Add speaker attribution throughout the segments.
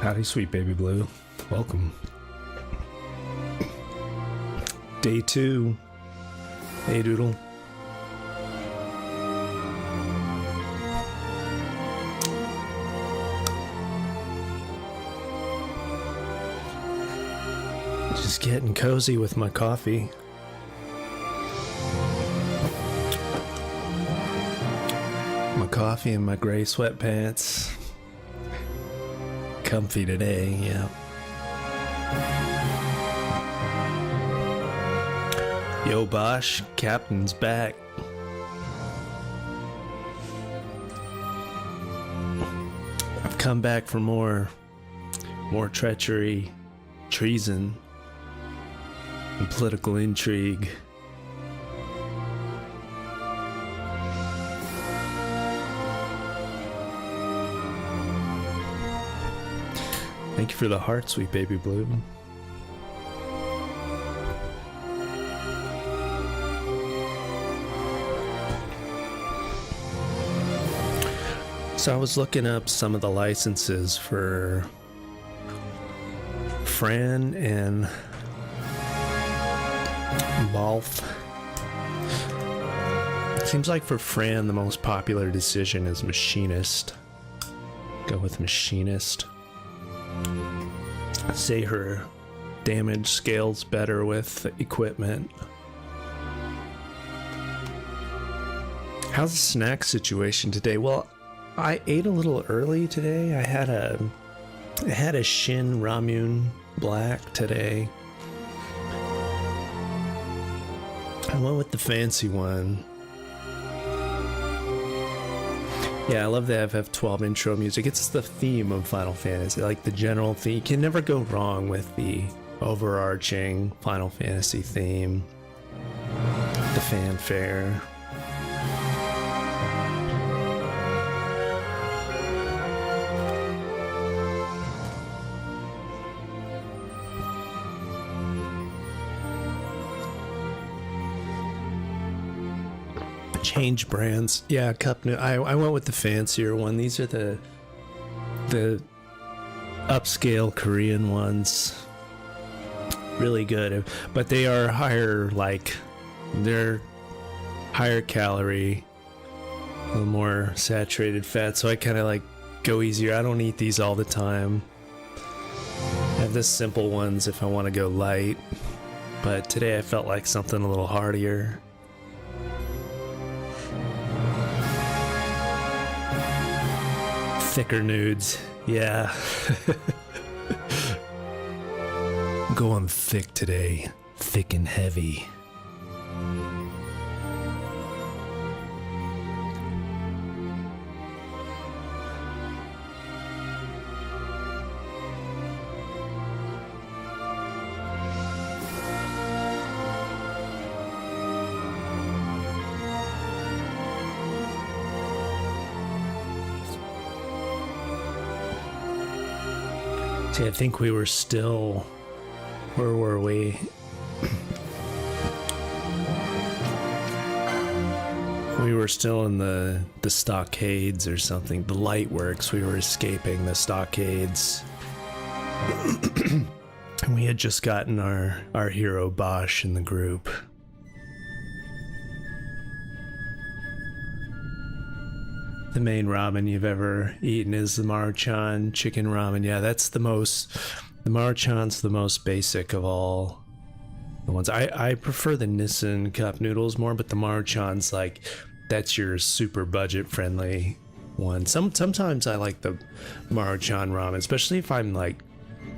Speaker 1: Howdy, sweet baby blue. Welcome. Day 2. Hey, Doodle. Just getting cozy with my coffee. My coffee and my gray sweatpants. Comfy today, yeah. Yo, Bosch, Captain's back. I've come back for more treachery, treason, and political intrigue. Thank you for the heart, sweet baby blue. So I was looking up some of the licenses for Fran and Balth. Seems like for Fran the most popular decision is Machinist. Go with Machinist. Say her damage scales better with equipment. How's the snack situation today? Well, I ate a little early today. I had a Shin Ramyun Black today. I went with the fancy one. Yeah, I love the FF12 intro music. It's the theme of Final Fantasy, like the general theme. You can never go wrong with the overarching Final Fantasy theme. The fanfare. Change brands. Yeah, cup. I went with the fancier one. These are the upscale Korean ones. Really good, but they are higher. Like they're higher calorie, a little more saturated fat. So I kind of like go easier. I don't eat these all the time. I have the simple ones if I want to go light. But today I felt like something a little heartier. Thicker nudes, yeah. Going thick today, thick and heavy. See, I think we were still... Where were we? We were still in the stockades or something. The light works. We were escaping the stockades. And we had just gotten our hero Bosch in the group. The main ramen you've ever eaten is the Maruchan chicken ramen. Yeah, that's the Maruchan's the most basic of all the ones. I prefer the Nissan cup noodles more, but the Maruchan's like, that's your super budget friendly one. Sometimes I like the Maruchan ramen, especially if I'm like,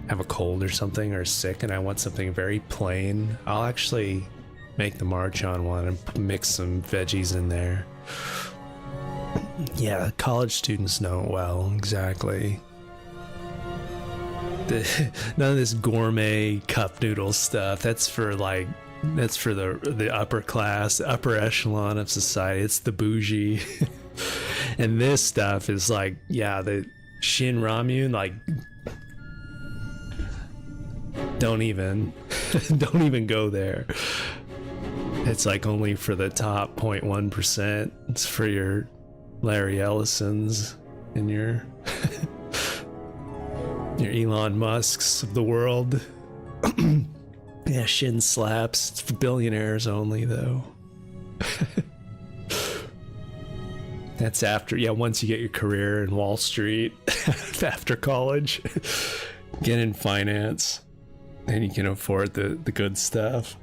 Speaker 1: have a cold or something or sick and I want something very plain. I'll actually make the Maruchan one and mix some veggies in there. Yeah, college students know it well, exactly. None of this gourmet cup noodle stuff. That's for the upper class, upper echelon of society. It's the bougie. And this stuff is like, yeah, the Shin Ramyun, like, don't even go there. It's like only for the top 0.1%. It's for your Larry Ellisons and your Your Elon Musks of the world. Yeah, shin slaps. It's for billionaires only, though. That's after, yeah, once you get your career in Wall Street, after college, get in finance, and you can afford the good stuff.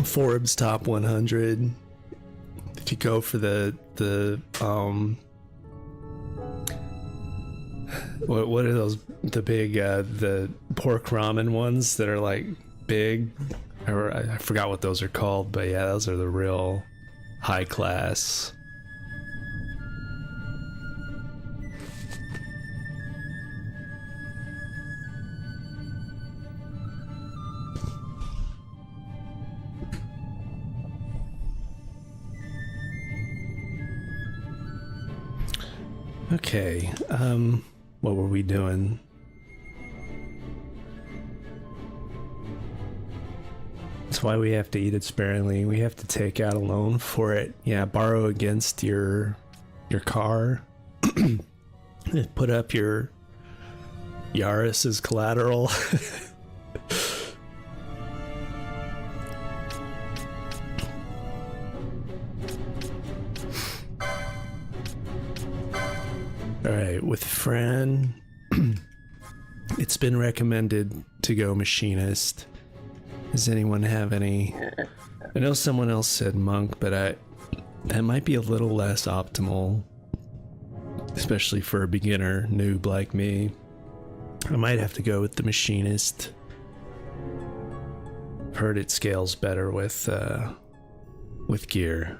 Speaker 1: Forbes top 100. If you go for the what are those, the big the pork ramen ones that are like big, or I forgot what those are called, but yeah, those are the real high class. Okay, what were we doing? That's why we have to eat it sparingly. We have to take out a loan for it. Yeah, borrow against your car. Put up your Yaris as collateral. Alright, with Fran, it's been recommended to go machinist. Does anyone have any? I know someone else said monk, but that might be a little less optimal, especially for a beginner noob like me. I might have to go with the machinist. I've heard it scales better with gear.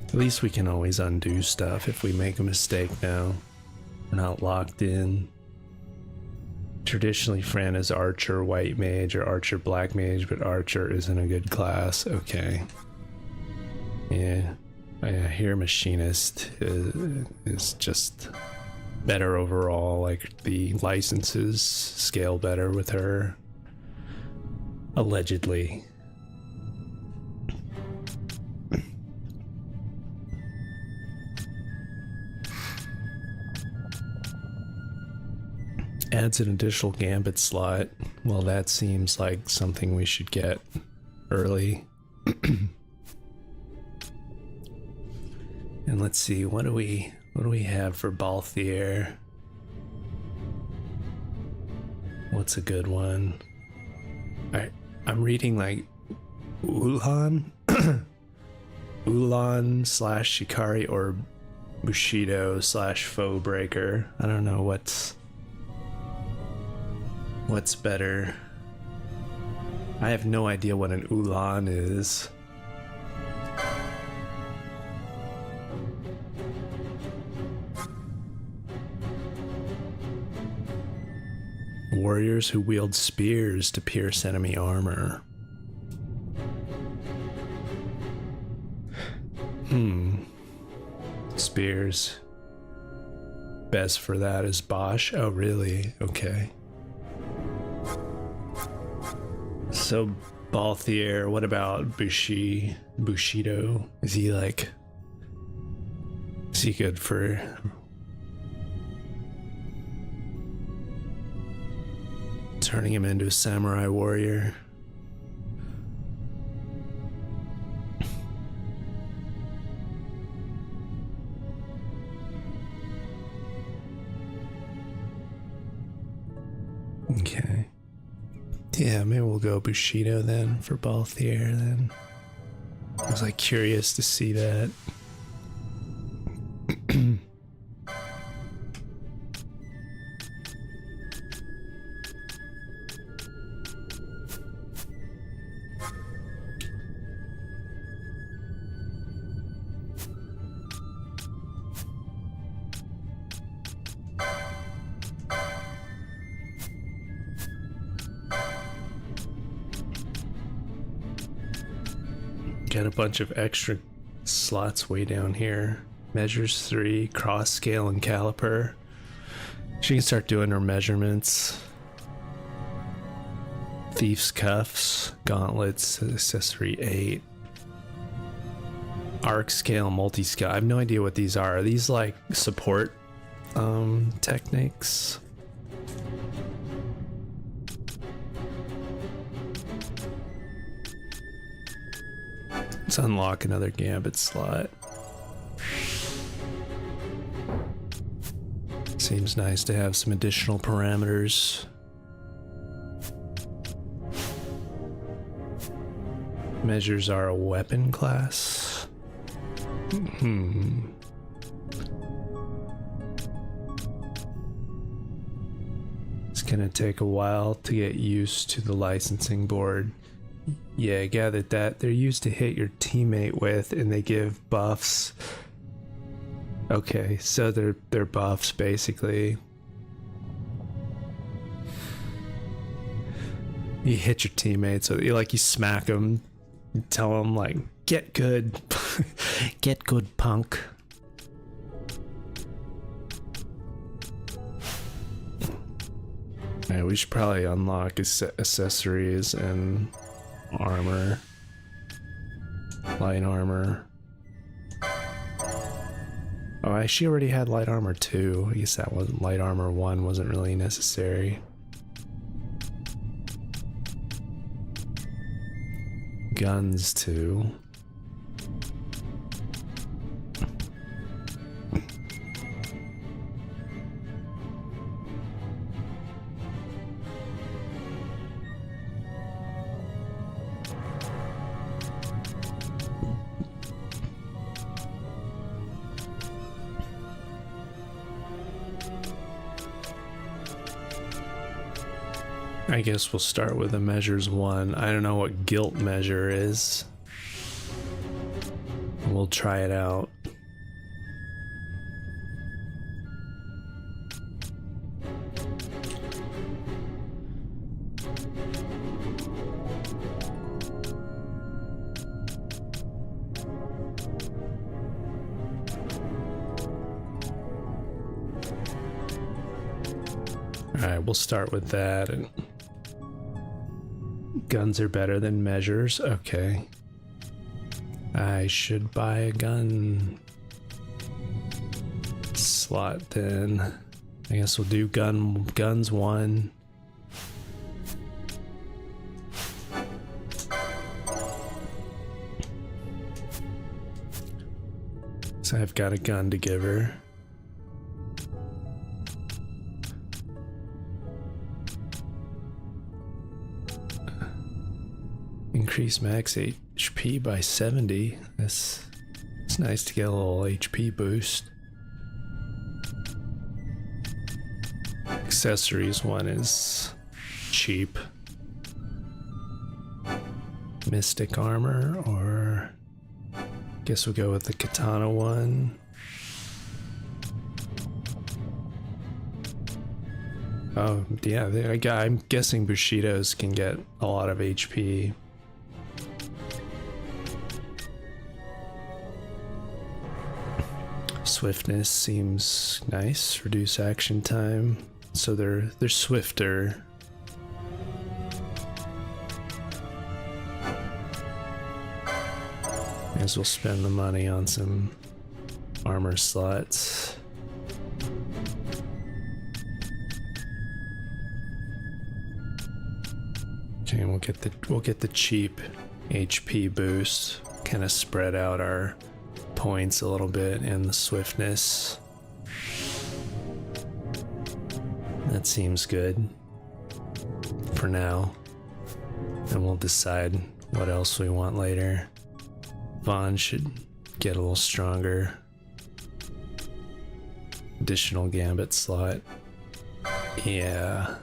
Speaker 1: At least we can always undo stuff if we make a mistake now. We're not locked in. Traditionally, Fran is Archer White Mage or Archer Black Mage, but Archer isn't a good class. Okay. Yeah. I hear Machinist is just better overall. Like, the licenses scale better with her. Allegedly. Adds an additional gambit slot. Well, that seems like something we should get early. And let's see, what do we have for Balthier? What's a good one? I'm reading like Ulan, Ulan / Shikari or Bushido / Foe Breaker. I don't know what's better. I have no idea what an Ulan is. Warriors who wield spears to pierce enemy armor. Spears. Best for that is Bosch. Oh, really? Okay. So, Balthier, what about Bushido? Is he good for... turning him into a samurai warrior? Okay. Yeah, maybe we'll go Bushido then for Balthier then. I was curious to see that. Got a bunch of extra slots way down here. Measures 3, cross scale and caliper. She can start doing her measurements. Thief's cuffs, gauntlets, accessory 8. arc scale, multi-scale. I have no idea what these are. Are these like support techniques? Let's unlock another gambit slot. Seems nice to have some additional parameters. Measures are a weapon class. It's gonna take a while to get used to the licensing board. Yeah, I gathered that. They're used to hit your teammate with, and they give buffs. Okay, so they're buffs basically. You hit your teammates, so you smack them, tell them like, "Get good, get good, punk." Yeah, we should probably unlock accessories and armor, light armor. Oh, she already had light armor 2. I guess that wasn't light armor 1 wasn't really necessary. Guns 2. I guess we'll start with the measures 1. I don't know what guilt measure is. We'll try it out. Alright, we'll start with that. And guns are better than measures. Okay. I should buy a gun slot then. I guess we'll do guns 1. So I've got a gun to give her. Increase max HP by 70. It's nice to get a little HP boost. Accessories 1 is cheap. Mystic armor, or guess we'll go with the katana 1. Oh yeah, I'm guessing Bushidos can get a lot of HP. Swiftness seems nice. Reduce action time, so they're swifter. May as well spend the money on some armor slots. Okay, we'll get the cheap HP boost. Kind of spread out our points a little bit, and the swiftness. That seems good for now, and we'll decide what else we want later. Vaughn should get a little stronger. Additional gambit slot. Yeah.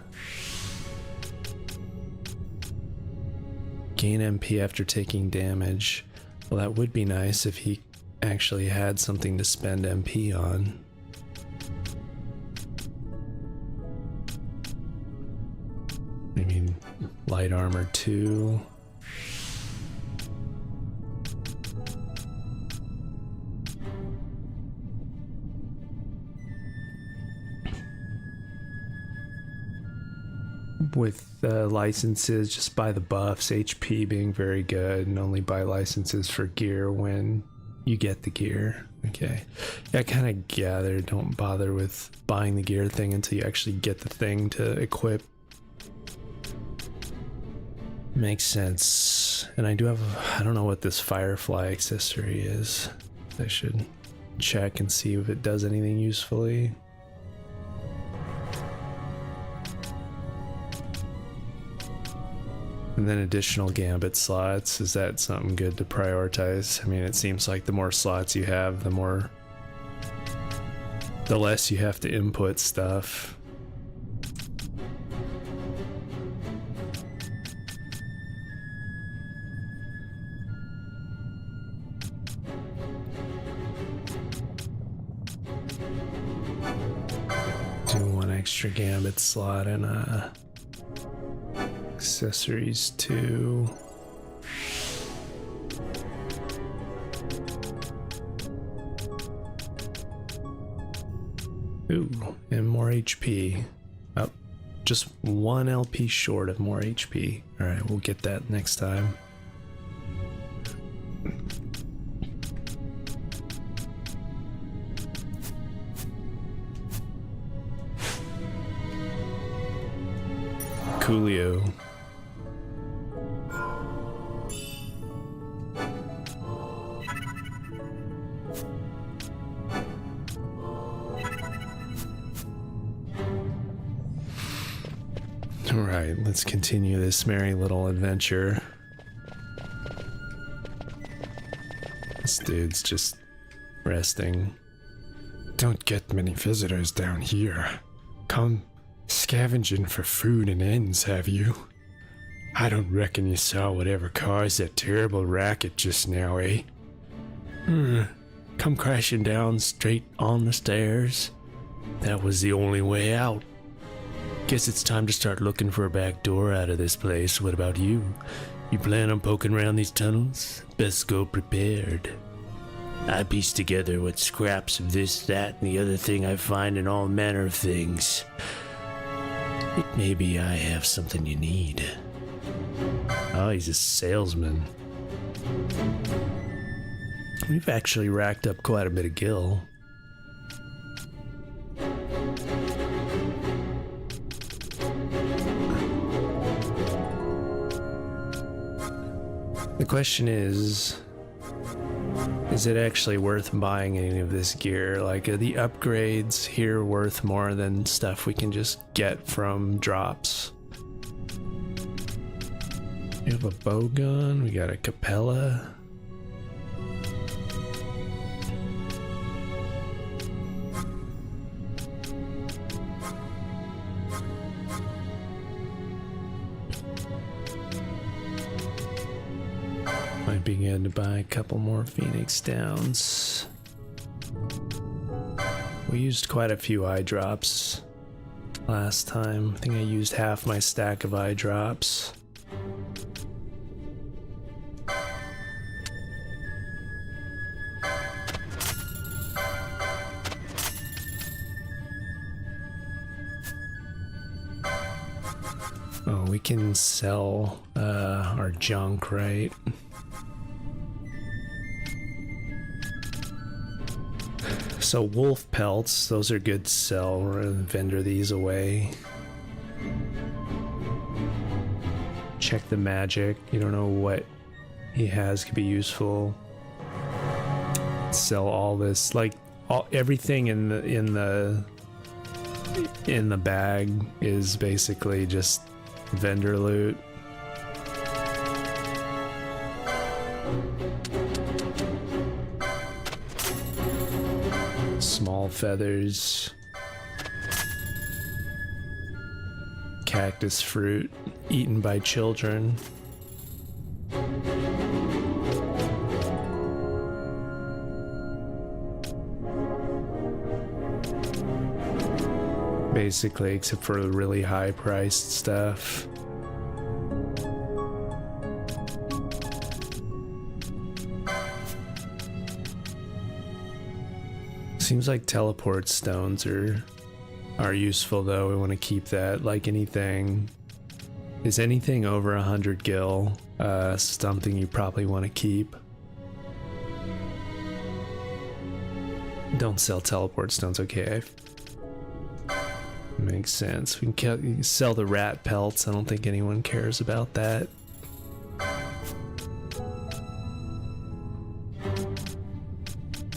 Speaker 1: Gain MP after taking damage. Well, that would be nice if he actually had something to spend MP on. Maybe light armor 2. With licenses, just buy the buffs, HP being very good, and only buy licenses for gear when you get the gear. Okay. Yeah, I kind of gathered don't bother with buying the gear thing until you actually get the thing to equip. Makes sense. And I do have, I don't know what this Firefly accessory is. I should check and see if it does anything usefully. And then additional gambit slots. Is that something good to prioritize? I mean, it seems like the more slots you have, the less you have to input stuff. Do one extra gambit slot and accessories too. Ooh, and more HP. Oh, just 1 LP short of more HP. Alright, we'll get that next time. Coolio. Alright, let's continue this merry little adventure. This dude's just resting.
Speaker 2: Don't get many visitors down here. Come scavenging for food and ends, have you? I don't reckon you saw whatever caused that terrible racket just now, eh?
Speaker 1: Come crashing down straight on the stairs. That was the only way out. Guess it's time to start looking for a back door out of this place. What about you? You plan on poking around these tunnels? Best go prepared. I piece together what scraps of this, that, and the other thing I find in all manner of things. Maybe I have something you need. Oh, he's a salesman. We've actually racked up quite a bit of gil. The question is it actually worth buying any of this gear? Like, are the upgrades here worth more than stuff we can just get from drops? We have a bow gun, we got a Capella. Might begin to buy a couple more Phoenix Downs. We used quite a few eye drops last time. I think I used half my stack of eye drops. Oh, we can sell our junk, right? So wolf pelts, those are good to sell. We're gonna vendor these away. Check the magic. You don't know what he has could be useful. Sell all this, like everything in the bag is basically just vendor loot. Small feathers, cactus fruit eaten by children. Basically, except for the really high priced stuff. Seems like teleport stones are useful though. We want to keep that. Like anything, is anything over 100 gil something you probably want to keep? Don't sell teleport stones. Okay. Makes sense. We can sell the rat pelts. I don't think anyone cares about that.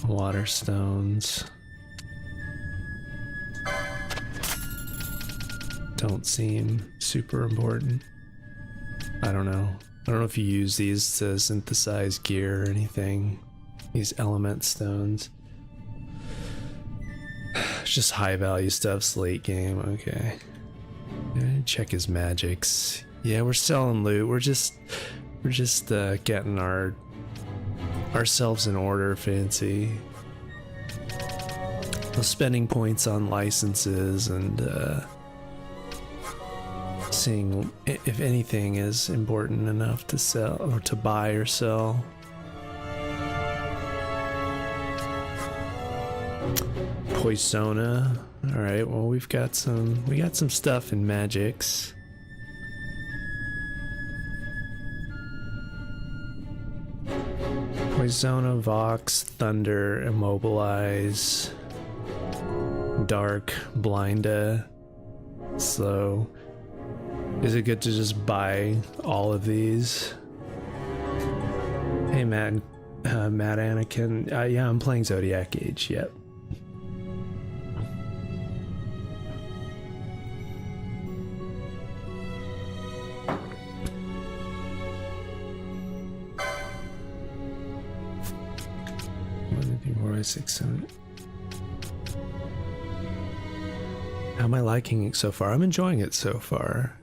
Speaker 1: Water stones. Don't seem super important. I don't know. I don't know if you use these to synthesize gear or anything. These element stones. It's just high value stuff's late game. Okay. Check his magics. Yeah, we're selling loot. We're just getting ourselves in order, fancy. We're spending points on licenses and seeing if anything is important enough to sell or to buy or sell. Poisona. All right. Well, we got some stuff in magics. Poisona, Vox, Thunder, Immobilize, Dark, Blinda, Slow. Is it good to just buy all of these? Hey, Matt Anakin. Yeah, I'm playing Zodiac Age. Yep. How am I liking it so far? I'm enjoying it so far.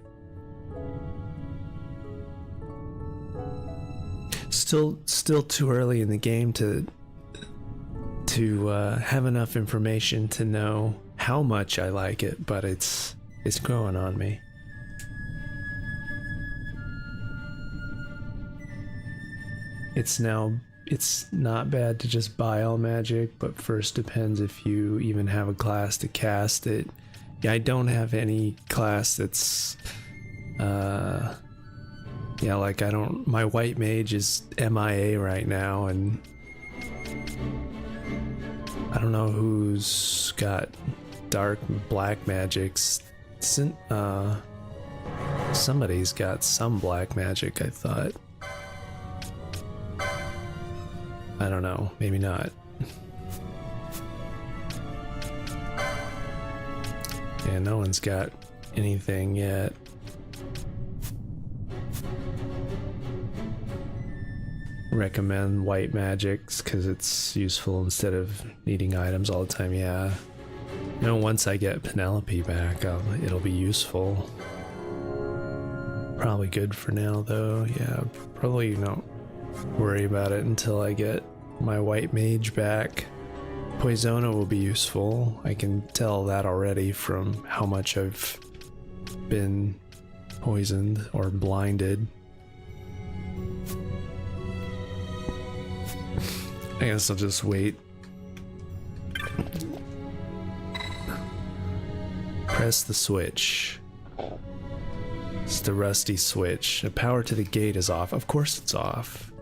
Speaker 1: Still too early in the game to have enough information to know how much I like it, but it's growing on me. It's not bad to just buy all magic, but first depends if you even have a class to cast it. Yeah, I don't have any class that's yeah, like my white mage is MIA right now, and I don't know who's got dark black magics. Somebody's got some black magic, I thought. I don't know, maybe not. Yeah, no one's got anything yet. Recommend white magics because it's useful instead of needing items all the time. Yeah. You know, once I get Penelope back, it'll be useful. Probably good for now though. Yeah, probably don't worry about it until I get my white mage back. Poisona will be useful. I can tell that already from how much I've been poisoned or blinded. I guess I'll just wait. Press the switch. It's the rusty switch. The power to the gate is off. Of course it's off.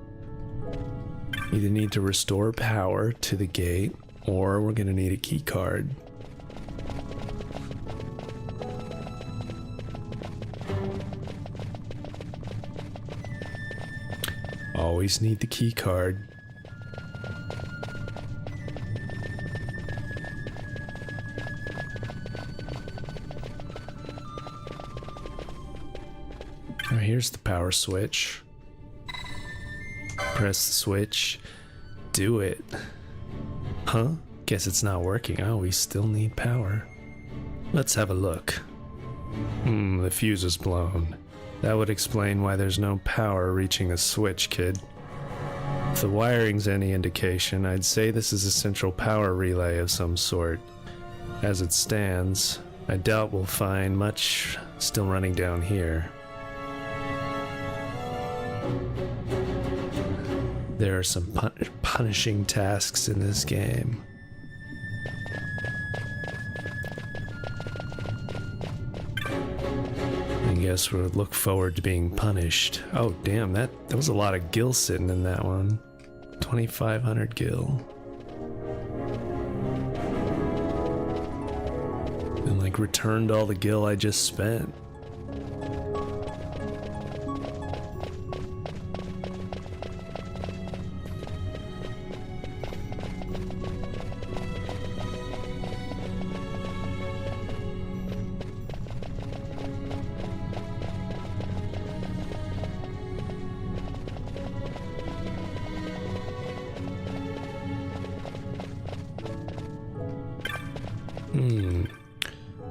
Speaker 1: Either need to restore power to the gate, or we're gonna need a key card. Always need the key card. Oh, here's the power switch. Press the switch. Do it. Huh? Guess it's not working. Oh, we still need power. Let's have a look. The fuse is blown. That would explain why there's no power reaching the switch, kid. If the wiring's any indication, I'd say this is a central power relay of some sort. As it stands, I doubt we'll find much still running down here. There are some punishing tasks in this game. I guess we'll look forward to being punished. Oh damn, that was a lot of gil sitting in that one. 2,500 gil. like returned all the gil I just spent.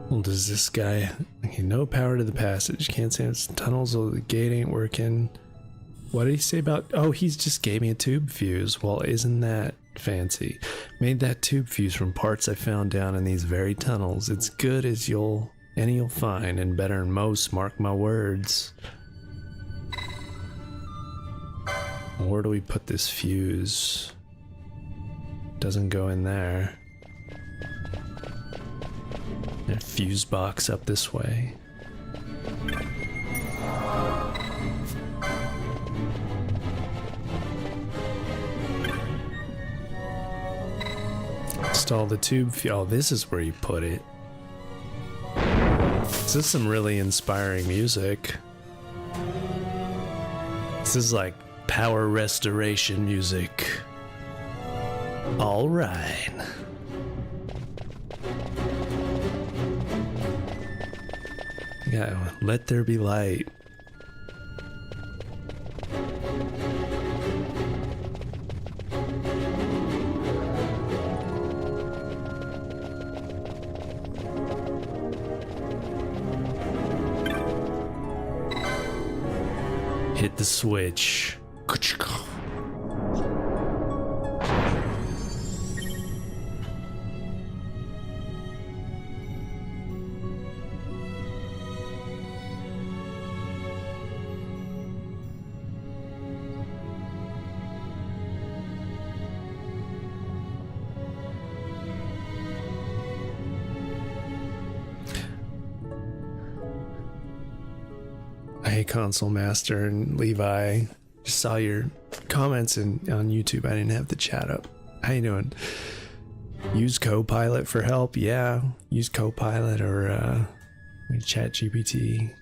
Speaker 1: Well, does this guy... Okay, no power to the passage. Can't say it's tunnels or the gate ain't working. What did he say about... Oh, he's just gave me a tube fuse. Well, isn't that fancy? Made that tube fuse from parts I found down in these very tunnels. It's good as you'll find, and better than most, mark my words. Where do we put this fuse? Doesn't go in there. A fuse box up this way. Install the tube. Oh, this is where you put it. This is some really inspiring music. This is like power restoration music. All right. Yeah, let there be light. Hit the switch. Hey, Console Master and Levi, just saw your comments on YouTube. I didn't have the chat up. How you doing? Use Copilot for help? Yeah, use Copilot or Chat GPT.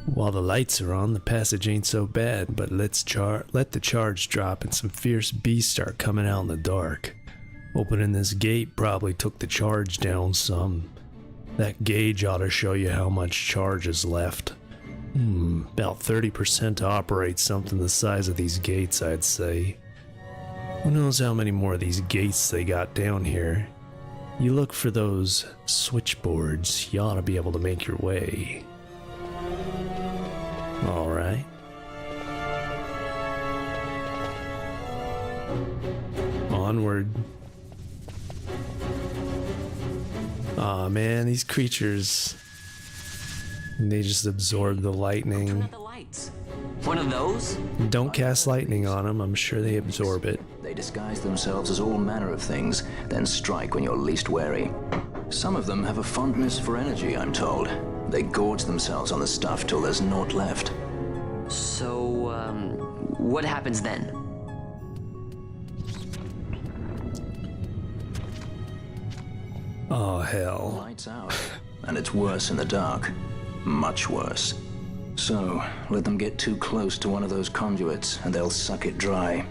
Speaker 1: While the lights are on, the passage ain't so bad, but let the charge drop and some fierce beasts start coming out in the dark. Opening this gate probably took the charge down some. That gauge ought to show you how much charge is left. About 30% to operate something the size of these gates, I'd say. Who knows how many more of these gates they got down here. You look for those switchboards, you ought to be able to make your way. Alright. Onward. Aw, man, these creatures, they just absorb the lightning.
Speaker 3: One of those?
Speaker 1: Don't cast lightning on them, I'm sure they absorb it.
Speaker 3: They disguise themselves as all manner of things, then strike when you're least wary. Some of them have a fondness for energy, I'm told. They gorge themselves on the stuff till there's naught left. So, what happens then?
Speaker 1: Oh, hell.
Speaker 3: Lights out, and it's worse in the dark. Much worse. So, let them get too close to one of those conduits, and they'll suck it dry.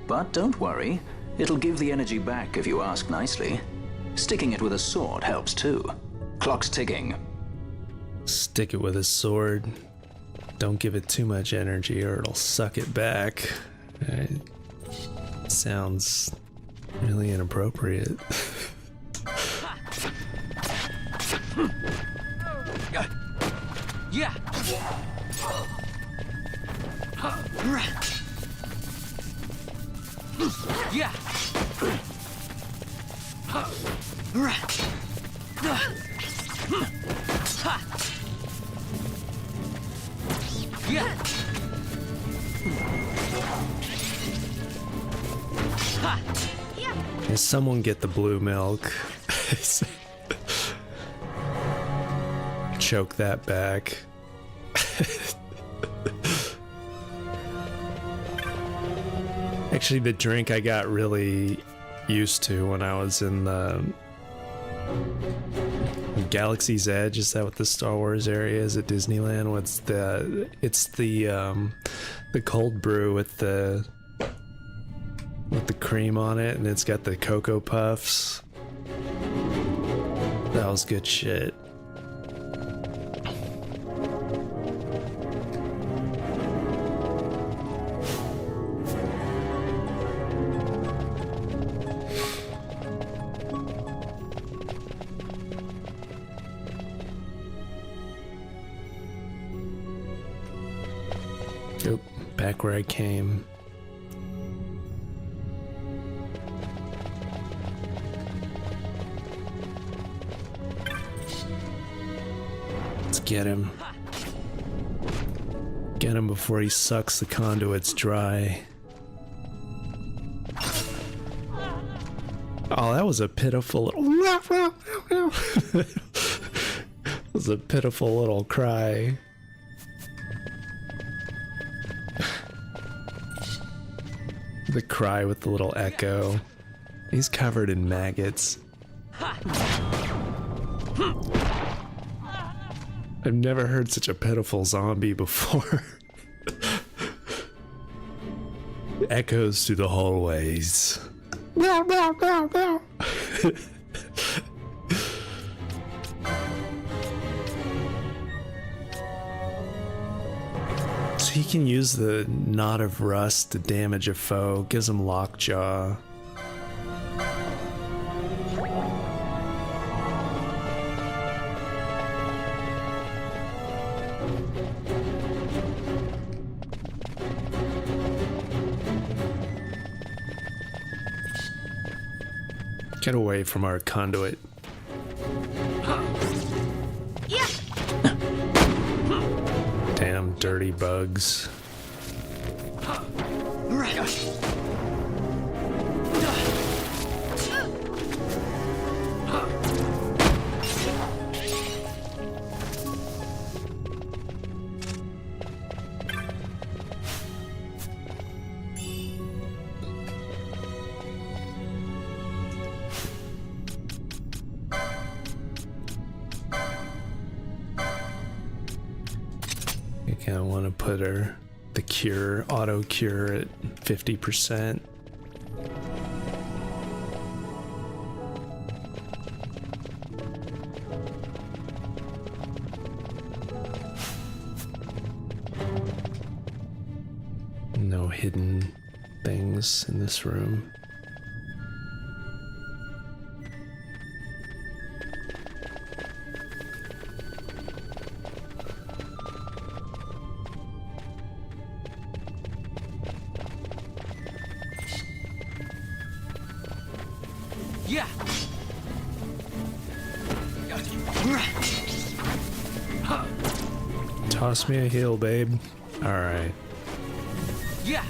Speaker 3: But don't worry, it'll give the energy back if you ask nicely. Sticking it with a sword helps too. Clock's ticking.
Speaker 1: Stick it with a sword. Don't give it too much energy or it'll suck it back. It sounds really inappropriate.
Speaker 3: Yeah. Yeah.
Speaker 1: Can someone get the blue milk? Choke that back. Actually, the drink I got really used to when I was in the Galaxy's Edge. Is that what the Star Wars area is at Disneyland? It's the cold brew with the cream on it, and it's got the Cocoa Puffs. That was good shit. Nope, back where I came. Let's get him. Get him before he sucks the conduits dry. Oh, that was a pitiful little... That was a pitiful little cry. The cry with the little echo. He's covered in maggots. I've never heard such a pitiful zombie before. Echoes through the hallways. Meow, meow, meow, meow. So he can use the Knot of Rust to damage a foe, gives him lockjaw. Get away from our conduit. Damn dirty bugs. I want to put the cure, auto cure at 50%. No hidden things in this room.
Speaker 4: Yeah.
Speaker 1: Toss me a heal, babe. All right.
Speaker 4: Yeah.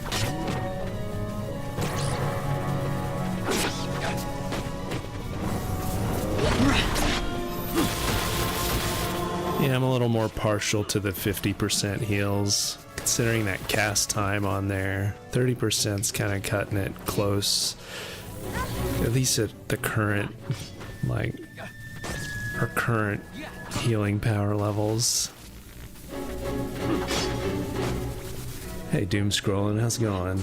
Speaker 1: Yeah, I'm a little more partial to the 50% heals, considering that cast time on there. 30%'s kind of cutting it close. At least at the current, like, our current healing power levels. Hey, Doom Scrolling, how's it going?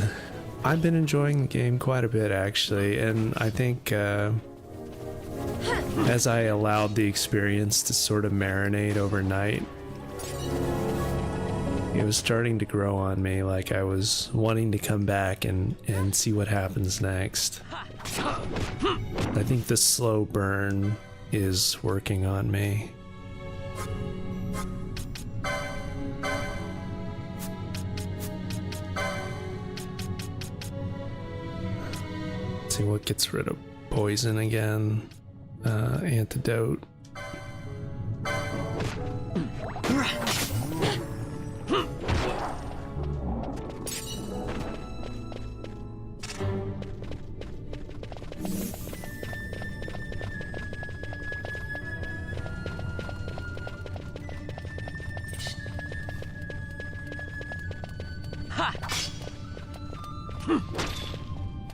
Speaker 1: I've been enjoying the game quite a bit, actually, and I think as I allowed the experience to sort of marinate overnight, it was starting to grow on me, like I was wanting to come back and see what happens next. I think the slow burn is working on me. Let's see what gets rid of poison again. Antidote.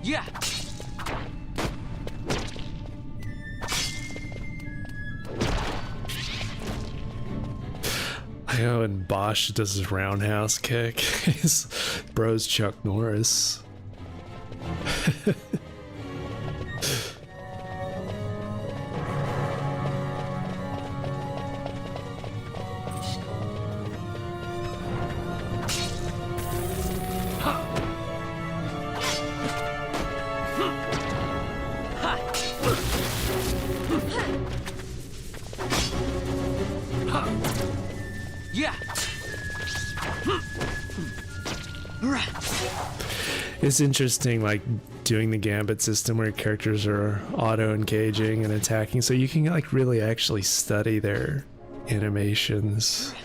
Speaker 4: Yeah.
Speaker 1: I know when Bosch does his roundhouse kick, his bro's Chuck Norris.
Speaker 4: Yeah.
Speaker 1: It's interesting, like, doing the gambit system where characters are auto-engaging and attacking, so you can, like, really actually study their animations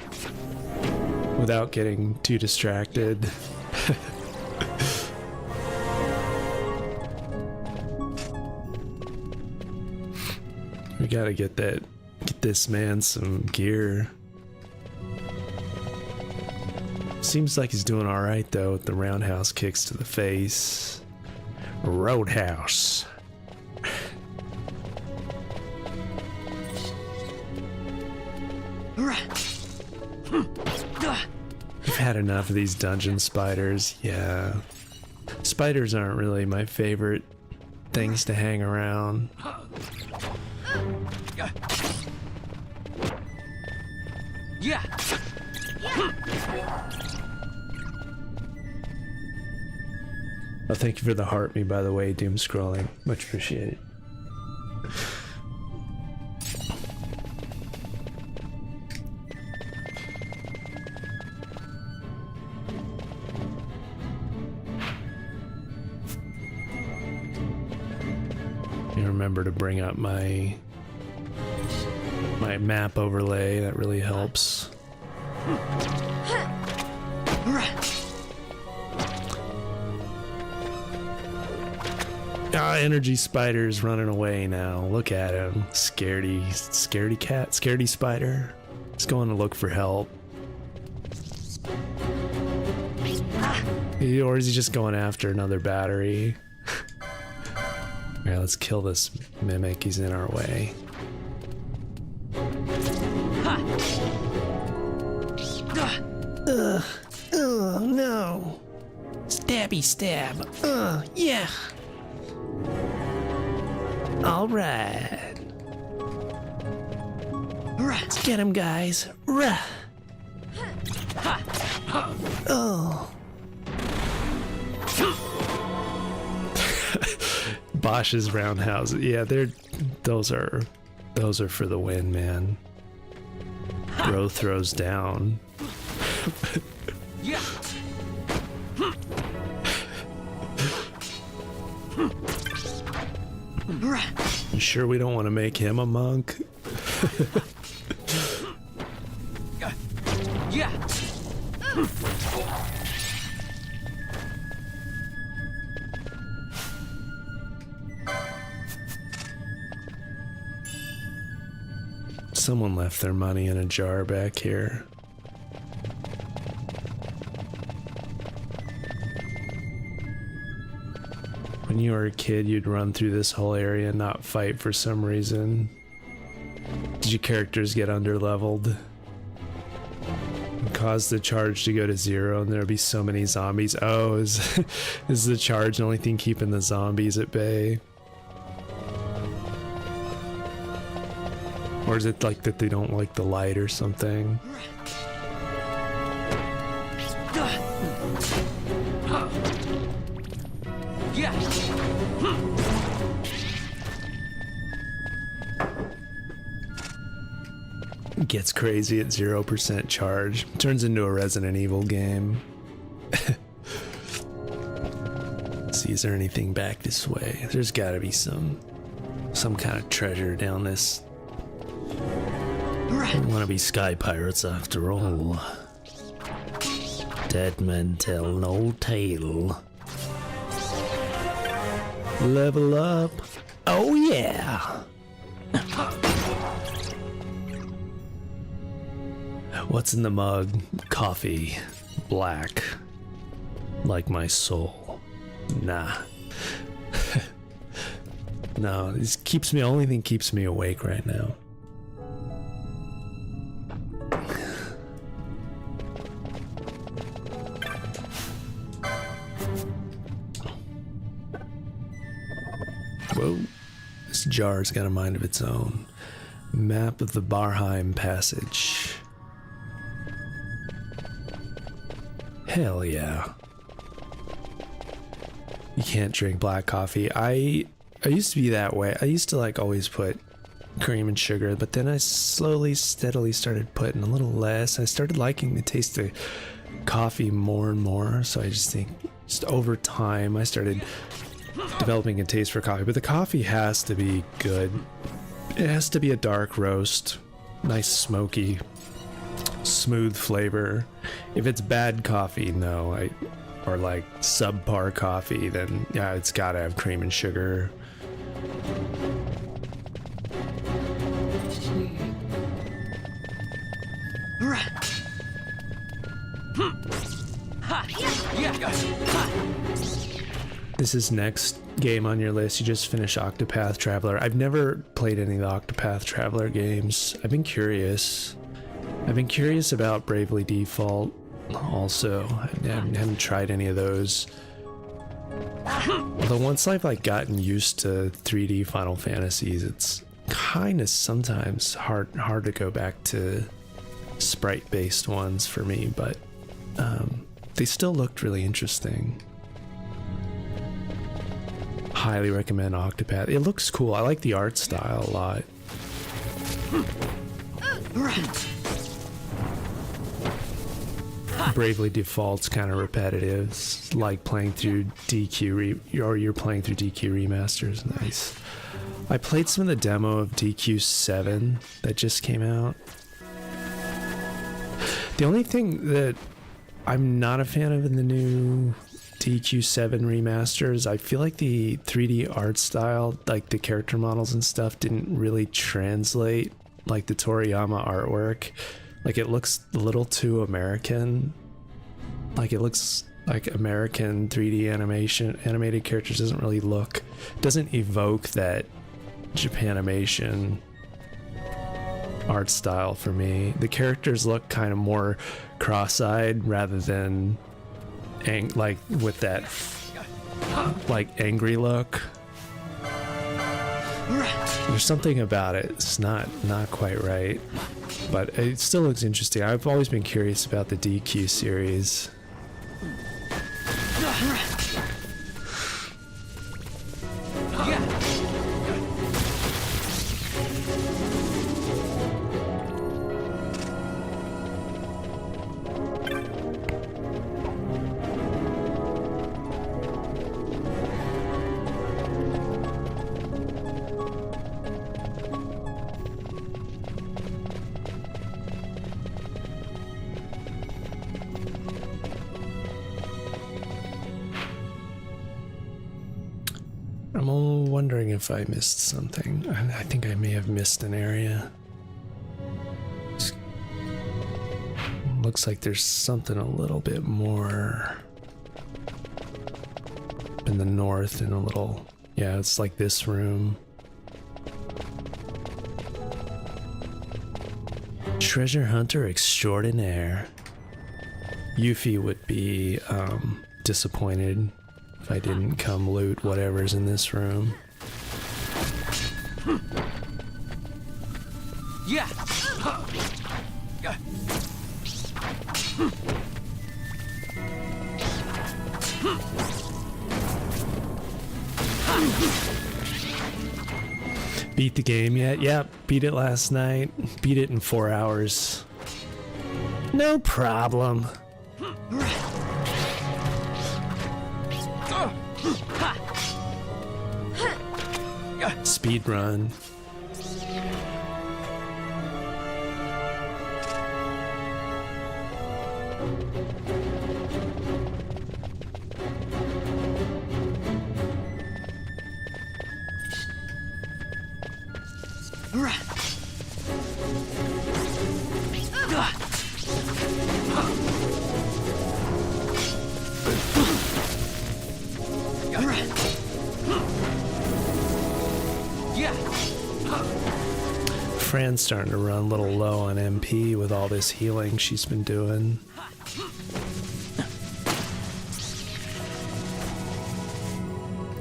Speaker 1: without getting too distracted. We gotta get this man some gear. Seems like he's doing alright though with the roundhouse kicks to the face. Roadhouse. I've had enough of these dungeon spiders, yeah. Spiders aren't really my favorite things to hang around.
Speaker 4: Yeah.
Speaker 1: Oh, thank you for the heart me, by the way, Doom Scrolling. Much appreciated. You remember to bring up my map overlay, that really helps. Ah, energy spider's running away now. Look at him. Scaredy cat, scaredy spider. He's going to look for help. Or is he just going after another battery? Yeah, let's kill this mimic. He's in our way. Oh no. Stabby stab. Yeah. All right. Let's get him, guys. Oh. Bosch's roundhouse. Yeah, those are for the win, man. Bro throws down.
Speaker 4: Yeah.
Speaker 1: You sure we don't want to make him a monk?
Speaker 4: Yeah.
Speaker 1: Someone left their money in a jar back here. When you were a kid, you'd run through this whole area and not fight for some reason. Did your characters get underleveled? Cause the charge to go to 0 and there'll be so many zombies. Oh, is the charge the only thing keeping the zombies at bay? Or is it like that they don't like the light or something?
Speaker 4: Yeah.
Speaker 1: Gets crazy at 0% charge. Turns into a Resident Evil game. See, is there anything back this way? There's gotta be some kind of treasure down this. I don't want to be sky pirates after all. Dead men tell no tale. Level up. Oh yeah. What's in the mug? Coffee. Black. Like my soul. Nah. No, this keeps me, only thing keeps me awake right now. Whoa, this jar's got a mind of its own. Map of the Barheim Passage. Hell yeah. You can't drink black coffee. I used to be that way. I used to like always put cream and sugar, but then I slowly, steadily started putting a little less. I started liking the taste of coffee more and more. So I just think, just over time, I started developing a taste for coffee. But the coffee has to be good. It has to be a dark roast, nice smoky, smooth flavor. If it's bad coffee, no, or like subpar coffee, then yeah, it's gotta have cream and sugar. This is next game on your list. You just finished Octopath Traveler. I've never played any of the Octopath Traveler games. I've been curious. I've been curious about Bravely Default also. I haven't tried any of those. Although once I've like gotten used to 3D Final Fantasies, it's kind of sometimes hard to go back to sprite-based ones for me, but they still looked really interesting. Highly recommend Octopath. It looks cool. I like the art style a lot. Bravely Default's kind of repetitive. It's like playing through or you're playing through DQ remasters. Nice. I played some of the demo of DQ7 that just came out. The only thing that I'm not a fan of in the new DQ7 remasters, I feel like the 3D art style, like the character models and stuff, didn't really translate like the Toriyama artwork. Like it looks a little too American. Like it looks like American 3D animated characters doesn't evoke that Japanimation art style for me. The characters look kind of more cross-eyed rather than like with that like angry look. There's something about it. It's not quite right, but it still looks interesting. I've always been curious about the DQ series. I'm wondering if I missed something. I think I may have missed an area. Looks like there's something a little bit more in the north and a little, yeah, it's like this room. Treasure hunter extraordinaire. Yuffie would be disappointed if I didn't come loot whatever's in this room.
Speaker 4: Yeah.
Speaker 1: Beat the game yet? Yep, beat it last night. Beat it in 4 hours. No problem. Speed run. Fran's starting to run a little low on MP with all this healing she's been doing.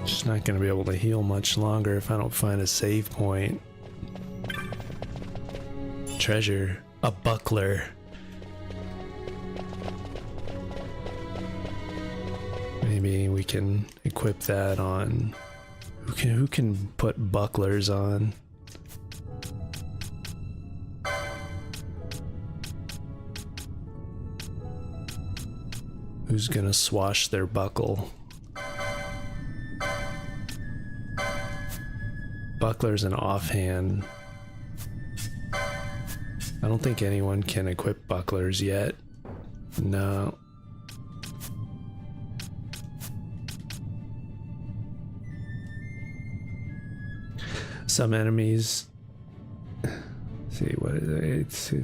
Speaker 1: She's not going to be able to heal much longer if I don't find a save point. Treasure. A buckler. Maybe we can equip that on... Who can put bucklers on? Who's gonna swash their buckle? Buckler's an offhand. I don't think anyone can equip bucklers yet. No. Some enemies. Let's see what is it?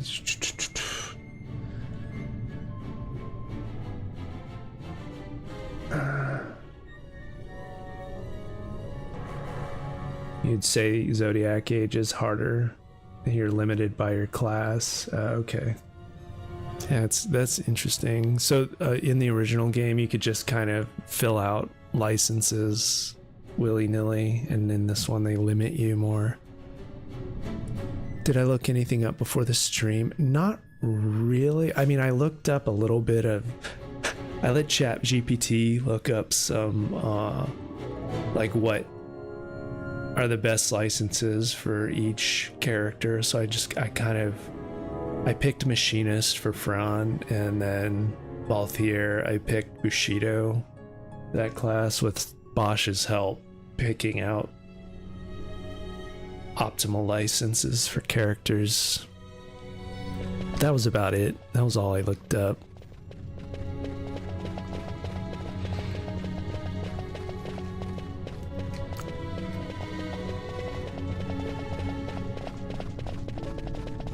Speaker 1: You'd say Zodiac Age is harder. You're limited by your class. Okay. Yeah, that's interesting. So in the original game, you could just kind of fill out licenses willy-nilly, and in this one they limit you more. Did I look anything up before the stream? Not really. I mean, I looked up a little bit of... I let ChatGPT look up some, like what are the best licenses for each character. So I picked Machinist for Fran, and then Balthier, I picked Bushido, that class, with Bosch's help picking out optimal licenses for characters. That was about it. That was all I looked up.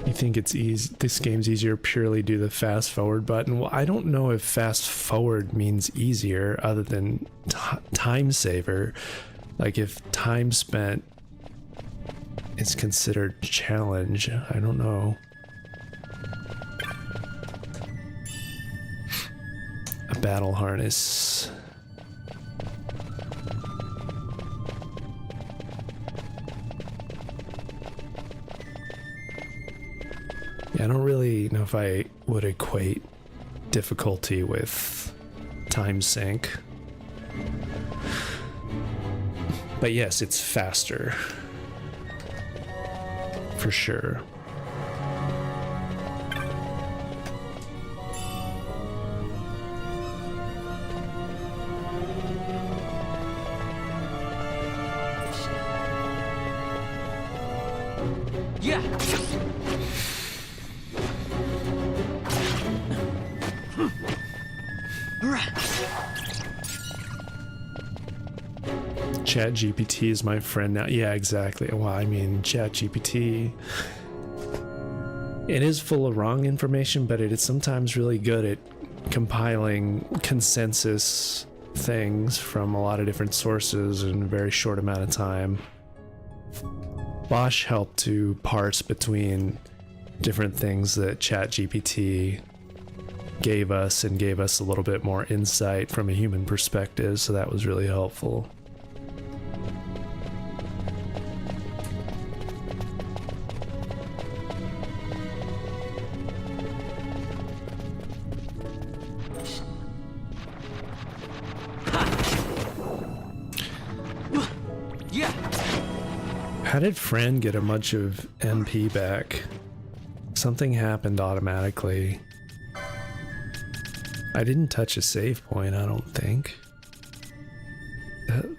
Speaker 1: You think it's easy? This game's easier purely due to the fast forward button? Well, I don't know if fast forward means easier other than time saver. Like if time spent is considered challenge, I don't know. A battle harness. Yeah, I don't really know if I would equate difficulty with time sink. But yes, it's faster. For sure.
Speaker 4: Yeah.
Speaker 1: ChatGPT is my friend now. Yeah, exactly. Well, I mean, ChatGPT, it is full of wrong information, but it is sometimes really good at compiling consensus things from a lot of different sources in a very short amount of time. Bosch helped to parse between different things that ChatGPT gave us and gave us a little bit more insight from a human perspective, so that was really helpful. How did Fran get a bunch of MP back? Something happened automatically. I didn't touch a save point, I don't think.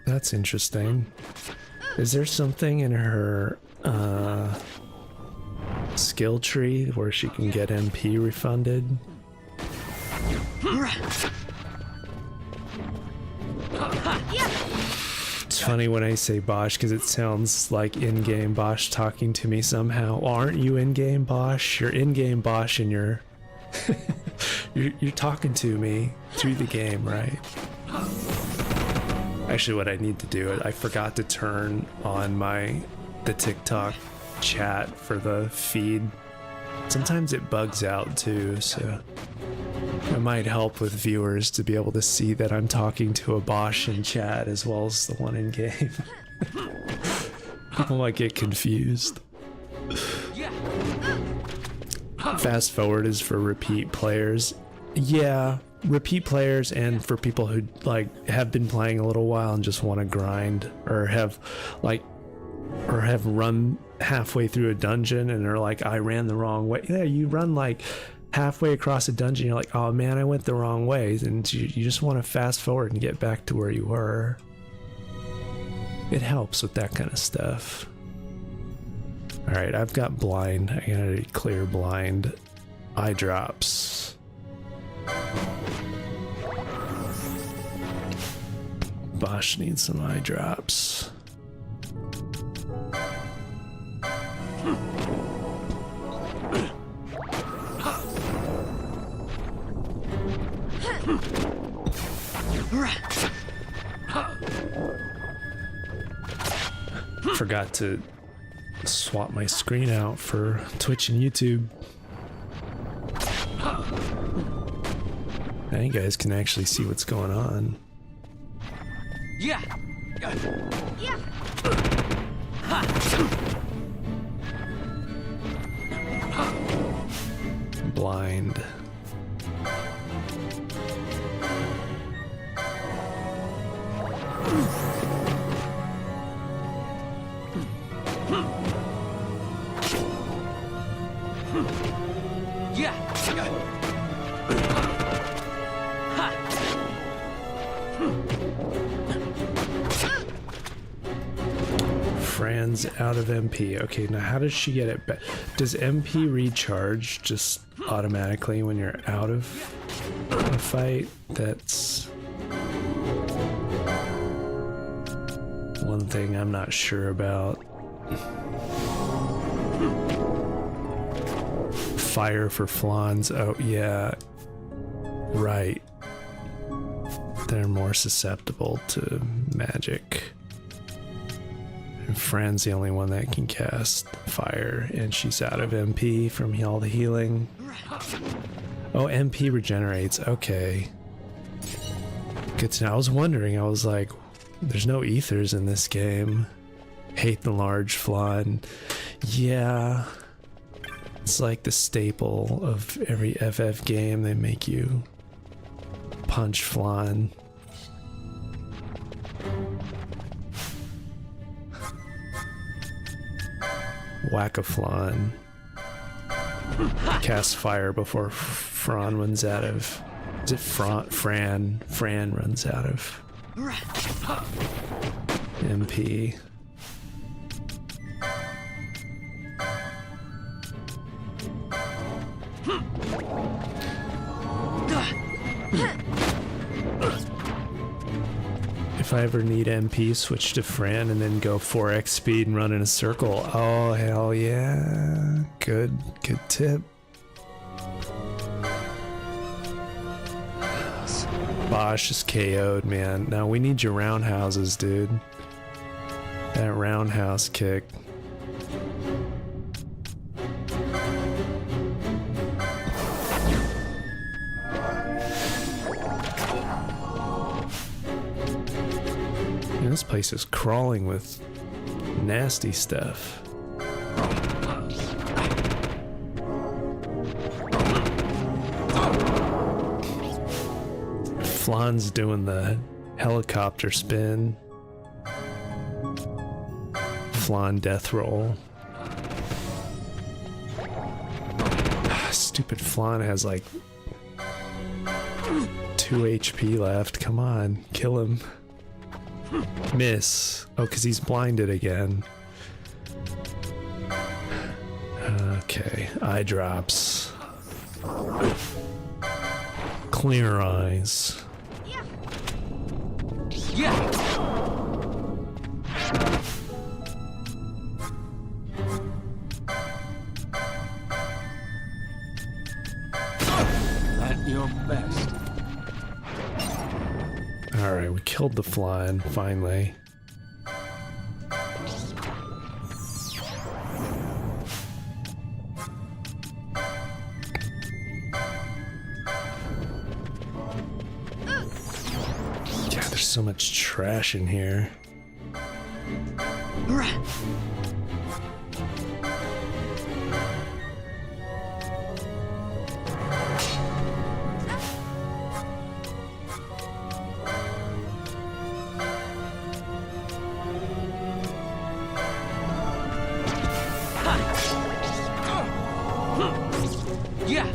Speaker 1: That's interesting. Is there something in her skill tree where she can get MP refunded? It's funny when I say Bosch because it sounds like in-game Bosch talking to me somehow. Well, aren't you in-game Bosch? You're in-game Bosch and you're you're talking to me through the game, right? Actually, what I need to do, I forgot to turn on the TikTok chat for the feed. Sometimes it bugs out too, so it might help with viewers to be able to see that I'm talking to a Bosch in chat as well as the one in game. People might get confused. Fast forward is for repeat players. Yeah, repeat players, and for people who like have been playing a little while and just want to grind, or have run halfway through a dungeon and are like, I ran the wrong way. Yeah, you run like halfway across a dungeon, you're like, oh man, I went the wrong way, and you just want to fast forward and get back to where you were. It helps with that kind of stuff. Alright, I've got blind. I gotta clear blind. Eye drops. Bosch needs some eye drops. Forgot to swap my screen out for Twitch and YouTube. Now you guys can actually see what's going on.
Speaker 4: Yeah. Yeah.
Speaker 1: Blind. Fran's out of MP. Okay, now how does she get it back? Does MP recharge just automatically when you're out of a fight? That's one thing I'm not sure about. Fire for flans. Oh yeah, right. They're more susceptible to magic. And Fran's the only one that can cast fire, and she's out of MP from all the healing. Oh, MP regenerates. Okay. Good to know. I was wondering, I was like, there's no ethers in this game. Hate the large flan. Yeah. It's like the staple of every FF game. They make you punch flan. Whack a flan. Cast fire before Fran runs out of... Is it Fran? Fran runs out of MP. If I ever need MP, switch to Fran and then go 4x speed and run in a circle. Oh, hell yeah. Good tip. Bosch is KO'd, man. Now we need your roundhouses, dude. That roundhouse kick. This place is crawling with nasty stuff. Flan's doing the helicopter spin. Flan death roll. Stupid Flan has like 2 HP left. Come on, kill him. Miss. Oh, because he's blinded again. Okay, eye drops. Clear eyes.
Speaker 4: Yeah. At your best.
Speaker 1: Alright, we killed the flan, finally. There's so much trash in here.
Speaker 4: Yeah.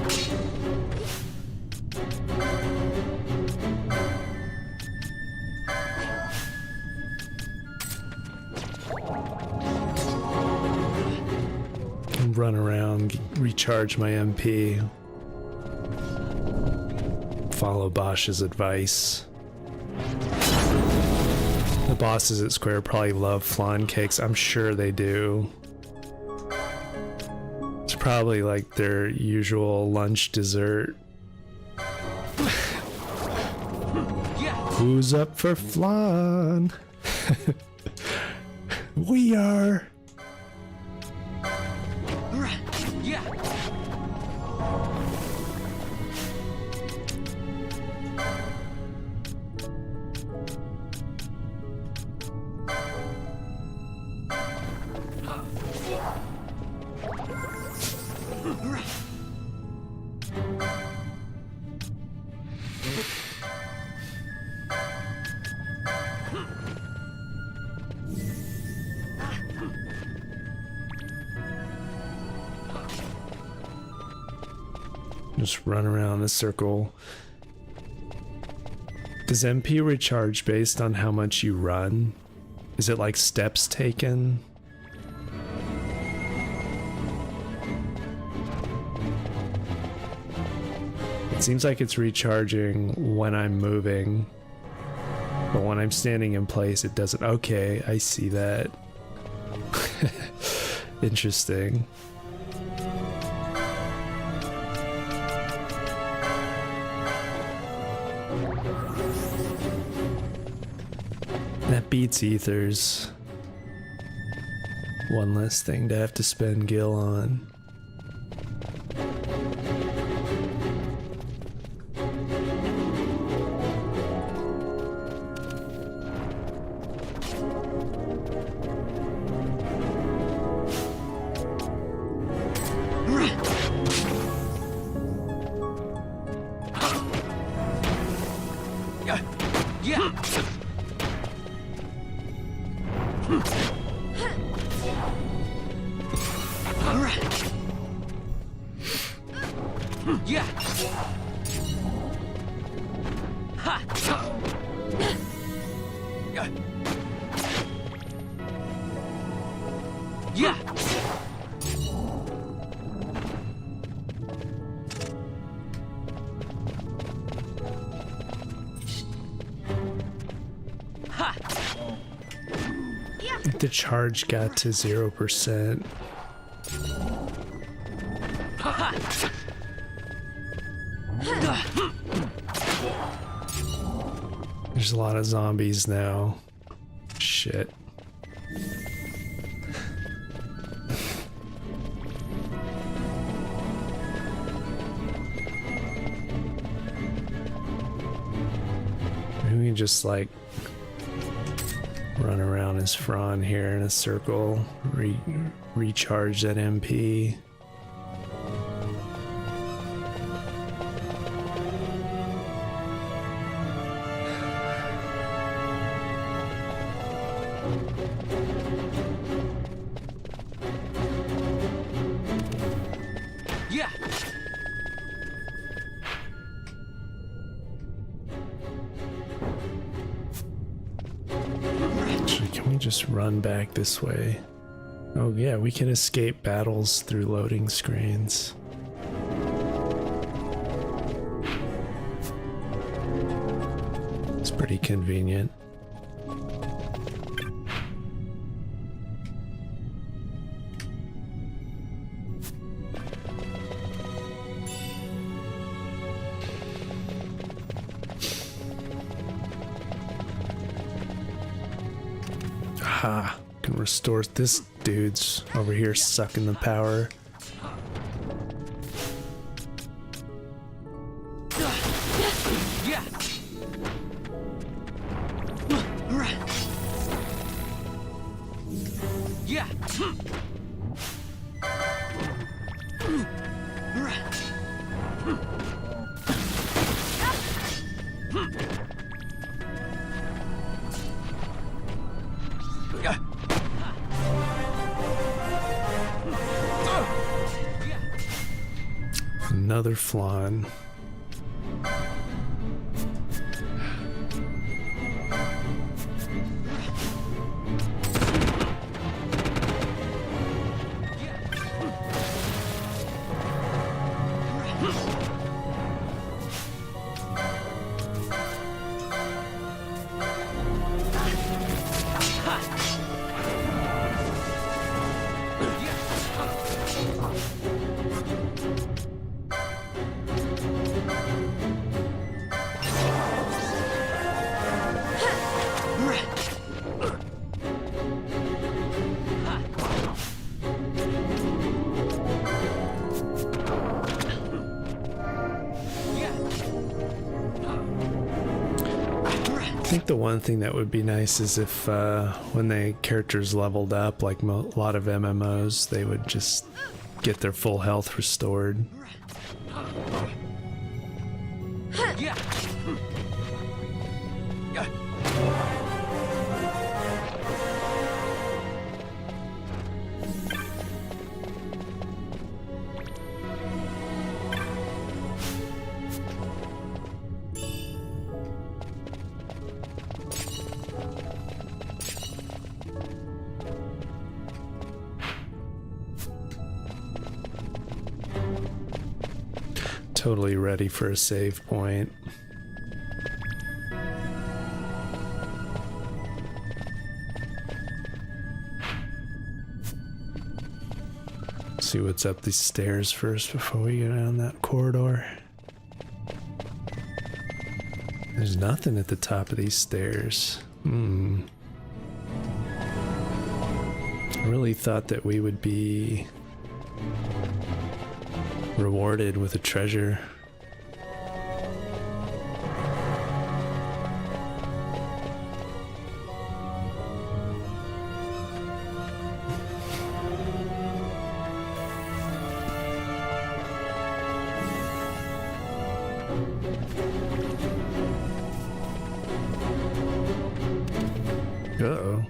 Speaker 1: Run around, recharge my MP. Follow Bosch's advice. The bosses at Square probably love flan cakes. I'm sure they do. It's probably like their usual lunch dessert. Who's up for flan? We are. Just run around the circle. Does MP recharge based on how much you run? Is it like steps taken? It seems like it's recharging when I'm moving, but when I'm standing in place it doesn't. Okay, I see that. Interesting. That beats Ethers. One less thing to have to spend Gil on. The charge got to 0%. There's a lot of zombies now. Shit. Maybe we can just like run around as Fran here in a circle, recharge that MP.
Speaker 4: Yeah.
Speaker 1: Can we just run back this way? Oh yeah, we can escape battles through loading screens. It's pretty convenient. Aha, can restore. This dude's over here sucking the power.
Speaker 4: Yeah.
Speaker 1: Another flan. I think the one thing that would be nice is if when the characters leveled up, like a lot of MMOs, they would just get their full health restored. Totally ready for a save point. See what's up these stairs first before we go down that corridor. There's nothing at the top of these stairs. I really thought that we would be rewarded with a treasure. Uh-oh.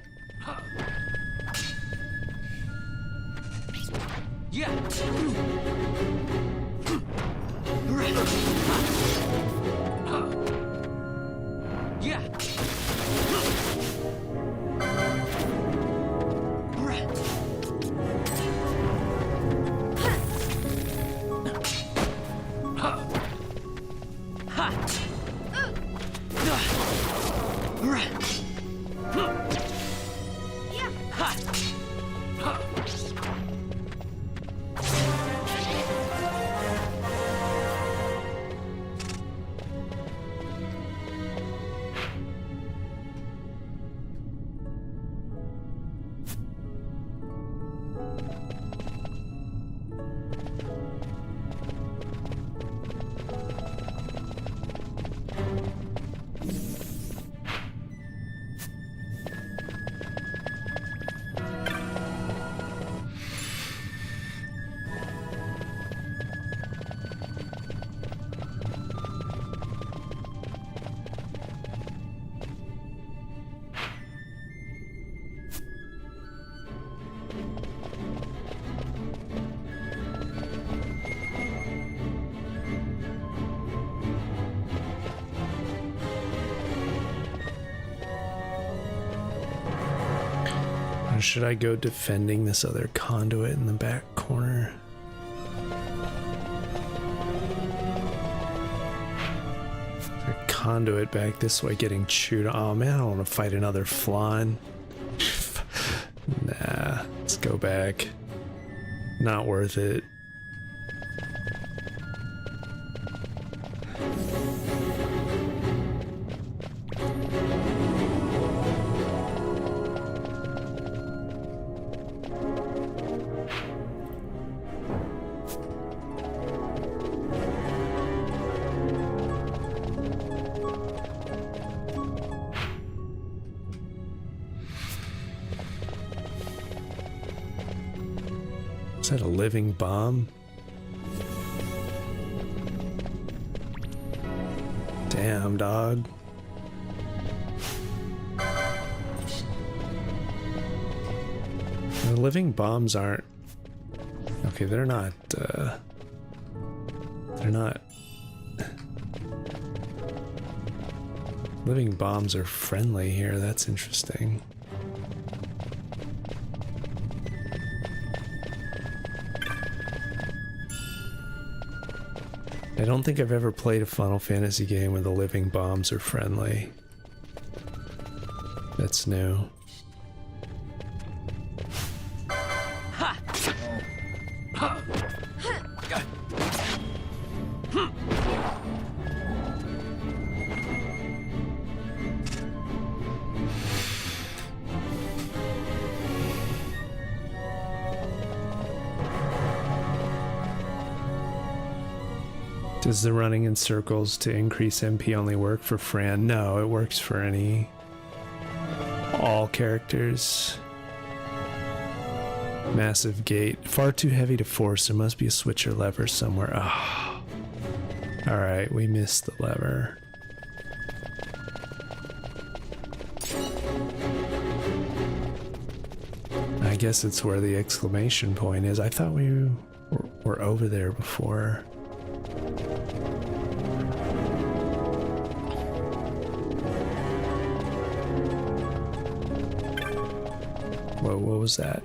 Speaker 1: Or should I go defending this other conduit in the back corner? There's a conduit back this way getting chewed. Oh man, I don't want to fight another flan. Nah, let's go back. Not worth it. Is that a living bomb? Damn, dog. The living bombs aren't... Okay, they're not, They're not... Living bombs are friendly here, that's interesting. I don't think I've ever played a Final Fantasy game where the living bombs are friendly. That's new. Does the running in circles to increase MP only work for Fran? No, it works for all characters. Massive gate. Far too heavy to force. There must be a switch or lever somewhere. Oh. Alright, we missed the lever. I guess it's where the exclamation point is. I thought we were over there before. Whoa, what was that?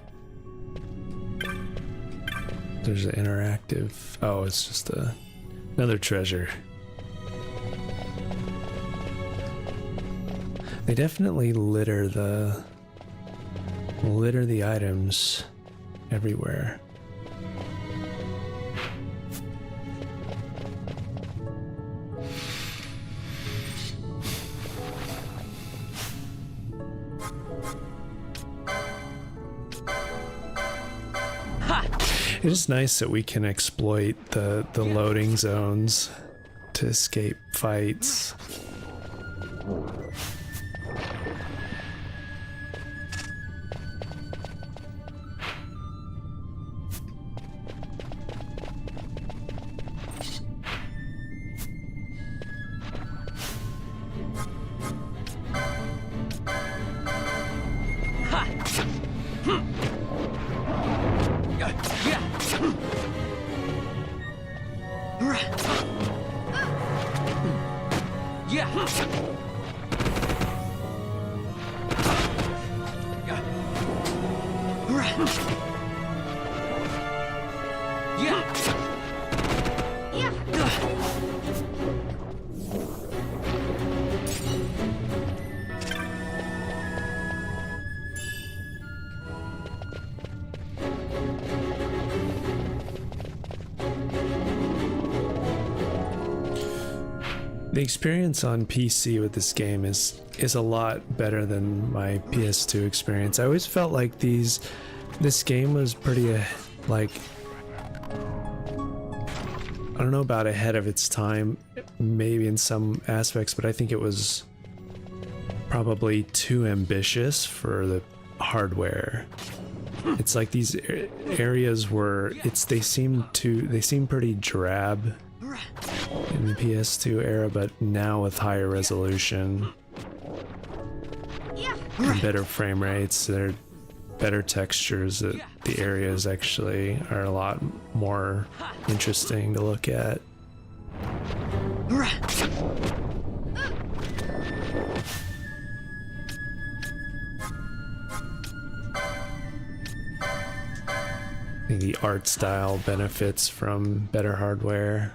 Speaker 1: There's an interactive... Oh, it's just another treasure. They definitely litter the items everywhere. It is nice that we can exploit the loading zones to escape fights. The experience on PC with this game is a lot better than my PS2 experience. I always felt like this game was pretty like, I don't know about ahead of its time, maybe in some aspects, but I think it was probably too ambitious for the hardware. It's like these areas where they seem pretty drab in the PS2 era, but now with higher resolution and better frame rates, there are better textures, that the areas actually are a lot more interesting to look at. I think the art style benefits from better hardware.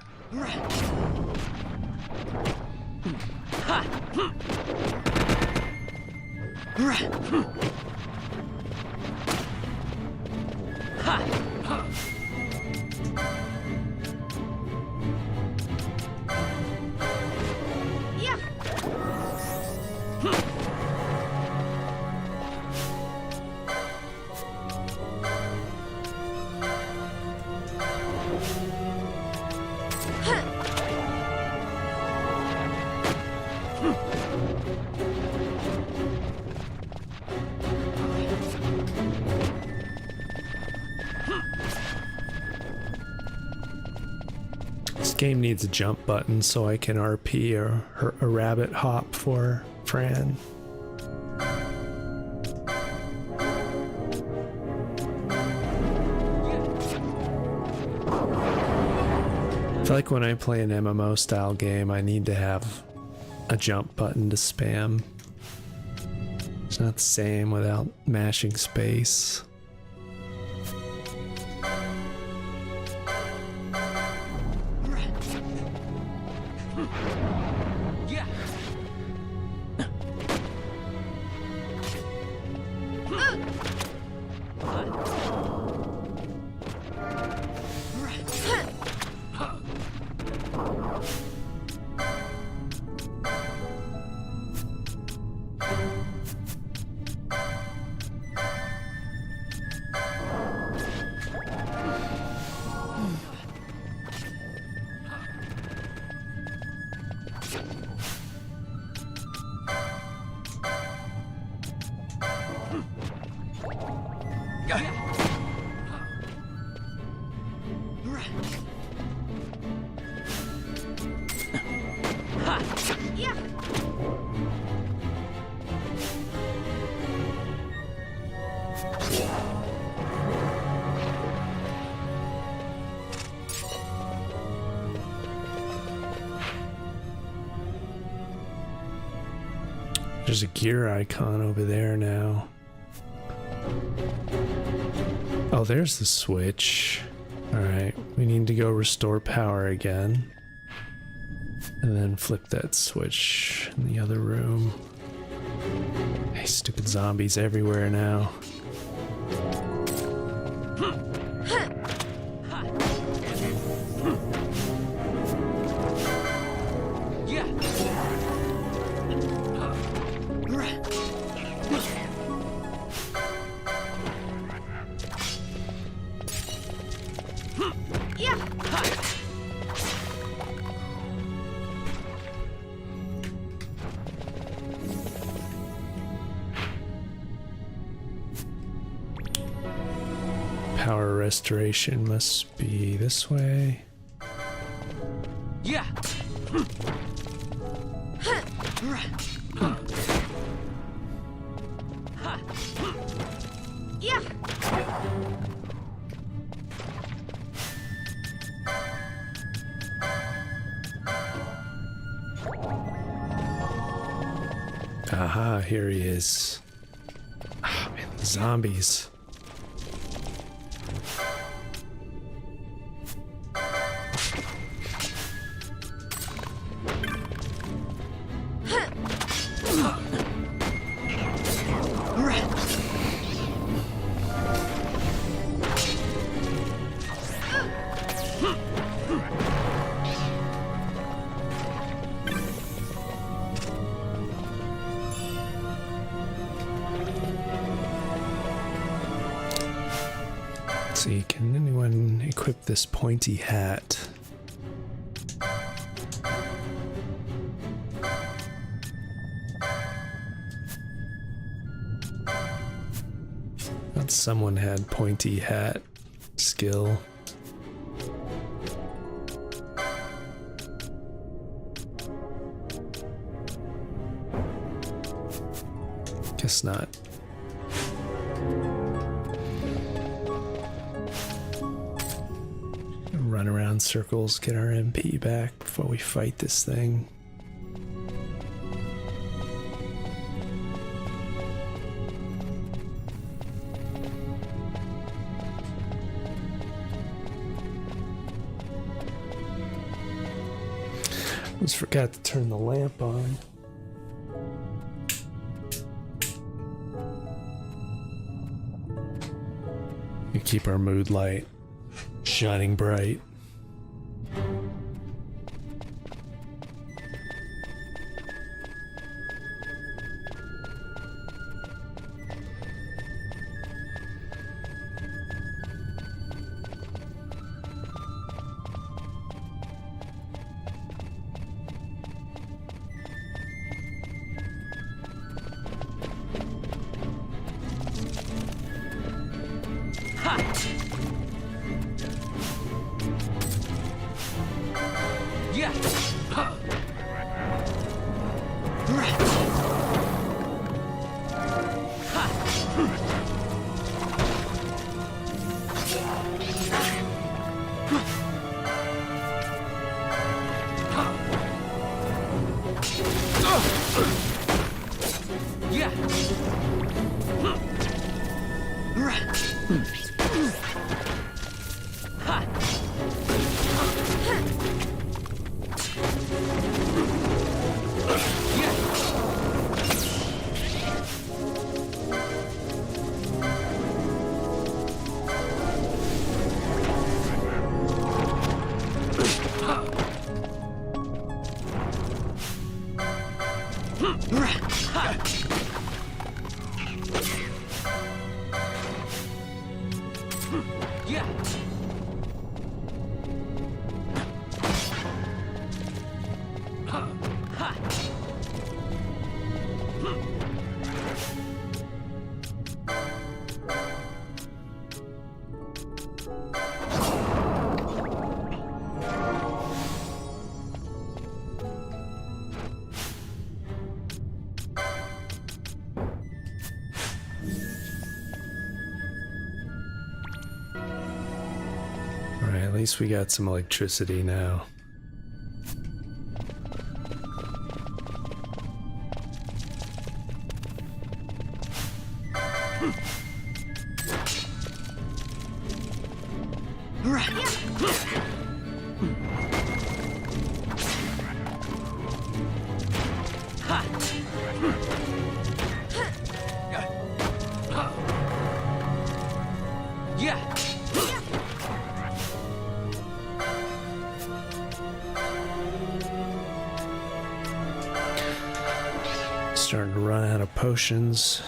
Speaker 1: Game needs a jump button so I can RP or a rabbit hop for Fran. I feel like when I play an MMO style game, I need to have a jump button to spam. It's not the same without mashing space.
Speaker 4: Yeah.
Speaker 1: There's a gear icon over there now. Oh, there's the switch. Alright, we need to go restore power again. And then flip that switch in the other room. Hey, stupid zombies everywhere now. Power restoration must be this way.
Speaker 4: Yeah.
Speaker 5: Yeah.
Speaker 1: Aha, here he is. Ah, man, the zombies. See, can anyone equip this pointy hat? Thought someone had pointy hat skill. Guess not. Run around circles, get our MP back before we fight this thing. Almost forgot to turn the lamp on. We keep our mood light shining bright.
Speaker 4: Yeah. Yeah. Yeah.
Speaker 1: Alright, at least we got some electricity now.
Speaker 4: Yeah.
Speaker 1: Starting to run out of potions.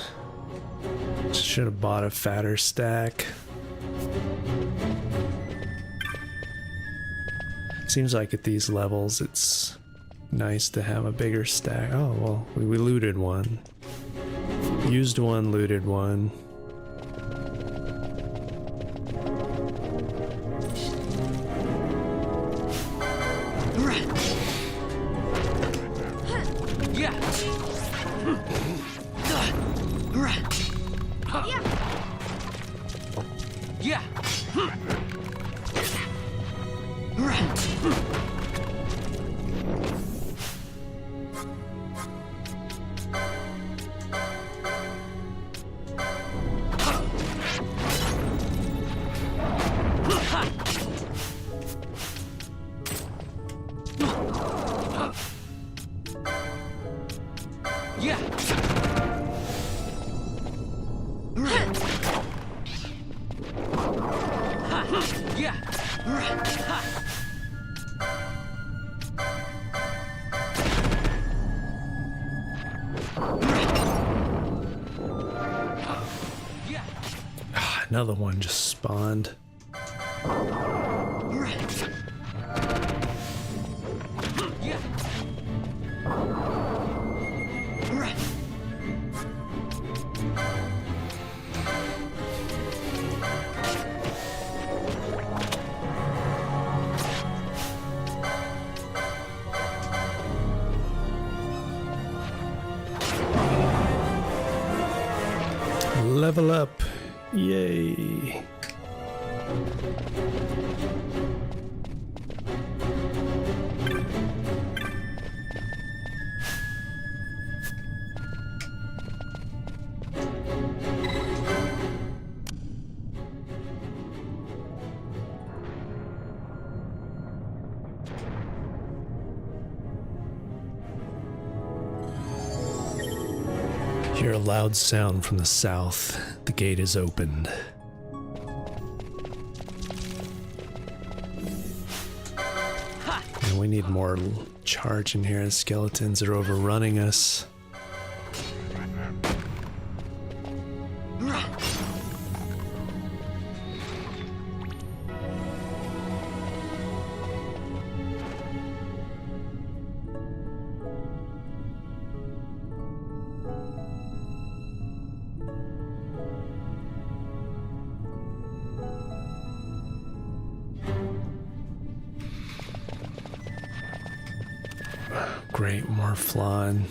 Speaker 1: Should have bought a fatter stack. Seems like at these levels it's nice to have a bigger stack. Oh, well, we looted one. Used one, looted one.
Speaker 4: Yeah. Yeah. Yeah. Yeah. Yeah.
Speaker 1: Another one just spawned.
Speaker 4: Yeah.
Speaker 1: Level up. Yay. Hear a loud sound from the south. The gate is opened. And we need more charge in here. The skeletons are overrunning us. great, more flan.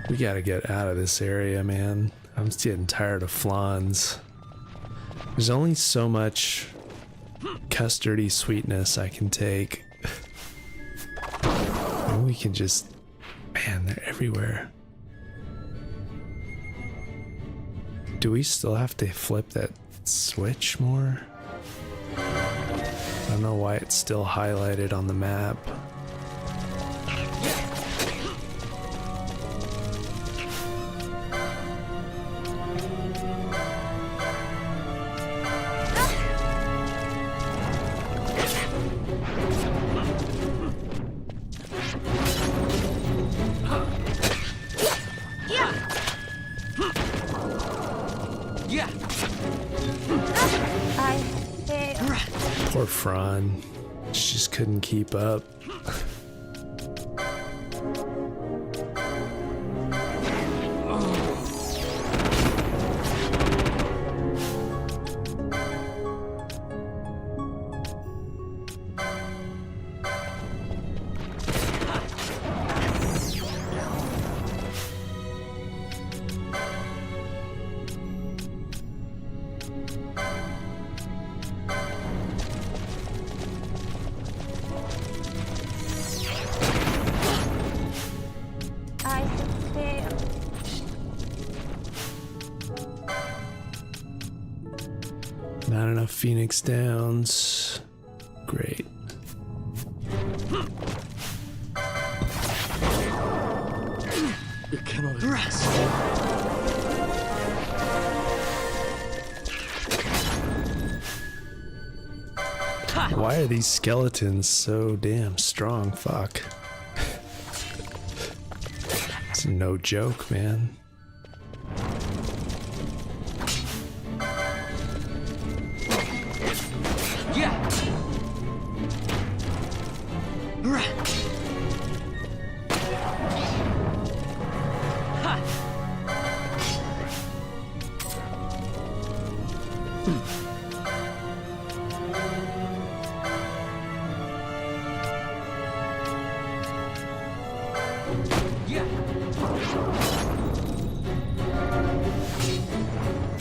Speaker 1: We gotta get out of this area, man. I'm just getting tired of flans. There's only so much custardy sweetness I can take. Maybe we can just... Man, they're everywhere. Do we still have to flip that switch more? I don't know why it's still highlighted on the map. Poor Fran. She just couldn't keep up. Not enough Phoenix Downs. Great.
Speaker 2: You cannot rest.
Speaker 1: Why are these skeletons so damn strong? Fuck. It's no joke, man.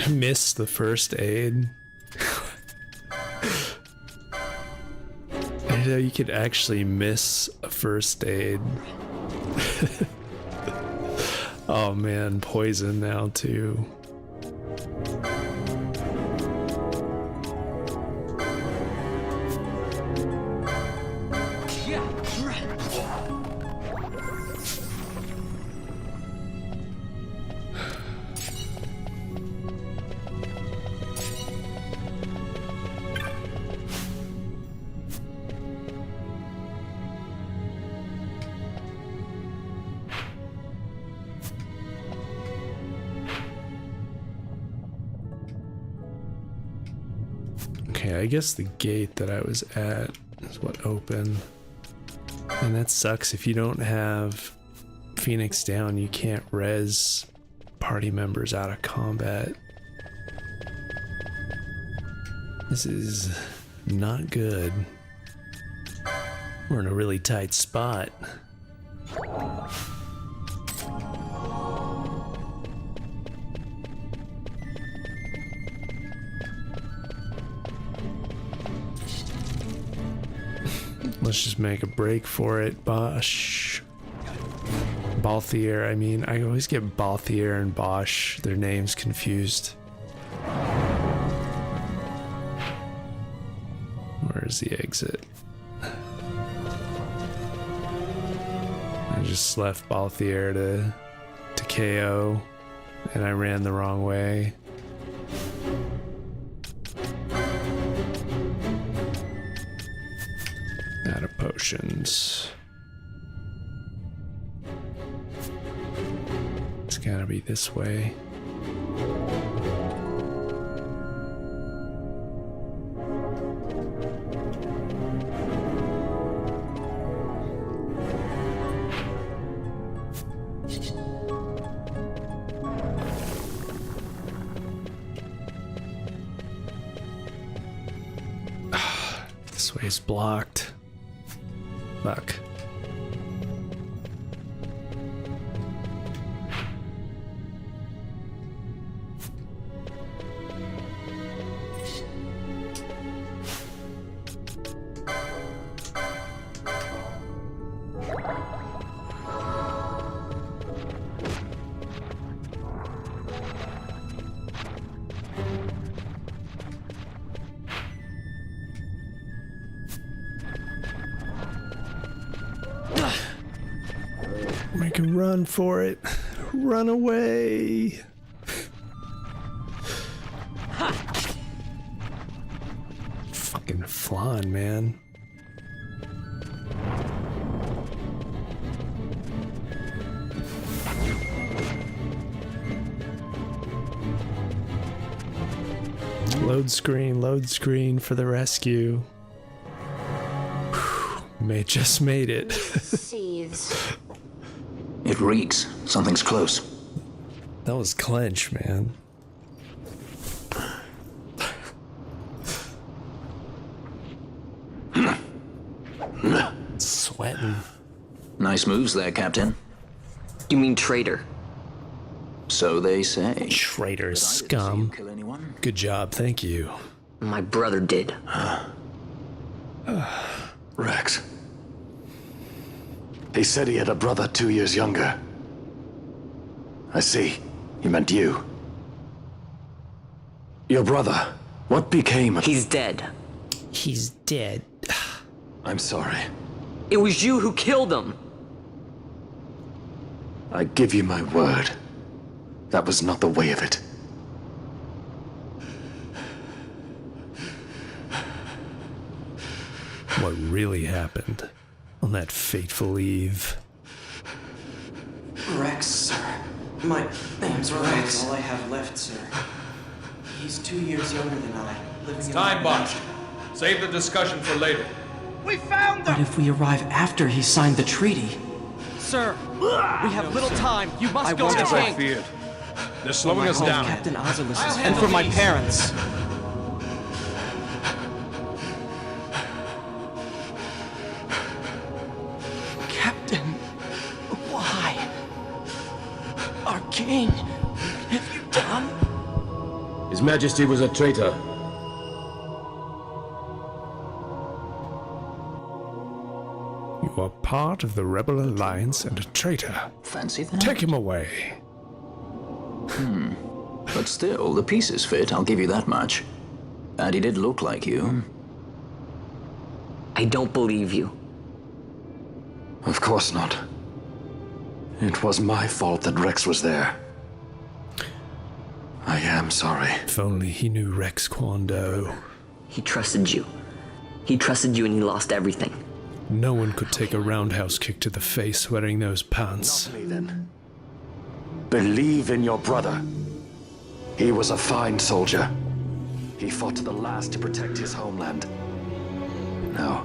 Speaker 1: I missed the first aid. I know you could actually miss a first aid. Oh man, poison now too. Okay, I guess the gate that I was at is what opened. And that sucks. If you don't have Phoenix down, you can't res party members out of combat. This is not good. We're in a really tight spot. Let's just make a break for it. Bosch. Balthier, I mean, I always get Balthier and Bosch, their names confused. Where's the exit? I just left Balthier to KO, and I ran the wrong way. Out of potions. It's gotta be this way. This way is blocked. Fuck. Make a run for it. Run away. Fucking flan, man. Load screen for the rescue. Whew, just made it.
Speaker 5: Seethes.
Speaker 3: It reeks. Something's close.
Speaker 1: That was clench, man. Sweating.
Speaker 3: Nice moves there, Captain.
Speaker 6: You mean traitor?
Speaker 3: So they say.
Speaker 1: Traitor
Speaker 3: I didn't see you
Speaker 1: scum.
Speaker 3: kill anyone.
Speaker 1: Good job, thank you.
Speaker 6: My brother did.
Speaker 7: Rex. He said he had a brother 2 years younger. I see. He meant you. Your brother. What became of...
Speaker 6: He's dead.
Speaker 1: He's dead.
Speaker 7: I'm sorry.
Speaker 6: It was you who killed him.
Speaker 7: I give you my word. That was not the way of it.
Speaker 1: What really happened on that fateful eve?
Speaker 8: Rex, sir. My name's Rex. All I have left, sir. He's 2 years younger than I. Living in
Speaker 9: Time
Speaker 8: my
Speaker 9: botched. Save the discussion for later.
Speaker 8: But if we arrive after he signed the treaty,
Speaker 4: Sir, we have little time. You must
Speaker 8: I
Speaker 4: go
Speaker 8: won't
Speaker 4: to
Speaker 9: As
Speaker 4: the
Speaker 9: I
Speaker 4: king.
Speaker 9: feared. They're
Speaker 8: for
Speaker 9: slowing
Speaker 8: my
Speaker 9: us
Speaker 8: home,
Speaker 9: down.
Speaker 8: Captain Ozilis,
Speaker 4: I'll
Speaker 8: and
Speaker 4: handle
Speaker 8: for my
Speaker 4: these.
Speaker 8: parents. Captain, why? Our king, have you done?
Speaker 10: His Majesty was a traitor.
Speaker 1: You are part of the Rebel Alliance and a traitor.
Speaker 3: Fancy that?
Speaker 1: Take him away.
Speaker 3: But still, the pieces fit, I'll give you that much. And he did look like you.
Speaker 6: I don't believe you.
Speaker 7: Of course not. It was my fault that Rex was there. I am sorry.
Speaker 1: If only he knew Rex Kwando.
Speaker 6: He trusted you. He trusted you and he lost everything.
Speaker 1: No one could take a roundhouse kick to the face wearing those pants.
Speaker 7: Me then. Believe in your brother. He was a fine soldier. He fought to the last to protect his homeland. Now,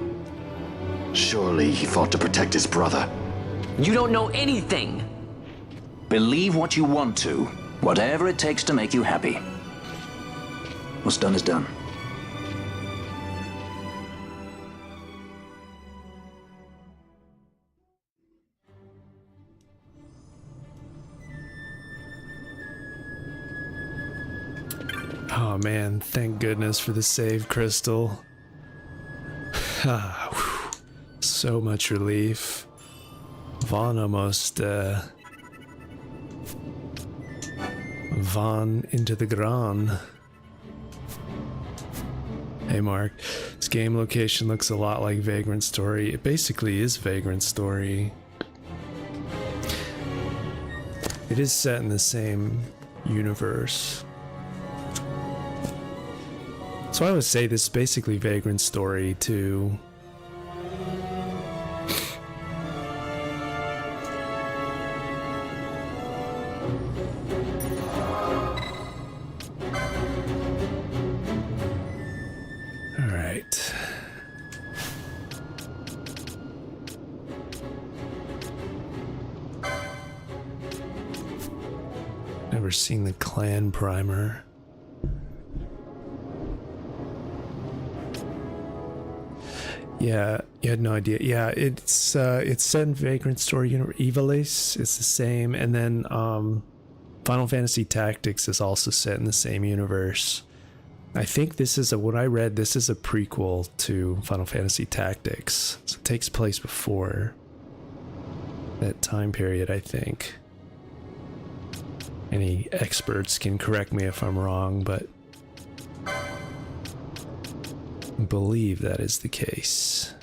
Speaker 7: surely he fought to protect his brother.
Speaker 6: You don't know anything.
Speaker 3: Believe what you want to. Whatever it takes to make you happy. What's done is done.
Speaker 1: Oh man, thank goodness for the save crystal. Ah, whew. So much relief. Vaughn almost, Vaughn into the Gran. Hey Mark, this game location looks a lot like Vagrant Story. It basically is Vagrant Story. It is set in the same universe. So I would say this is basically Vagrant Story too. Alright. Never seen the clan primer. Yeah, you had no idea. Yeah, it's set in Vagrant Story Universe. Ivalice is the same, and then Final Fantasy Tactics is also set in the same universe. I think this is what I read. This is a prequel to Final Fantasy Tactics, so it takes place before that time period, I think. Any experts can correct me if I'm wrong, but I believe that is the case.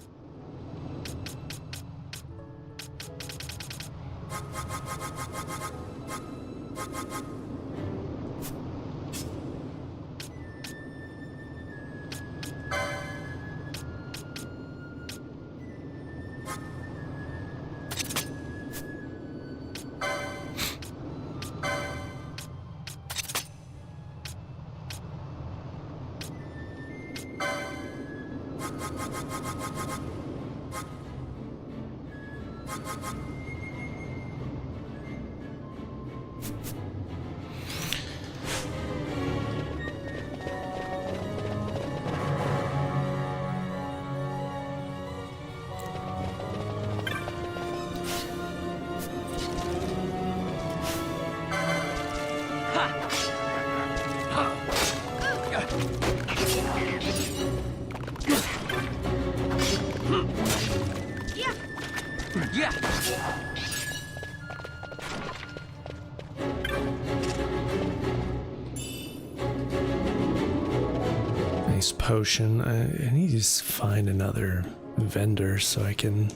Speaker 1: Nice potion. I need to just find another vendor so I can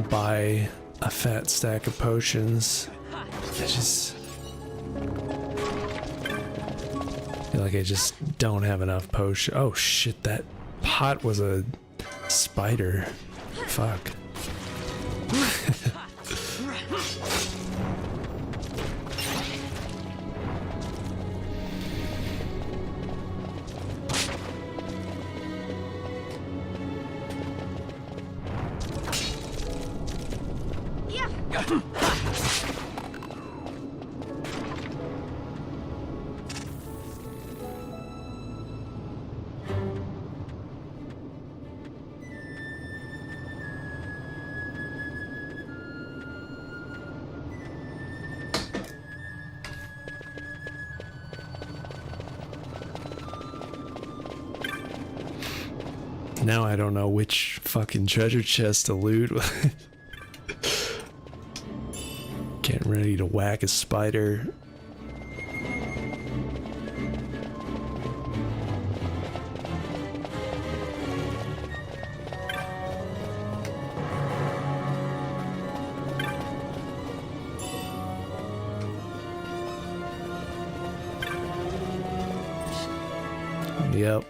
Speaker 1: buy a fat stack of potions. I just feel like I just don't have enough potion. Oh shit, that pot was a spider. Fuck. Now I don't know which fucking treasure chest to loot. Getting ready to whack a spider. Yep.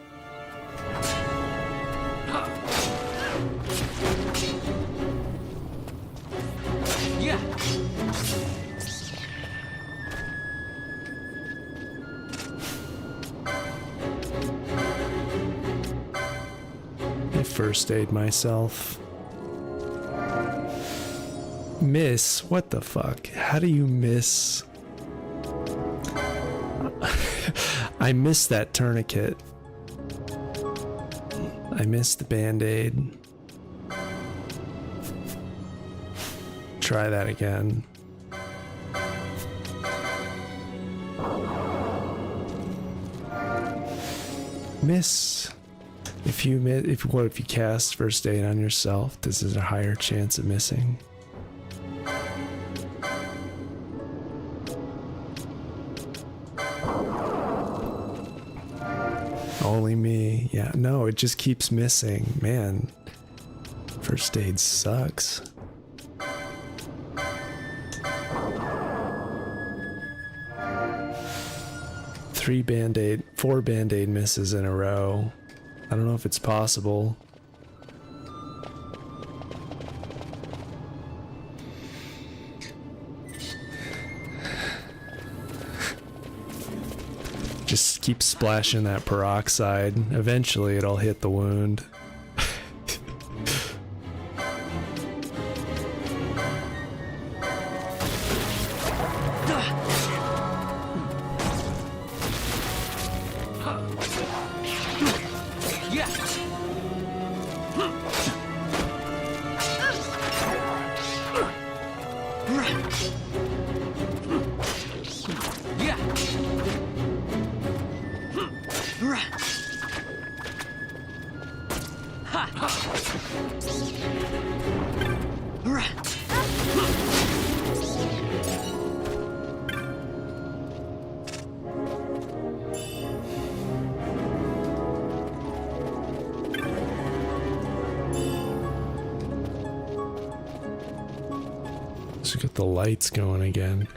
Speaker 1: I first aid myself. Miss? What the fuck? How do you miss? I missed that tourniquet. I missed the band-aid. Try that again. Miss. If you cast first aid on yourself, does it a higher chance of missing? Only me. Yeah, no, it just keeps missing. Man, first aid sucks. Four band-aid misses in a row. I don't know if it's possible. Just keep splashing that peroxide. Eventually it'll hit the wound.
Speaker 4: Yeah.
Speaker 1: Let's get the lights going again.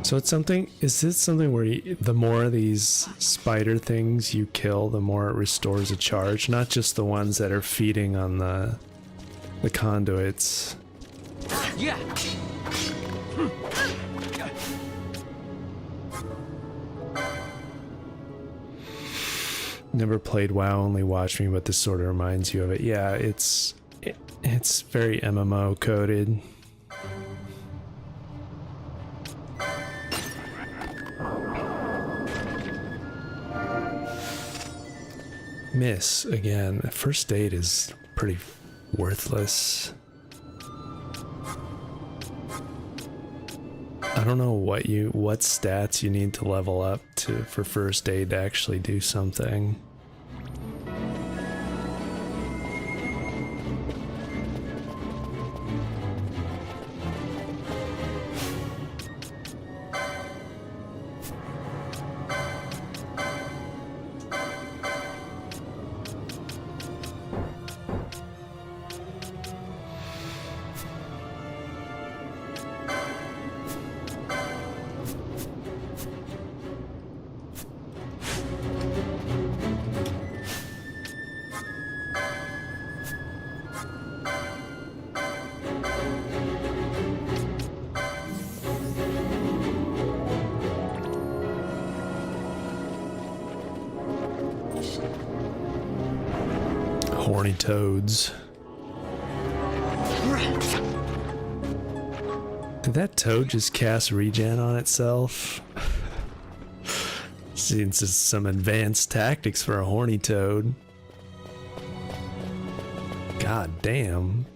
Speaker 1: So it's something, is this something where the more of these spider things you kill, the more it restores a charge? Not just the ones that are feeding on the conduits.
Speaker 4: Yeah.
Speaker 1: Never played WoW, only watched me, but this sort of reminds you of it. Yeah, it's very MMO coded. Miss again. First aid is pretty worthless. I don't know what stats you need to level up for first aid to actually do something. Horny toads. Did that toad just cast regen on itself? Seems some advanced tactics for a horny toad. God damn.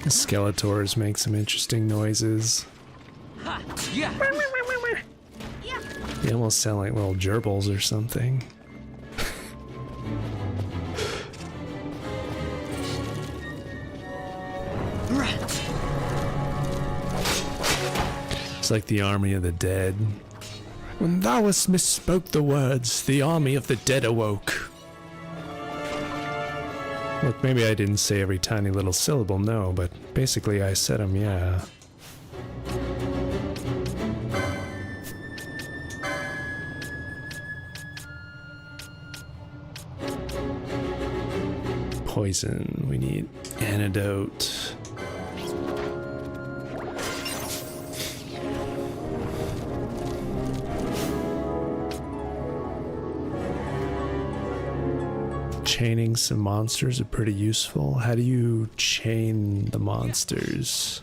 Speaker 1: Skeletors make some interesting noises.
Speaker 4: Yeah.
Speaker 1: They almost sound like little gerbils or something. It's like the army of the dead. When thou hast misspoke the words, the army of the dead awoke. Look, maybe I didn't say every tiny little syllable, no, but basically I said them, yeah. Poison, we need antidote. Chaining some monsters are pretty useful. How do you chain the monsters?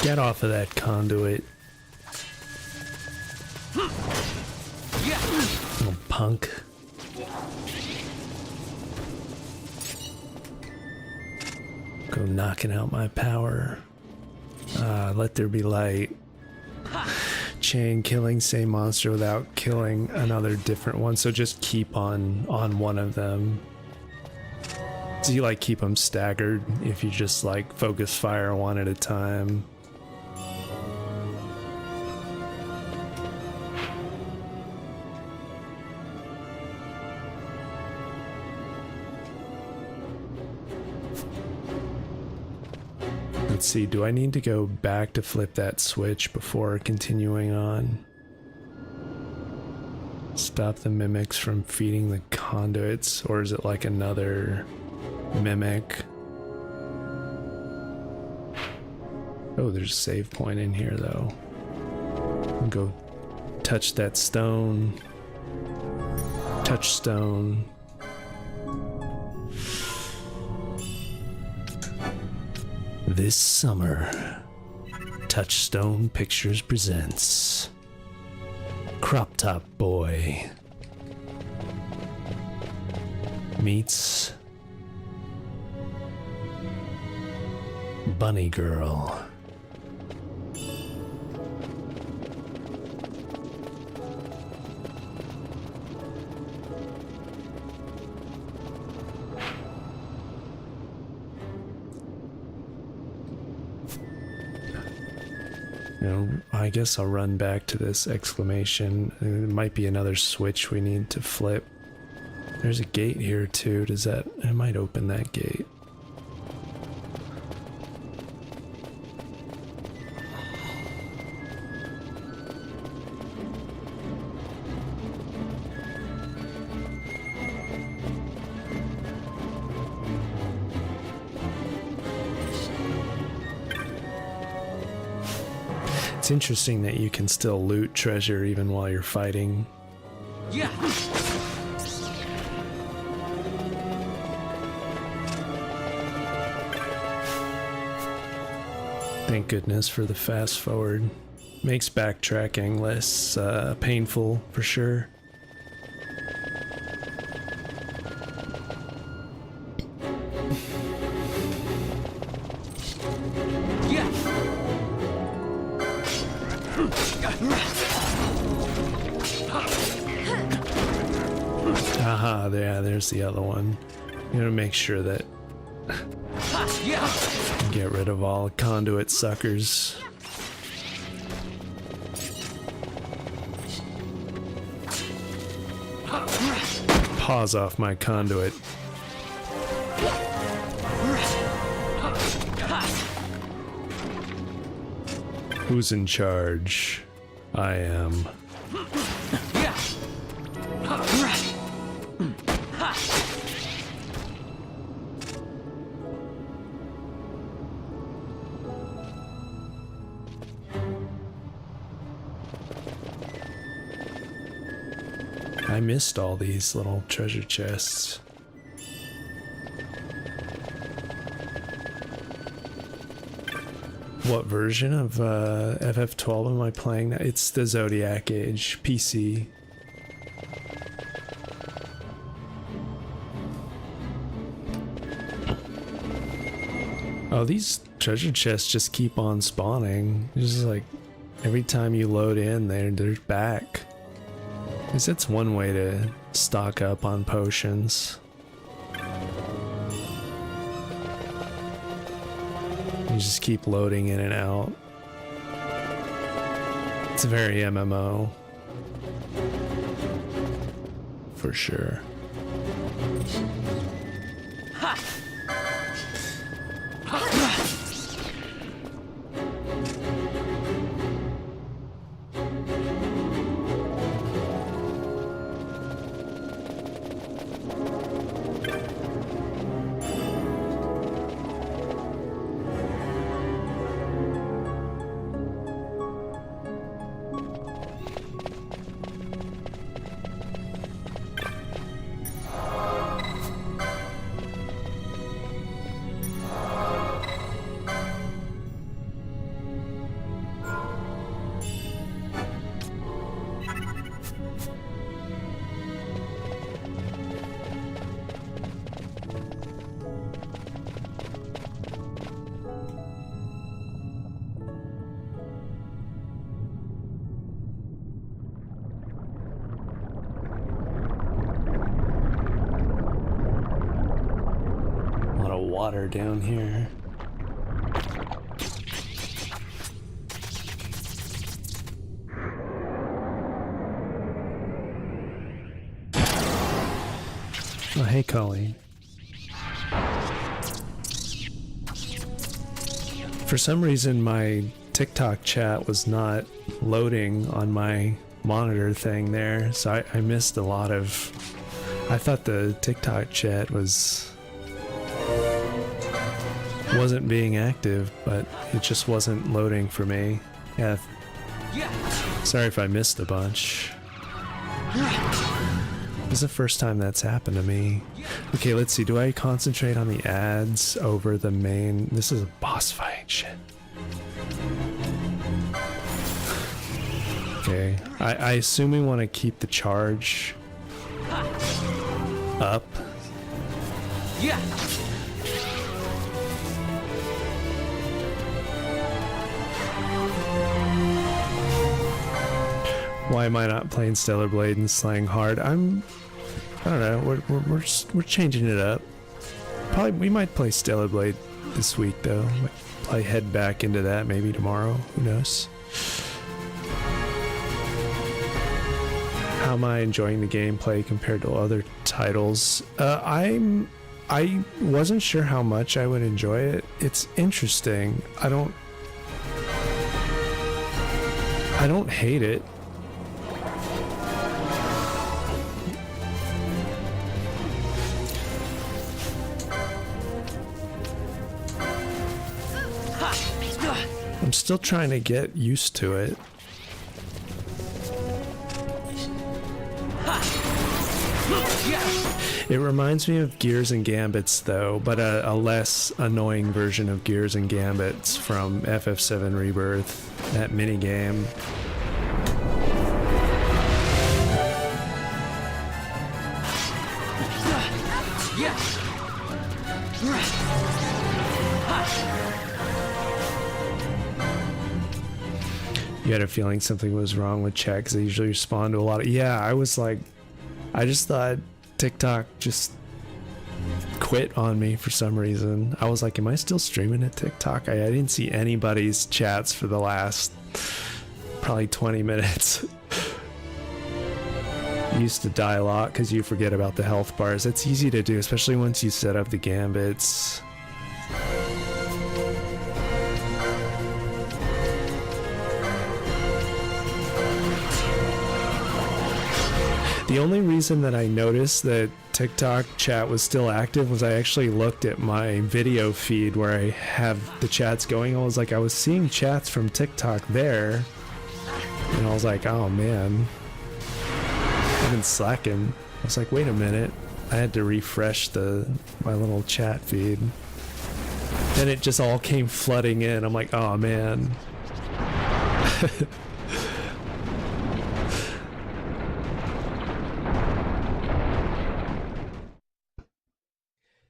Speaker 1: Get off of that conduit. Little punk. Go knocking out my power. Let there be light. chain, killing same monster without killing another different one. So just keep on one of them. So you like keep them staggered if you just like focus fire one at a time. Let's see, do I need to go back to flip that switch before continuing on? Stop the mimics from feeding the conduits, or is it like another mimic? Oh, there's a save point in here though. Go touch that stone. Touchstone. This summer, Touchstone Pictures presents Crop Top Boy meets Bunny Girl. I guess I'll run back to this exclamation. There might be another switch we need to flip. There's a gate here too. Does that... I might open that gate. It's interesting that you can still loot treasure even while you're fighting.
Speaker 4: Yeah.
Speaker 1: Thank goodness for the fast forward. Makes backtracking less painful for sure. Aha, there's the other one. You gotta make sure that get rid of all conduit suckers. Paws off my conduit. Who's in charge? I am. I missed all these little treasure chests. What version of FF12 am I playing now? It's the Zodiac Age PC. Oh, these treasure chests just keep on spawning. It's just like every time you load in, they're back. I guess that's one way to stock up on potions. You just keep loading in and out. It's very MMO. For sure. water down here. Oh, hey, Colleen. For some reason, my TikTok chat was not loading on my monitor thing there, so I missed a lot of... I thought the TikTok chat wasn't being active, but it just wasn't loading for me. Yeah. Sorry if I missed a bunch. This is the first time that's happened to me. Okay, let's see. Do I concentrate on the ads over the main? This is a boss fight. Shit. Okay. I assume we want to keep the charge up.
Speaker 4: Yeah.
Speaker 1: Why am I not playing Stellar Blade and Slaying Hard? I don't know. We're changing it up. Probably we might play Stellar Blade this week though. Might probably head back into that maybe tomorrow. Who knows? How am I enjoying the gameplay compared to other titles? I wasn't sure how much I would enjoy it. It's interesting. I don't hate it. I'm still trying to get used to it. It reminds me of Gears and Gambits though, but a less annoying version of Gears and Gambits from FF7 Rebirth, that minigame. You had a feeling something was wrong with chat because they usually respond to a lot of... Yeah, I was like... I just thought TikTok just quit on me for some reason. I was like, am I still streaming at TikTok? I didn't see anybody's chats for the last probably 20 minutes. Used to die a lot because you forget about the health bars. It's easy to do, especially once you set up the gambits. The only reason that I noticed that TikTok chat was still active was I actually looked at my video feed where I have the chats going. I was like, I was seeing chats from TikTok there, and I was like, oh man, I've been slacking. I was like, wait a minute, I had to refresh my little chat feed. Then it just all came flooding in. I'm like, oh man.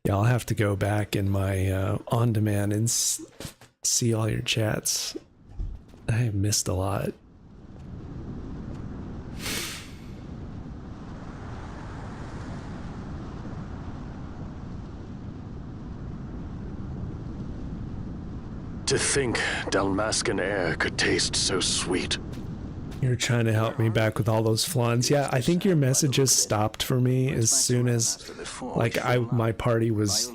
Speaker 1: Yeah, I'll have to go back in my on-demand and see all your chats. I have missed a lot.
Speaker 7: To think Dalmascan air could taste so sweet.
Speaker 1: You're trying to help me back with all those flans. Yeah, I think your messages stopped for me as soon as, like, my party was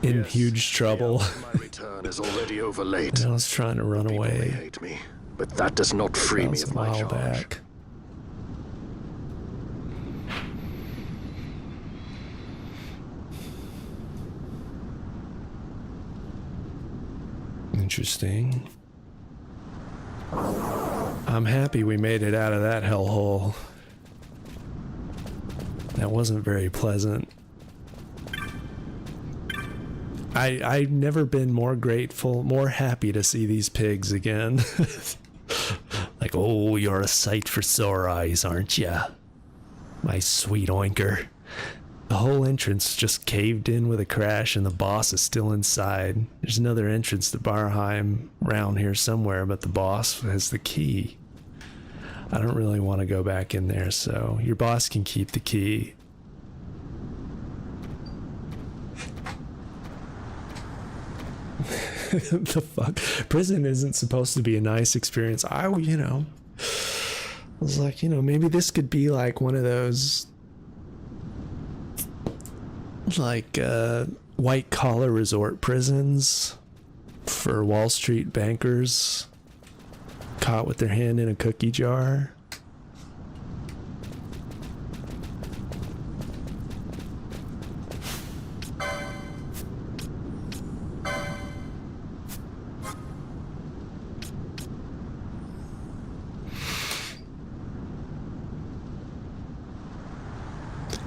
Speaker 1: in huge trouble.
Speaker 7: My return is already over late.
Speaker 1: And I was trying to run
Speaker 7: People may
Speaker 1: away.
Speaker 7: hate me, but that does not free
Speaker 1: That
Speaker 7: me
Speaker 1: was
Speaker 7: of
Speaker 1: a
Speaker 7: my
Speaker 1: while
Speaker 7: charge.
Speaker 1: back. Interesting. I'm happy we made it out of that hellhole. That wasn't very pleasant. I've never been more grateful, more happy to see these pigs again. Like, oh, you're a sight for sore eyes, aren't ya? My sweet oinker. The whole entrance just caved in with a crash and the boss is still inside. There's another entrance to Barheim around here somewhere, but the boss has the key. I don't really want to go back in there, so your boss can keep the key. The fuck? Prison isn't supposed to be a nice experience. I was like, maybe this could be like one of those, like, white collar resort prisons for Wall Street bankers caught with their hand in a cookie jar.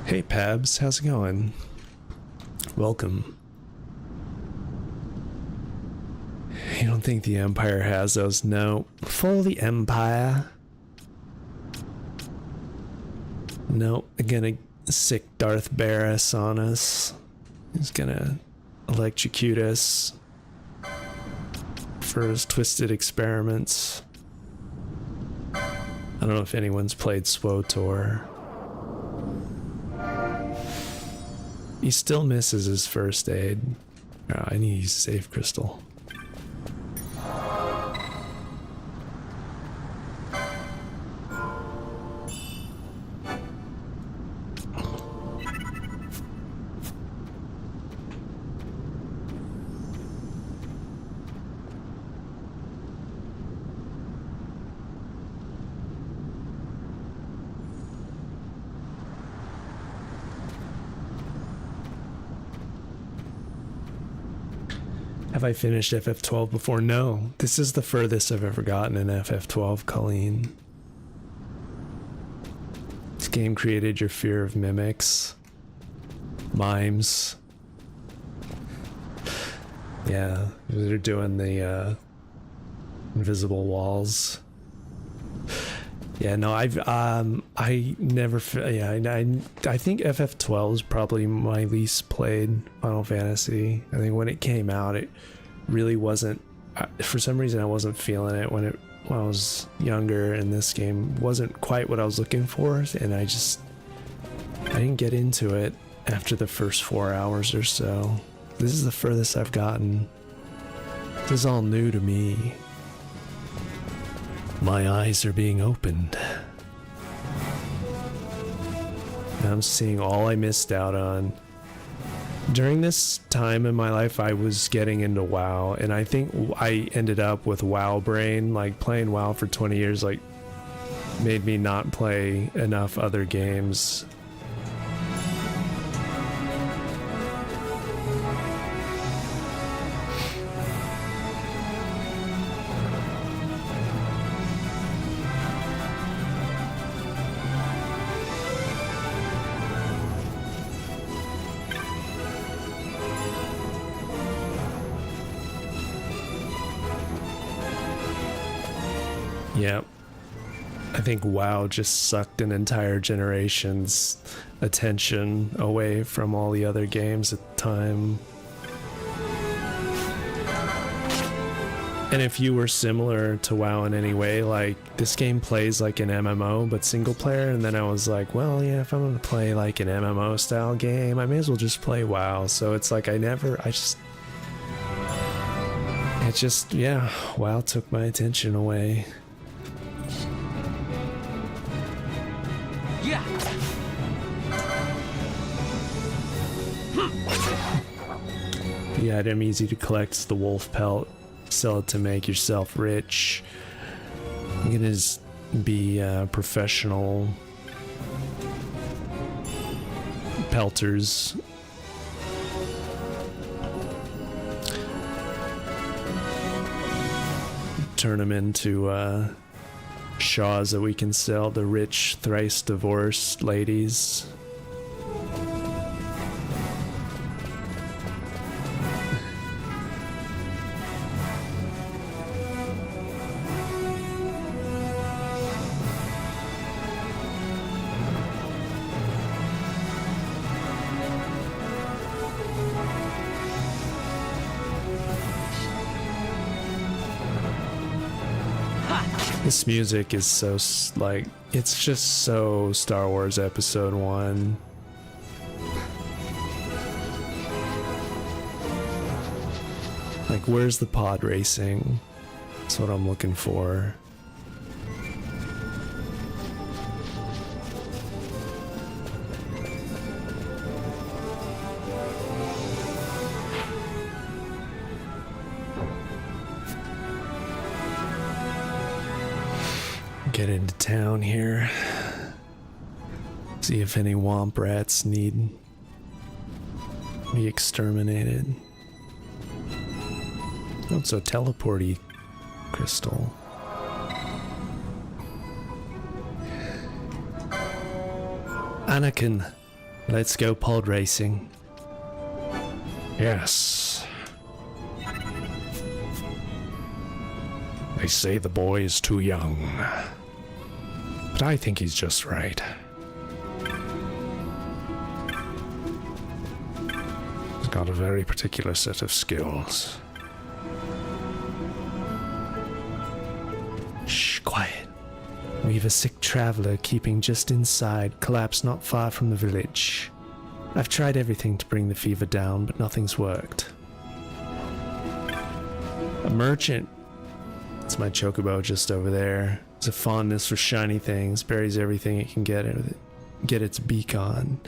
Speaker 1: Hey Pabs, how's it going? Welcome. You don't think the Empire has those? No. For the Empire. Nope. Gonna sick Darth Barris on us. He's gonna electrocute us for his twisted experiments. I don't know if anyone's played SWOTOR. He still misses his first aid. Oh, I need to use a save crystal. Have I finished FF12 before? No. This is the furthest I've ever gotten in FF12, Colleen. This game created your fear of mimics. Mimes. Yeah, they're doing the invisible walls. Yeah, no, I never, I think FF12 is probably my least played Final Fantasy. I think when it came out, it really wasn't, for some reason I wasn't feeling it when I was younger, and this game wasn't quite what I was looking for, and I didn't get into it after the first 4 hours or so. This is the furthest I've gotten. This is all new to me. My eyes are being opened. And I'm seeing all I missed out on. During this time in my life, I was getting into WoW, and I think I ended up with WoW brain. Like, playing WoW for 20 years, like, made me not play enough other games. Yep. I think WoW just sucked an entire generation's attention away from all the other games at the time. And if you were similar to WoW in any way, like, this game plays like an MMO but single player, and then I was like, well, yeah, if I'm gonna play like an MMO style game, I may as well just play WoW. So it's like yeah, WoW took my attention away.
Speaker 4: Yeah.
Speaker 1: The item easy to collect is the wolf pelt. Sell it to make yourself rich. You can just be professional pelters. Turn them into shaws that we can sell to rich, thrice divorced ladies. This music is so, like, it's just so Star Wars Episode 1. Like, where's the pod racing? That's what I'm looking for. Get into town here. See if any womp rats need be exterminated. Oh, it's a teleporty crystal. Anakin, let's go pod racing.
Speaker 2: Yes. They say the boy is too young. But I think he's just right. He's got a very particular set of skills.
Speaker 1: Shh, quiet. We've a sick traveler keeping just inside, collapsed not far from the village. I've tried everything to bring the fever down, but nothing's worked. A merchant. That's my chocobo just over there. It's a fondness for shiny things, buries everything it can get its beak on.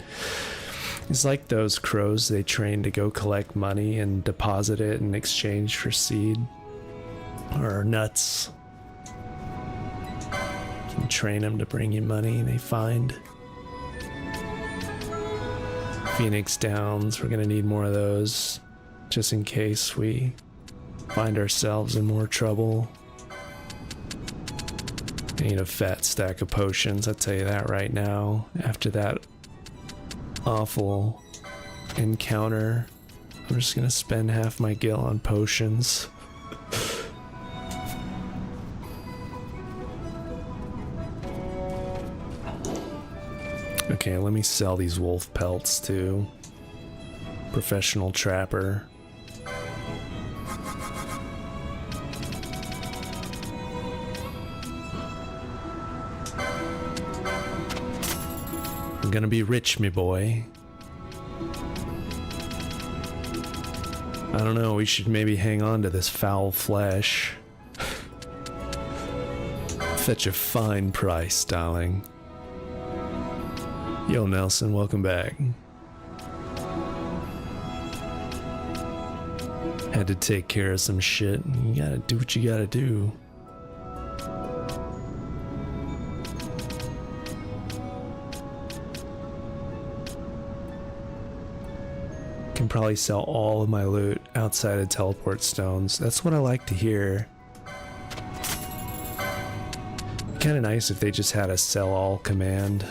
Speaker 1: It's like those crows they train to go collect money and deposit it in exchange for seed. Or nuts. You can train them to bring you money they find. Phoenix Downs, we're gonna need more of those. Just in case we find ourselves in more trouble. I need a fat stack of potions, I'll tell you that right now. After that awful encounter, I'm just gonna spend half my gil on potions. Okay, let me sell these wolf pelts to professional trapper. I'm gonna be rich, me boy. I don't know, we should maybe hang on to this foul flesh. Fetch a fine price, darling. Yo, Nelson, welcome back. Had to take care of some shit. You gotta do what you gotta do. Can probably sell all of my loot outside of teleport stones. That's what I like to hear. Kinda nice if they just had a sell all command.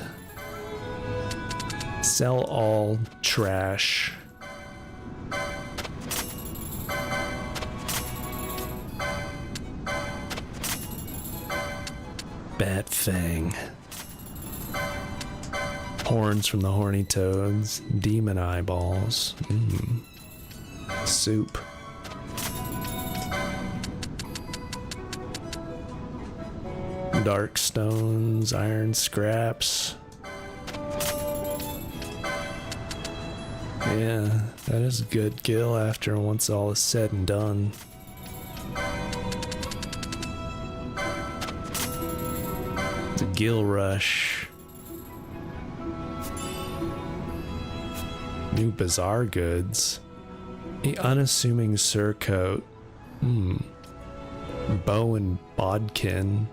Speaker 1: Sell all trash. Bat Fang. Horns from the horny toads. Demon eyeballs. Soup. Dark stones. Iron scraps. Yeah, that is good gil after once all is said and done. It's a gil rush. New bizarre goods. A unassuming surcoat. Bow and bodkin.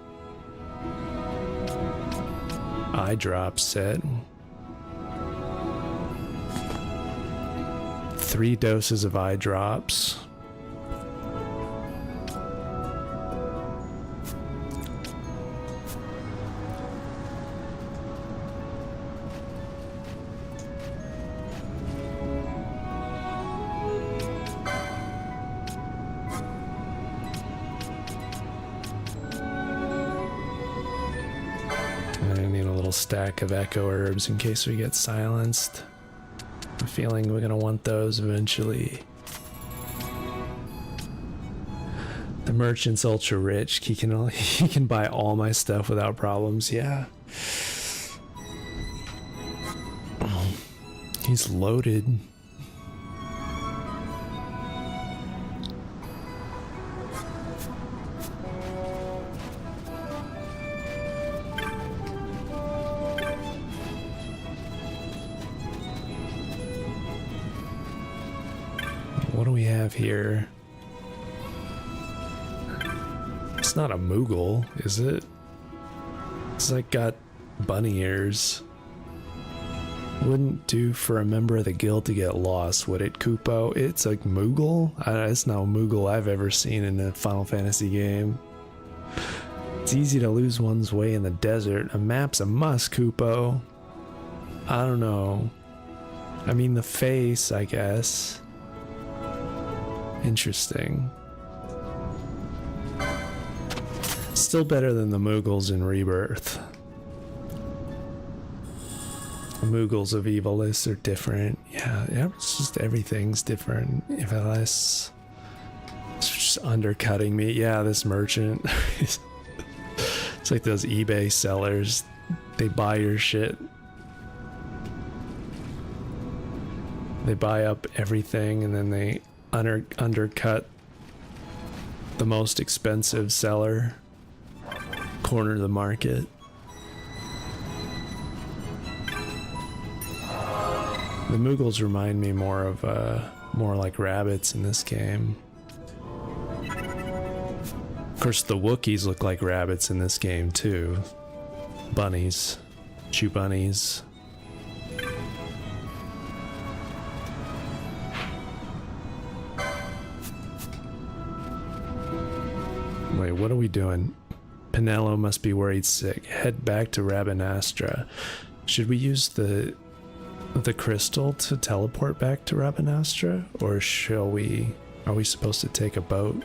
Speaker 1: Eye drop set. 3 doses of eye drops. I need a little stack of echo herbs in case we get silenced. I'm feeling we're gonna want those eventually. The merchant's ultra rich. He can buy all my stuff without problems. Yeah. He's loaded. what do we have here? It's not a Moogle, is it? It's like got bunny ears. Wouldn't do for a member of the guild to get lost, would it, Kupo? It's a Moogle? It's no Moogle I've ever seen in a Final Fantasy game. It's easy to lose one's way in the desert. A map's a must, Kupo. I don't know. I mean, the face, I guess. Interesting. Still better than the Moogles in Rebirth. The Moogles of Evilis are different. Yeah, it's just everything's different. Evilis. It's just undercutting me. Yeah, this merchant. It's like those eBay sellers. They buy your shit. They buy up everything and then they undercut the most expensive seller. Corner the market. The Moogles remind me more of more like rabbits in this game. Of course, the Wookiees look like rabbits in this game too. Bunnies, chew bunnies. Wait, what are we doing? Pinello must be worried sick. Head back to Rabanastra. Should we use the crystal to teleport back to Rabanastra? Or shall we... Are we supposed to take a boat?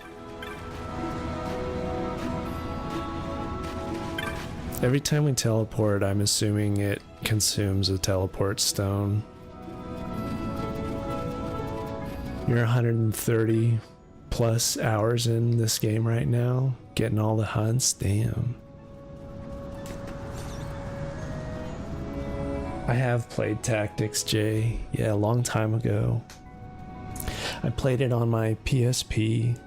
Speaker 1: Every time we teleport, I'm assuming it consumes a teleport stone. You're 130 plus hours in this game right now, getting all the hunts. Damn. I have played Tactics, Jay. Yeah, a long time ago. I played it on my PSP.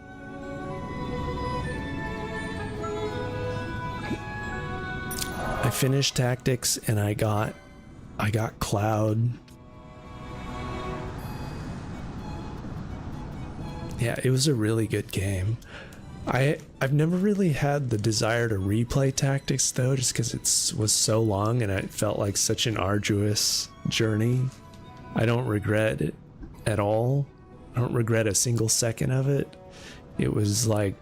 Speaker 1: I finished Tactics and I got Cloud. Yeah, it was a really good game. I've never really had the desire to replay Tactics though, just because it was so long and it felt like such an arduous journey. I don't regret it at all. I don't regret a single second of it. It was like,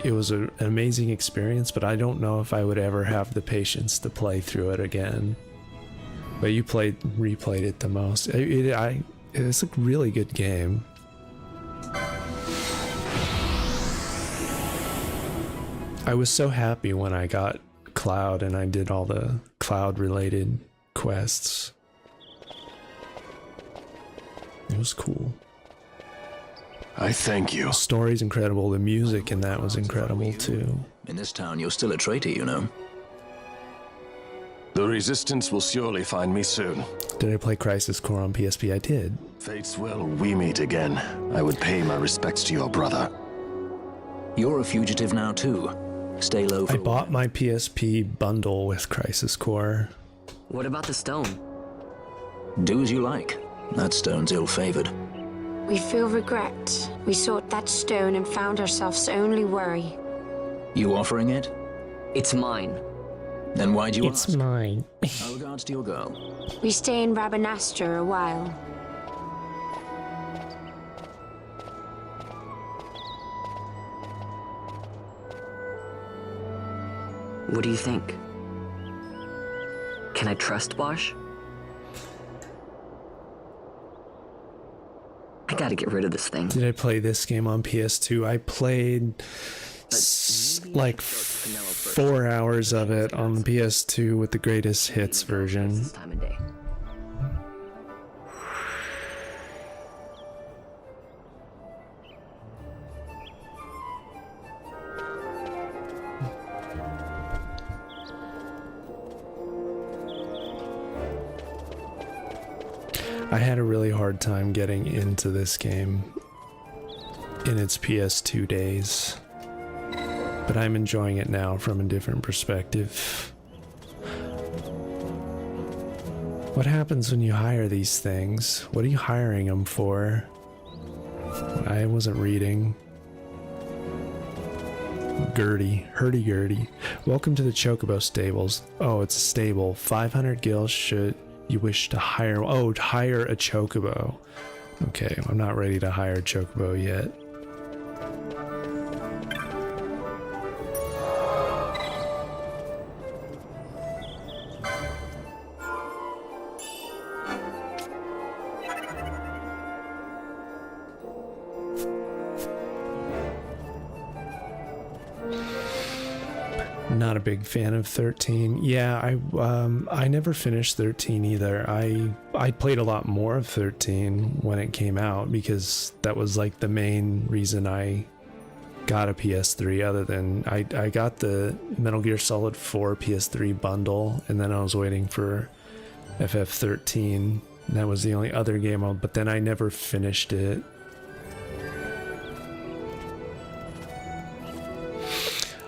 Speaker 1: it was an amazing experience, but I don't know if I would ever have the patience to play through it again. But you replayed it the most. It's a really good game. I was so happy when I got Cloud and I did all the Cloud related quests. It was cool.
Speaker 7: I thank you.
Speaker 1: The story's incredible. The music in that was incredible too.
Speaker 3: In this town, you're still a traitor, you know.
Speaker 7: The Resistance will surely find me soon.
Speaker 1: Did I play Crisis Core on PSP? I did.
Speaker 7: Fate's will we meet again. I would pay my respects to your brother.
Speaker 3: You're a fugitive now too. Stay low for
Speaker 1: I bought my PSP bundle with Crisis Core.
Speaker 6: What about the stone?
Speaker 3: Do as you like. That stone's ill-favored.
Speaker 5: We feel regret. We sought that stone and found ourselves only worry.
Speaker 3: You offering it?
Speaker 6: It's mine.
Speaker 3: Then why'd you ask?
Speaker 1: It's mine.
Speaker 3: How regards to your girl?
Speaker 5: We stay in Rabanastra a while.
Speaker 6: What do you think? Can I trust Bosch? I gotta get rid of this thing.
Speaker 1: Did I play this game on PS2? I played like 4 hours of it on the PS2 with the greatest hits version.
Speaker 6: This time of day.
Speaker 1: I had a really hard time getting into this game in its PS2 days, but I'm enjoying it now from a different perspective. What happens when you hire these things? What are you hiring them for? I wasn't reading. Hurdy-gurdy. Welcome to the Chocobo Stables. Oh, it's a stable. 500 gil should you wish to hire... Oh, to hire a Chocobo. Okay, I'm not ready to hire a Chocobo yet. Not a big fan of 13. Yeah, I never finished 13 either. I played a lot more of 13 when it came out because that was like the main reason I got a PS3, other than I got the Metal Gear Solid 4 PS3 bundle, and then I was waiting for FF13. And that was the only other game but then I never finished it.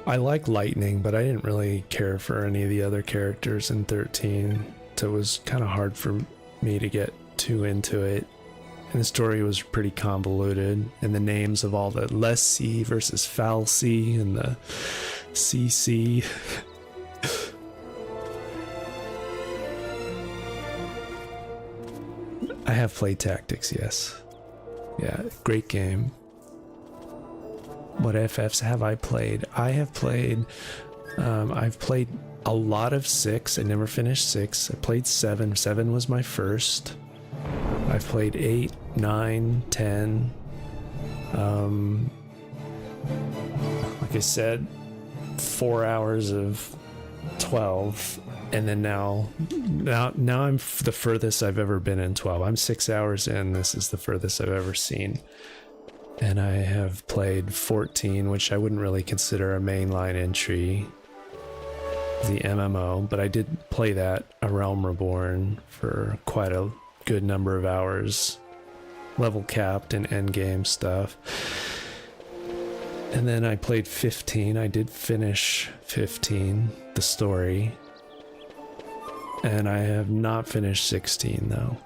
Speaker 1: I like Lightning, but I didn't really care for any of the other characters in 13, so it was kind of hard for me to get too into it. And the story was pretty convoluted, and the names of all the Less C versus Foul C and the CC. I have played Tactics, yes. Yeah, great game. What FFs have I played? I've played a lot of 6. I never finished 6. I played 7. 7 was my first. I've played 8, 9, 10. Like I said, 4 hours of 12. And then now I'm the furthest I've ever been in 12. I'm 6 hours in. This is the furthest I've ever seen. And I have played 14, which I wouldn't really consider a mainline entry, the MMO, but I did play that, A Realm Reborn, for quite a good number of hours, level capped and endgame stuff. And then I played 15. I did finish 15, the story, and I have not finished 16 though.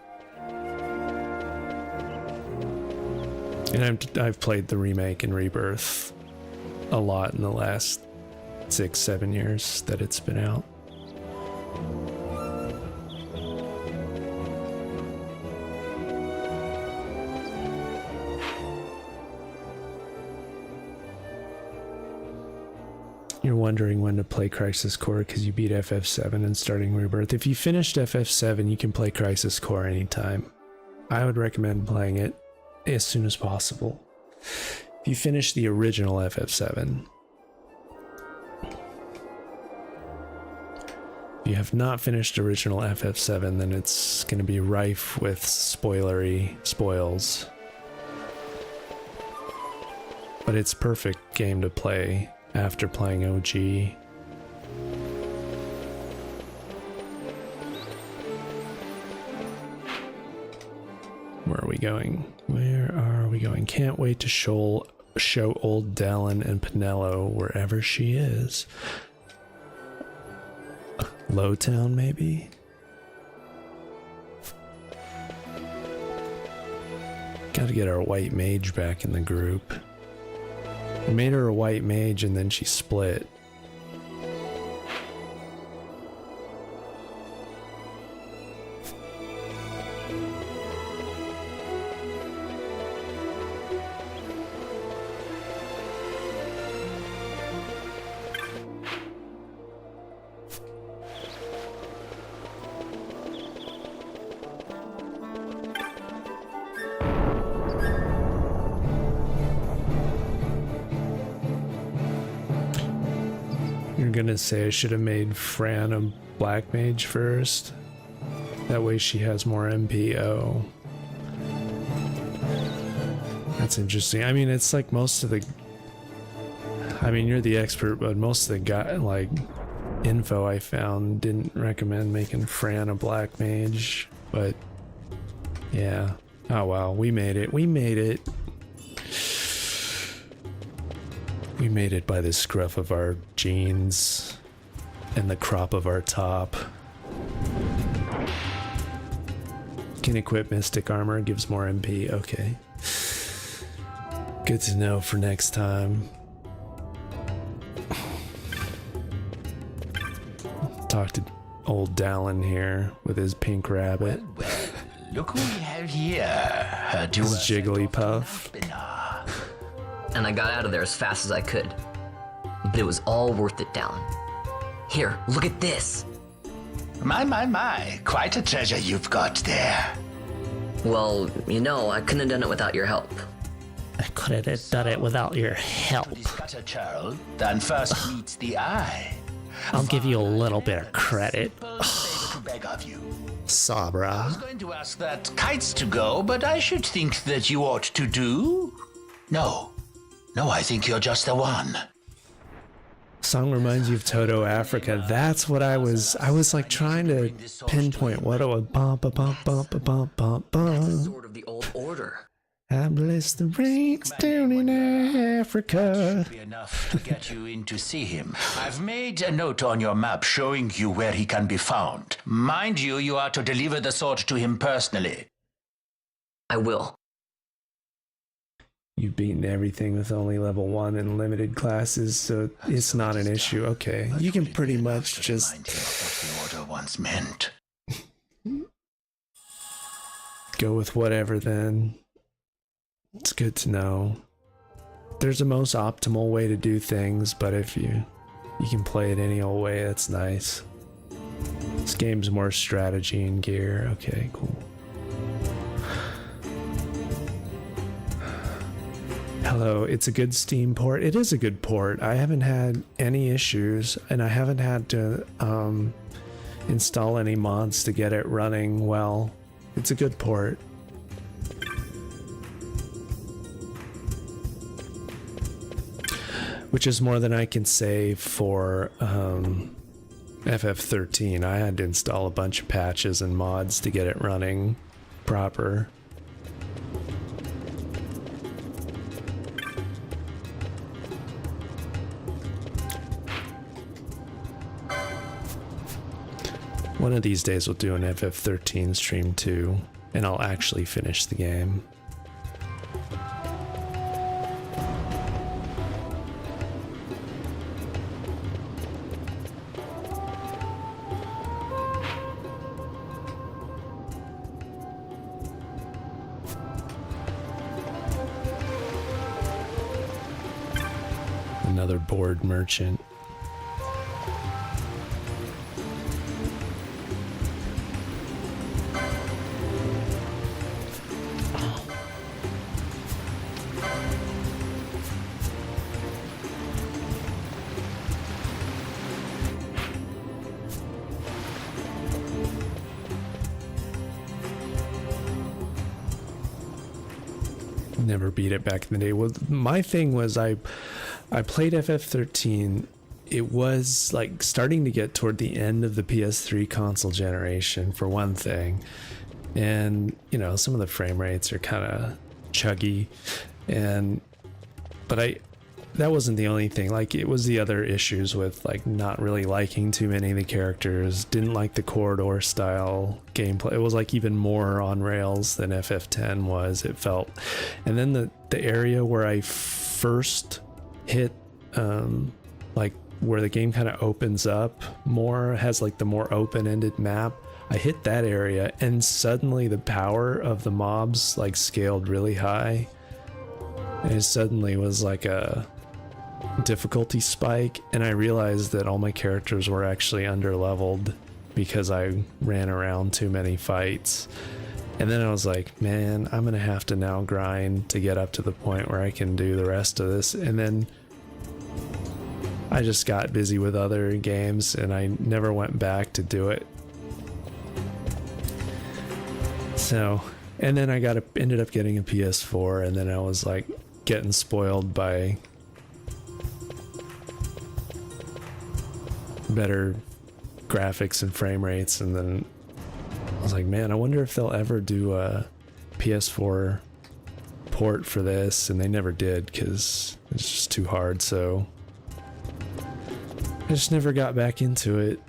Speaker 1: And I've played the remake and rebirth a lot in the last 6-7 years that it's been out. You're wondering when to play Crisis Core because you beat FF7 and starting Rebirth. If you finished FF7, you can play Crisis Core anytime. I would recommend playing it as soon as possible. If you finish the original FF7, if you have not finished original FF7, then it's going to be rife with spoils. But it's perfect game to play after playing OG. Where are we going? Where are we going? Can't wait to show old Dallin and Pinello wherever she is. Lowtown, maybe? Gotta get our white mage back in the group. We made her a white mage and then she split. Gonna say I should have made Fran a black mage first. That way she has more MPO. That's interesting. I mean, it's like most of the... I mean, you're the expert, but most of the info I found didn't recommend making Fran a black mage. But yeah. Oh wow, we made it. We made it. We made it by the scruff of our jeans and the crop of our top. Can equip Mystic Armor, gives more MP. Okay. Good to know for next time. Talk to old Dallin here with his pink rabbit.
Speaker 10: Well, look who we have here. Her
Speaker 1: His Jigglypuff.
Speaker 6: And I got out of there as fast as I could. But it was all worth it, Dallin. Here, look at this.
Speaker 10: My. Quite a treasure you've got there.
Speaker 6: Well, you know, I couldn't have done it without your help.
Speaker 11: I couldn't have done it without your help.
Speaker 10: To discuss a child, then first meets the eye.
Speaker 11: I'll give you a little bit of credit.
Speaker 10: To beg of you. I
Speaker 11: Sabra.
Speaker 10: was going to ask that kites to go, but I should think that you ought to do. No, I think you're just the one.
Speaker 1: Song reminds you of Toto Africa. That's what I was like trying to pinpoint what it was. Bump, bump, bump, bump, bump, bump.
Speaker 6: Sort of the old order.
Speaker 1: I bless the rains down in Africa.
Speaker 10: Be enough to get you in to see him. I've made a note on your map showing you where he can be found. Mind you, you are to deliver the sword to him personally.
Speaker 6: I will.
Speaker 1: You've beaten everything with only level 1 and limited classes, so it's not an issue. Okay, you can pretty much just
Speaker 10: Remind him of what the order once meant.
Speaker 1: go with whatever then. It's good to know. There's a most optimal way to do things, but if you can play it any old way, that's nice. This game's more strategy and gear. Okay, cool. Hello, it's a good Steam port. It is a good port. I haven't had any issues, and I haven't had to install any mods to get it running well. It's a good port. Which is more than I can say for FF13. I had to install a bunch of patches and mods to get it running proper. One of these days we'll do an FF13 stream too, and I'll actually finish the game. Another bored merchant. Never beat it back in the day. Well, my thing was I played FF13. It was like starting to get toward the end of the PS3 console generation for one thing, and you know, some of the frame rates are kind of chuggy, but that wasn't the only thing. Like, it was the other issues with like not really liking too many of the characters, didn't like the corridor style gameplay. It was like even more on rails than FF10 was, it felt. And then the area where I first hit like where the game kind of opens up more, has like the more open-ended map, I hit that area and suddenly the power of the mobs like scaled really high, and it suddenly was like a difficulty spike, and I realized that all my characters were actually underleveled because I ran around too many fights. And then I was like, man, I'm gonna have to now grind to get up to the point where I can do the rest of this. And then I just got busy with other games and I never went back to do it. So, and then I ended up getting a PS4, and then I was like getting spoiled by better graphics and frame rates, and then I was like, man, I wonder if they'll ever do a PS4 port for this, and they never did because it's just too hard, so I just never got back into it.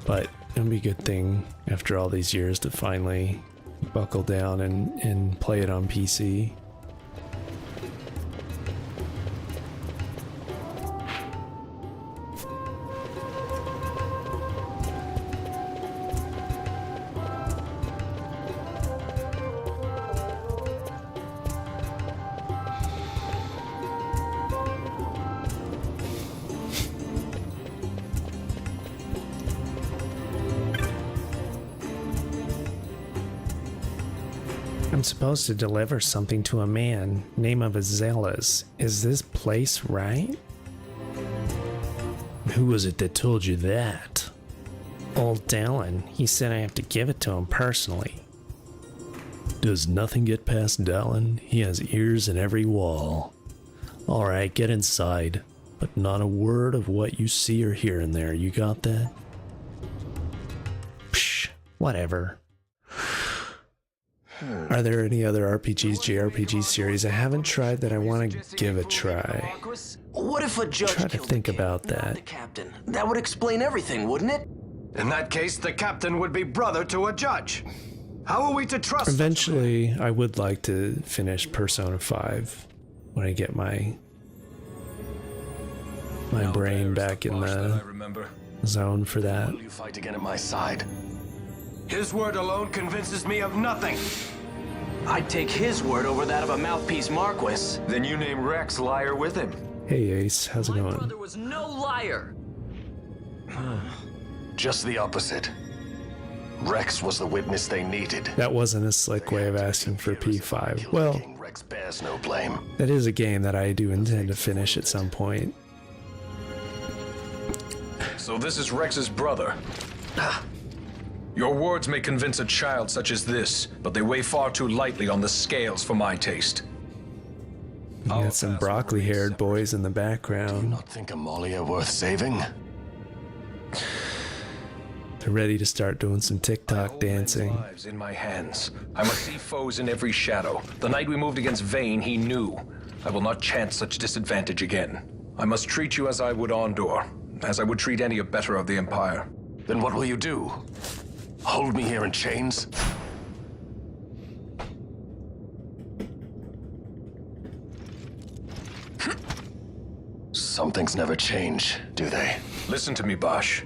Speaker 1: But it'll be a good thing after all these years to finally buckle down and play it on PC. I'm supposed to deliver something to a man. Name of Azelas. Is this place right? Who was it that told you that? Old Dallin. He said I have to give it to him personally. Does nothing get past Dallin? He has ears in every wall. Alright, get inside. But not a word of what you see or hear in there. You got that? Psh, whatever. Are there any other RPGs, JRPG series I haven't tried that I want to give a try?
Speaker 8: What if a judge
Speaker 1: Try to
Speaker 8: killed
Speaker 1: think
Speaker 8: the kid,
Speaker 1: about
Speaker 8: not
Speaker 1: that.
Speaker 8: the captain? That would explain everything, wouldn't it?
Speaker 7: In that case, the captain would be brother to a judge. How are we to trust?
Speaker 1: Eventually, I would like to finish Persona 5 when I get my brain back in the zone for that.
Speaker 7: Will you fight again at my side? His word alone convinces me of nothing.
Speaker 8: I'd take his word over that of a mouthpiece Marquis.
Speaker 7: Then you name Rex liar with him.
Speaker 1: Hey Ace, how's it
Speaker 6: My
Speaker 1: going?
Speaker 6: brother was no liar.
Speaker 7: Just the opposite. Rex was the witness they needed.
Speaker 1: That wasn't a slick way of asking for P5. Well,
Speaker 7: King Rex bears no blame.
Speaker 1: that is a game that I do intend to finish at some point.
Speaker 9: So this is Rex's brother. Your words may convince a child such as this, but they weigh far too lightly on the scales for my taste.
Speaker 1: You got some broccoli-haired boys in the background.
Speaker 7: Not think Amalia worth saving?
Speaker 1: They're ready to start doing some TikTok dancing.
Speaker 9: Lives in my hands. I must see foes in every shadow. The night we moved against Vayne, he knew. I will not chance such disadvantage again. I must treat you as I would Ondor, as I would treat any abettor of the Empire.
Speaker 7: Then what will you do? Hold me here in chains? Some things never change, do they?
Speaker 9: Listen to me, Bosch.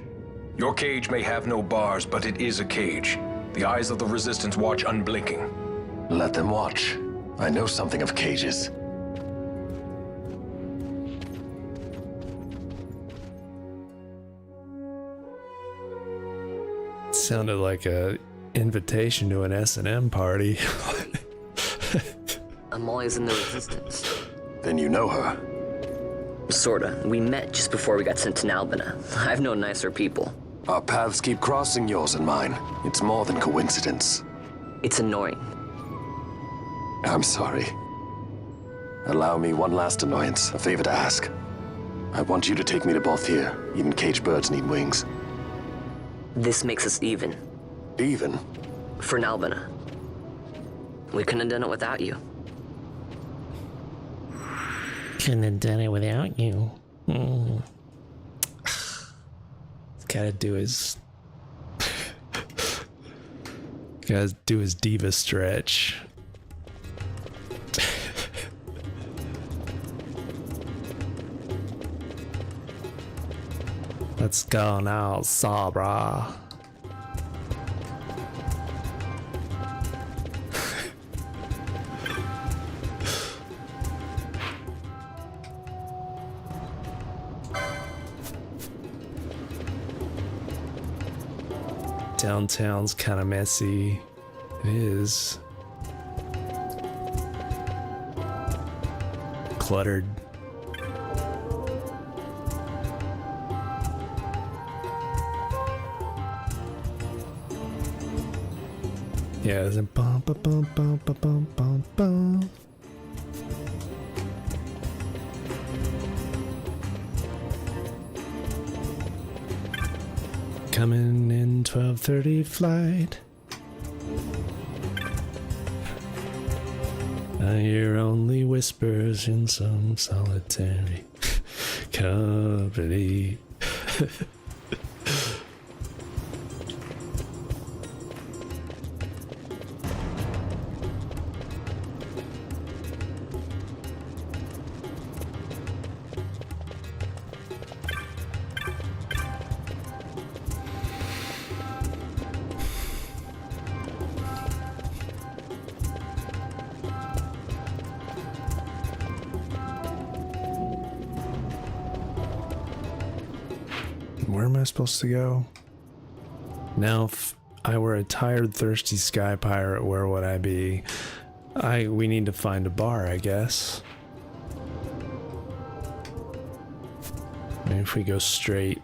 Speaker 9: Your cage may have no bars, but it is a cage. The eyes of the Resistance watch unblinking.
Speaker 7: Let them watch. I know something of cages.
Speaker 1: Sounded like a invitation to an S&M party.
Speaker 6: Amalia's in the Resistance.
Speaker 7: Then you know her.
Speaker 6: Sorta. We met just before we got sent to Nalbina. I've known nicer people.
Speaker 7: Our paths keep crossing, yours and mine. It's more than coincidence.
Speaker 6: It's annoying.
Speaker 7: I'm sorry. Allow me one last annoyance, a favor to ask. I want you to take me to Balthier. Even caged birds need wings.
Speaker 6: This makes us even.
Speaker 7: Even?
Speaker 6: For Nalbina. We couldn't have done it without you.
Speaker 11: Couldn't have done it without you.
Speaker 1: Gotta do his... Gotta do his diva stretch. Let's go now, Sabra. Downtown's kind of messy. It is. Cluttered. Yeah, there's a bum bum bum bum bum bum bum bum. Coming in 12:30 flight. I hear only whispers in some solitary company. Where am I supposed to go? Now, if I were a tired, thirsty sky pirate, where would I be? We need to find a bar, I guess. Maybe if we go straight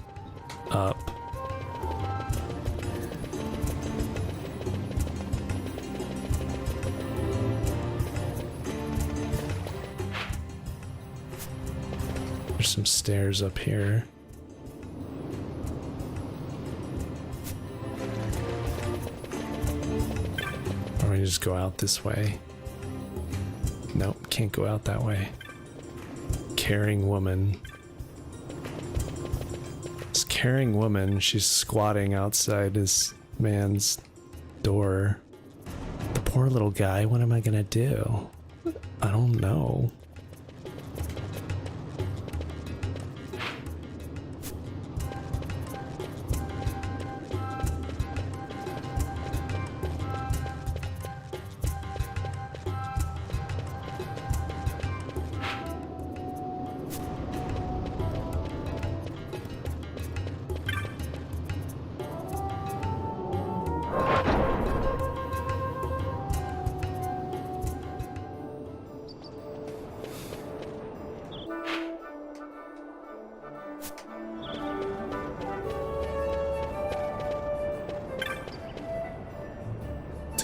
Speaker 1: up. There's some stairs up here. Or we just go out this way. Nope, can't go out that way. Caring woman. This caring woman, she's squatting outside this man's door. The poor little guy, what am I gonna do? I don't know.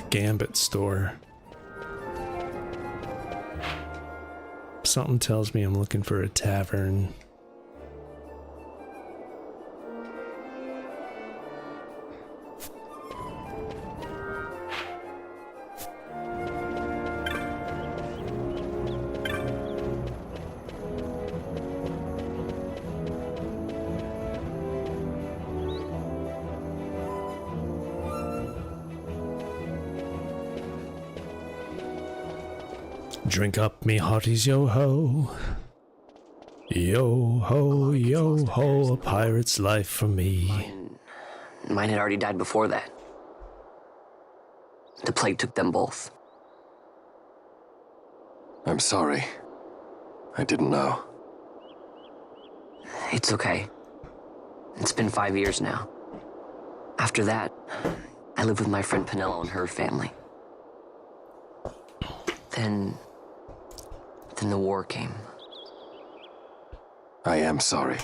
Speaker 1: Gambit store. Something tells me I'm looking for a tavern. Drink up me hearties, yo-ho. Yo-ho, yo-ho, a pirate's life for me.
Speaker 6: Mine had already died before that. The plague took them both.
Speaker 7: I'm sorry. I didn't know.
Speaker 6: It's okay. It's been 5 years now. After that, I lived with my friend Penello and her family. Then the war came.
Speaker 7: I am sorry.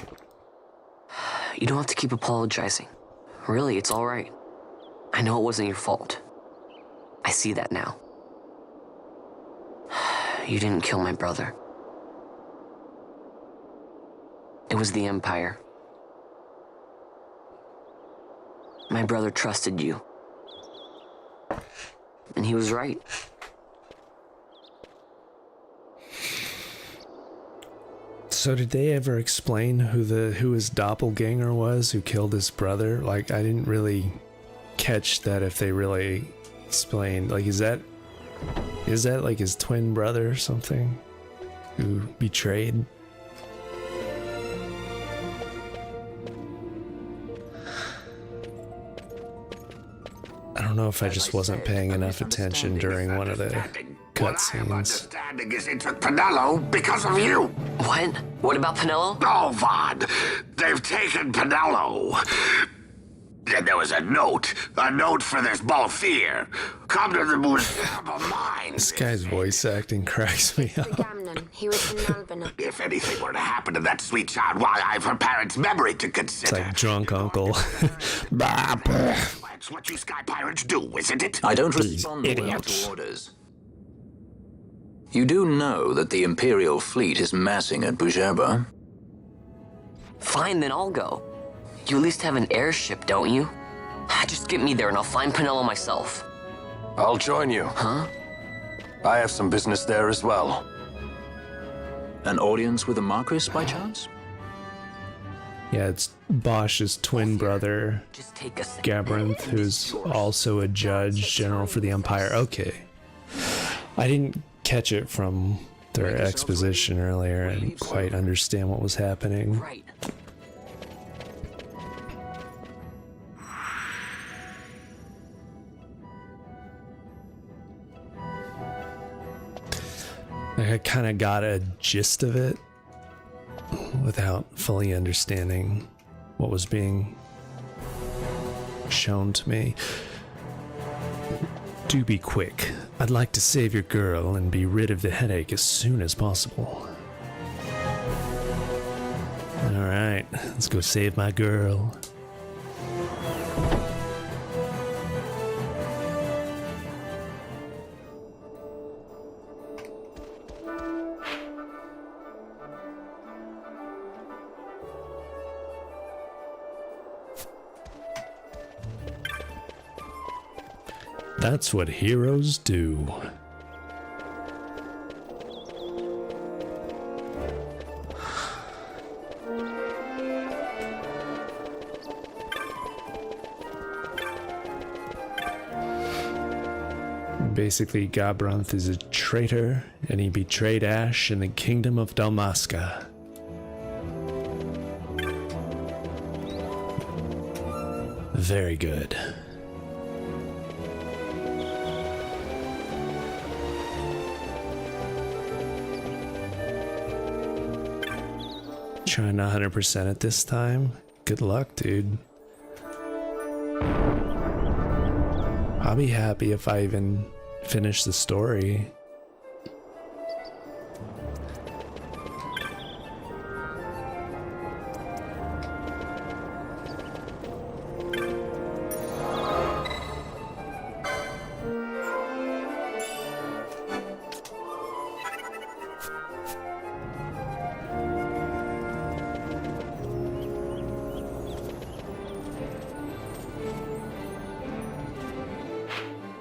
Speaker 6: You don't have to keep apologizing. Really, it's all right. I know it wasn't your fault. I see that now. You didn't kill my brother. It was the Empire. My brother trusted you. And he was right.
Speaker 1: So did they ever explain who his doppelganger was, who killed his brother? Like, I didn't really catch that if they really explained. Like, is that like his twin brother or something who betrayed? I don't know if I just wasn't paying enough attention during one of the cutscenes.
Speaker 12: Understanding is it took Penello because of you.
Speaker 6: What? What about Penello?
Speaker 12: Oh, Vaughn, they've taken Penello. And there was a note for this Balthier. Come to the Museum of Mine.
Speaker 1: This guy's voice acting cracks me up.
Speaker 5: He was in Melbourne.
Speaker 12: If anything were to happen to that sweet child, why, I've her parents' memory to consider.
Speaker 1: It's like drunk uncle.
Speaker 12: That's what you sky pirates do, isn't it?
Speaker 3: I don't respond well to orders. You do know that the Imperial fleet is massing at Bujerba?
Speaker 6: Fine, then I'll go. You at least have an airship, don't you? Just get me there and I'll find Penello myself.
Speaker 7: I'll join you.
Speaker 6: Huh?
Speaker 7: I have some business there as well.
Speaker 3: An audience with the Marquis, by chance?
Speaker 1: Yeah, it's Bosch's twin brother, Gabriel, who's also a judge general for the Empire. Okay. I didn't catch it from their exposition earlier. I didn't quite understand what was happening.
Speaker 6: Right.
Speaker 1: I kind of got a gist of it without fully understanding what was being shown to me. Do be quick. I'd like to save your girl and be rid of the headache as soon as possible. Alright, let's go save my girl. That's what heroes do. Basically, Gabranth is a traitor, and he betrayed Ash in the kingdom of Dalmasca. Very good. Trying to 100% it this time. Good luck, dude. I'll be happy if I even finish the story.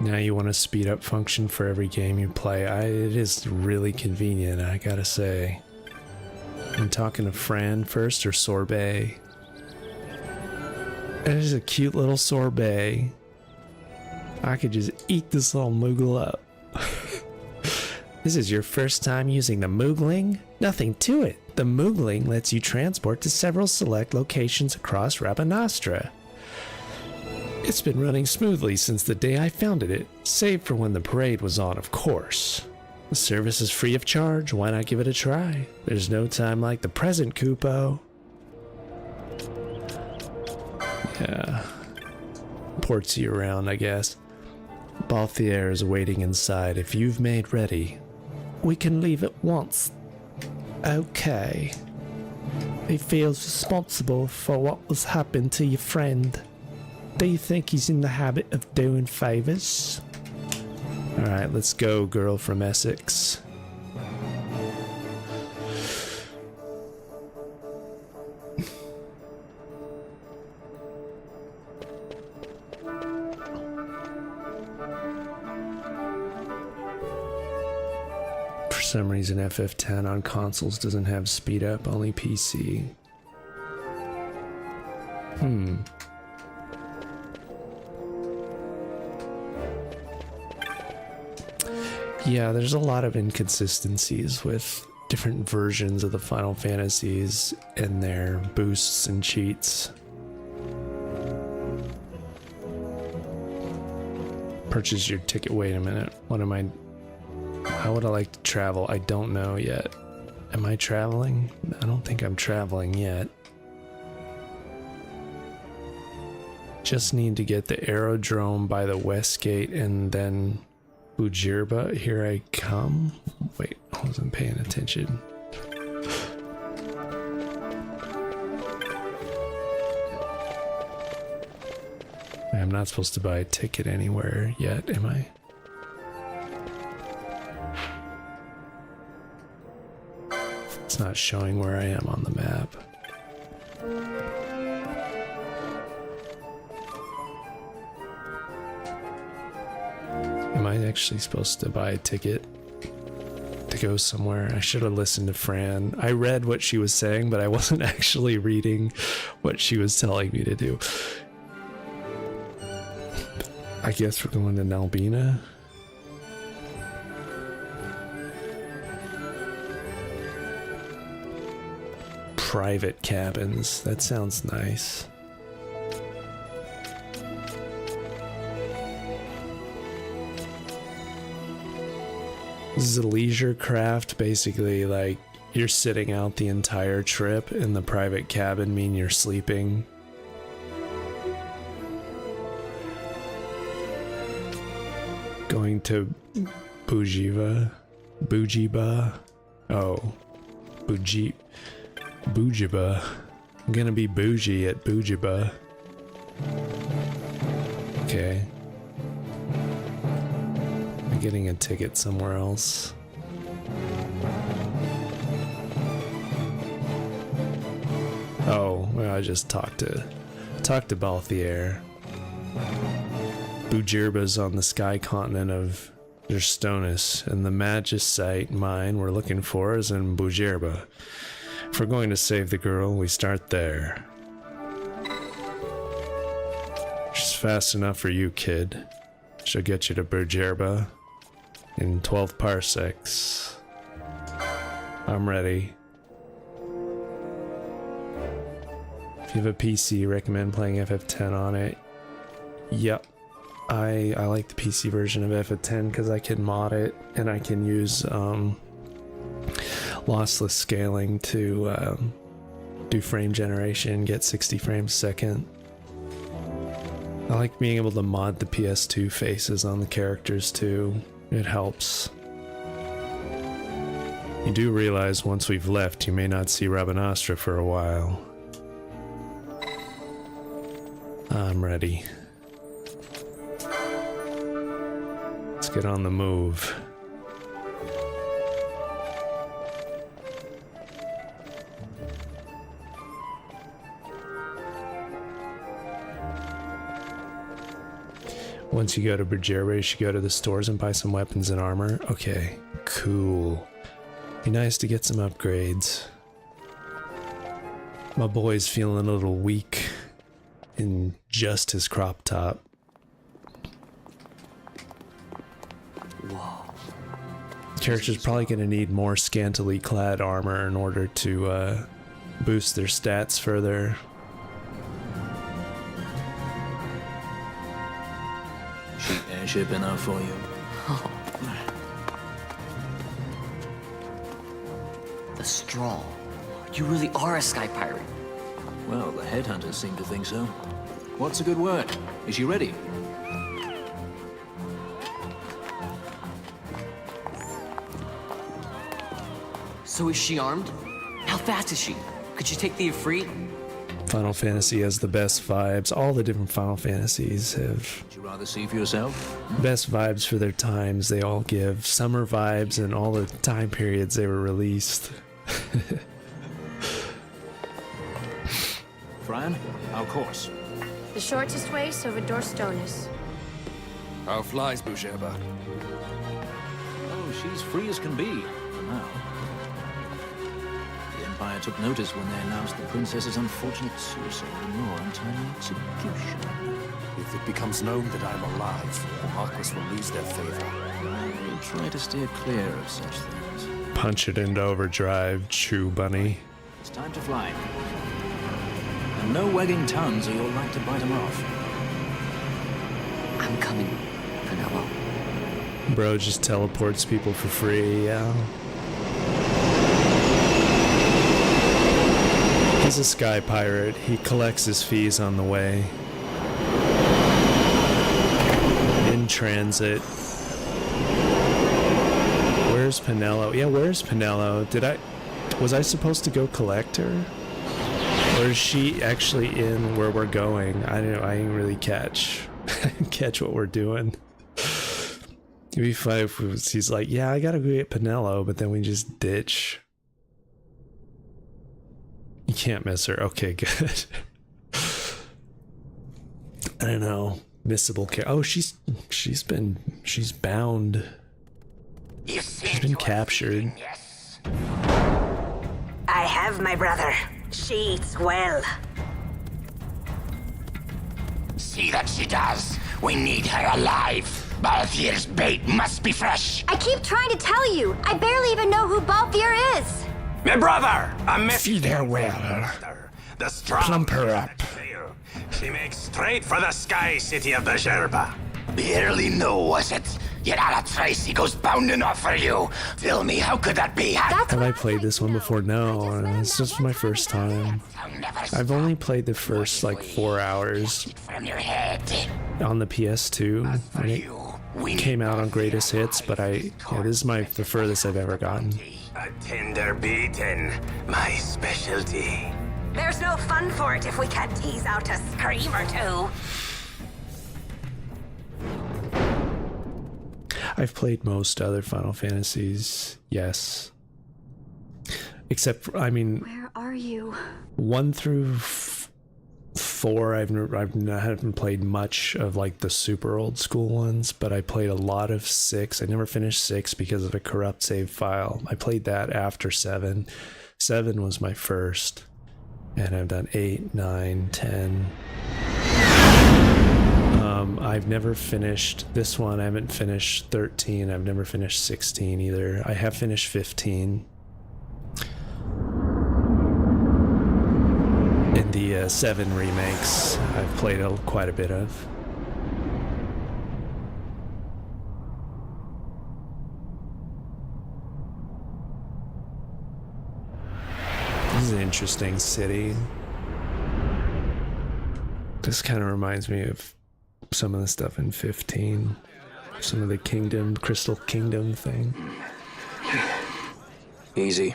Speaker 1: Now you want a speed up function for every game you play. It is really convenient, I gotta say. I'm talking to Fran first, or Sorbet. There's a cute little Sorbet. I could just eat this little Moogle up. This is your first time using the Moogling? Nothing to it. The Moogling lets you transport to several select locations across Rabanastra. It's been running smoothly since the day I founded it, save for when the parade was on, of course. The service is free of charge, why not give it a try? There's no time like the present, Kupo. Yeah. Ports you around, I guess. Balthier is waiting inside. If you've made ready, we can leave at once. Okay. He feels responsible for what was happened to your friend. Do you think he's in the habit of doing favors? Alright, let's go, girl from Essex. For some reason, FF10 on consoles doesn't have speed up, only PC. Yeah, there's a lot of inconsistencies with different versions of the Final Fantasies and their boosts and cheats. Purchase your ticket. Wait a minute. What am I... How would I like to travel? I don't know yet. Am I traveling? I don't think I'm traveling yet. Just need to get the aerodrome by the west gate and then... Ujirba, here I come. Wait, I wasn't paying attention. I'm not supposed to buy a ticket anywhere yet, am I? It's not showing where I am on the map. Am I actually supposed to buy a ticket to go somewhere? I should have listened to Fran. I read what she was saying, but I wasn't actually reading what she was telling me to do. I guess we're going to Nalbina. Private cabins. That sounds nice. This is a leisure craft, basically. Like, you're sitting out the entire trip in the private cabin mean you're sleeping? Going to Bujiba? Oh. Bujiba. I'm gonna be bougie at Bujiba. Okay. I'm getting a ticket somewhere else. Oh, well, I just talked to Balthier. Bujirba's on the sky continent of Gerstonus, and the Magicite mine we're looking for is in Bujirba. If we're going to save the girl, we start there. She's fast enough for you, kid. She'll get you to Bujirba in 12 parsecs. I'm ready. If you have a PC, recommend playing FF10 on it. Yep. I like the PC version of FF10 because I can mod it and I can use lossless scaling to do frame generation, get 60 frames a second. I like being able to mod the PS2 faces on the characters too. It helps. You do realize once we've left, you may not see Rabanastra for a while. I'm ready. Let's get on the move. Once you go to Bujirba, you should go to the stores and buy some weapons and armor. Okay, cool. Be nice to get some upgrades. My boy's feeling a little weak in just his crop top.
Speaker 6: Whoa.
Speaker 1: Character's probably going to need more scantily clad armor in order to boost their stats further.
Speaker 3: Cheap airship enough for you?
Speaker 6: Oh. The Strong. You really are a sky pirate.
Speaker 3: Well, the headhunters seem to think so. What's a good word? Is she ready?
Speaker 6: So is she armed? How fast is she? Could she take the Ifrit?
Speaker 1: Final Fantasy has the best vibes. All the different Final Fantasies have
Speaker 3: Would you rather see for yourself?
Speaker 1: best vibes for their times. They all give summer vibes and all the time periods they were released.
Speaker 3: Fran, our course.
Speaker 5: The shortest way is over Dorstonus.
Speaker 13: How flies Bujirba?
Speaker 3: Oh, she's free as can be, for now. The Empire took notice when they announced the princess's unfortunate suicide and more untimely execution.
Speaker 13: If it becomes known that I'm alive, the Marquis will lose their favor.
Speaker 3: I will try to steer clear of such things.
Speaker 1: Punch it into overdrive, Chew Bunny.
Speaker 3: It's time to fly. And no wagging tongues or you'll like to bite them off.
Speaker 6: I'm coming, Vanello.
Speaker 1: Bro just teleports people for free, yeah. He's a sky pirate. He collects his fees on the way. In transit. Where's Penello? Yeah, where's Penello? Was I supposed to go collect her? Or is she actually in where we're going? I didn't really catch what we're doing. It'd be funny if he's like, yeah, I gotta go get Penello, but then we just ditch. You can't miss her. Okay, good. I don't know. Missable care. Oh, she's bound. She's been captured.
Speaker 14: Yes. I have my brother. She eats well.
Speaker 12: See that she does. We need her alive. Balthier's bait must be fresh.
Speaker 5: I keep trying to tell you. I barely even know who Balthier is.
Speaker 12: My brother!
Speaker 2: Feed her well.
Speaker 12: The strong
Speaker 2: Plump her up.
Speaker 12: She makes straight for the sky city of Bujirba. Barely know, was it? Yet a Tracy goes bounding off for you. Tell me, how could that be?
Speaker 1: Have I played this one before? No, it's just my first time. I've only played the first like 4 hours on the PS2. And it came out on Greatest Hits, but this is the furthest I've ever gotten.
Speaker 12: A tender beating, my specialty.
Speaker 14: There's no fun for it if we can't tease out a scream or two.
Speaker 1: I've played most other Final Fantasies, yes. Except,
Speaker 5: Where are you?
Speaker 1: 1 through 4, I haven't played much of like the super old school ones, but I played a lot of 6. I never finished 6 because of a corrupt save file. I played that after 7. 7 was my first, and I've done 8, 9, 10. I've never finished this one. I haven't finished 13. I've never finished 16 either. I have finished 15. In the 7 remakes, I've played quite a bit of. This is an interesting city. This kind of reminds me of some of the stuff in 15. Some of the Crystal Kingdom thing.
Speaker 3: Easy.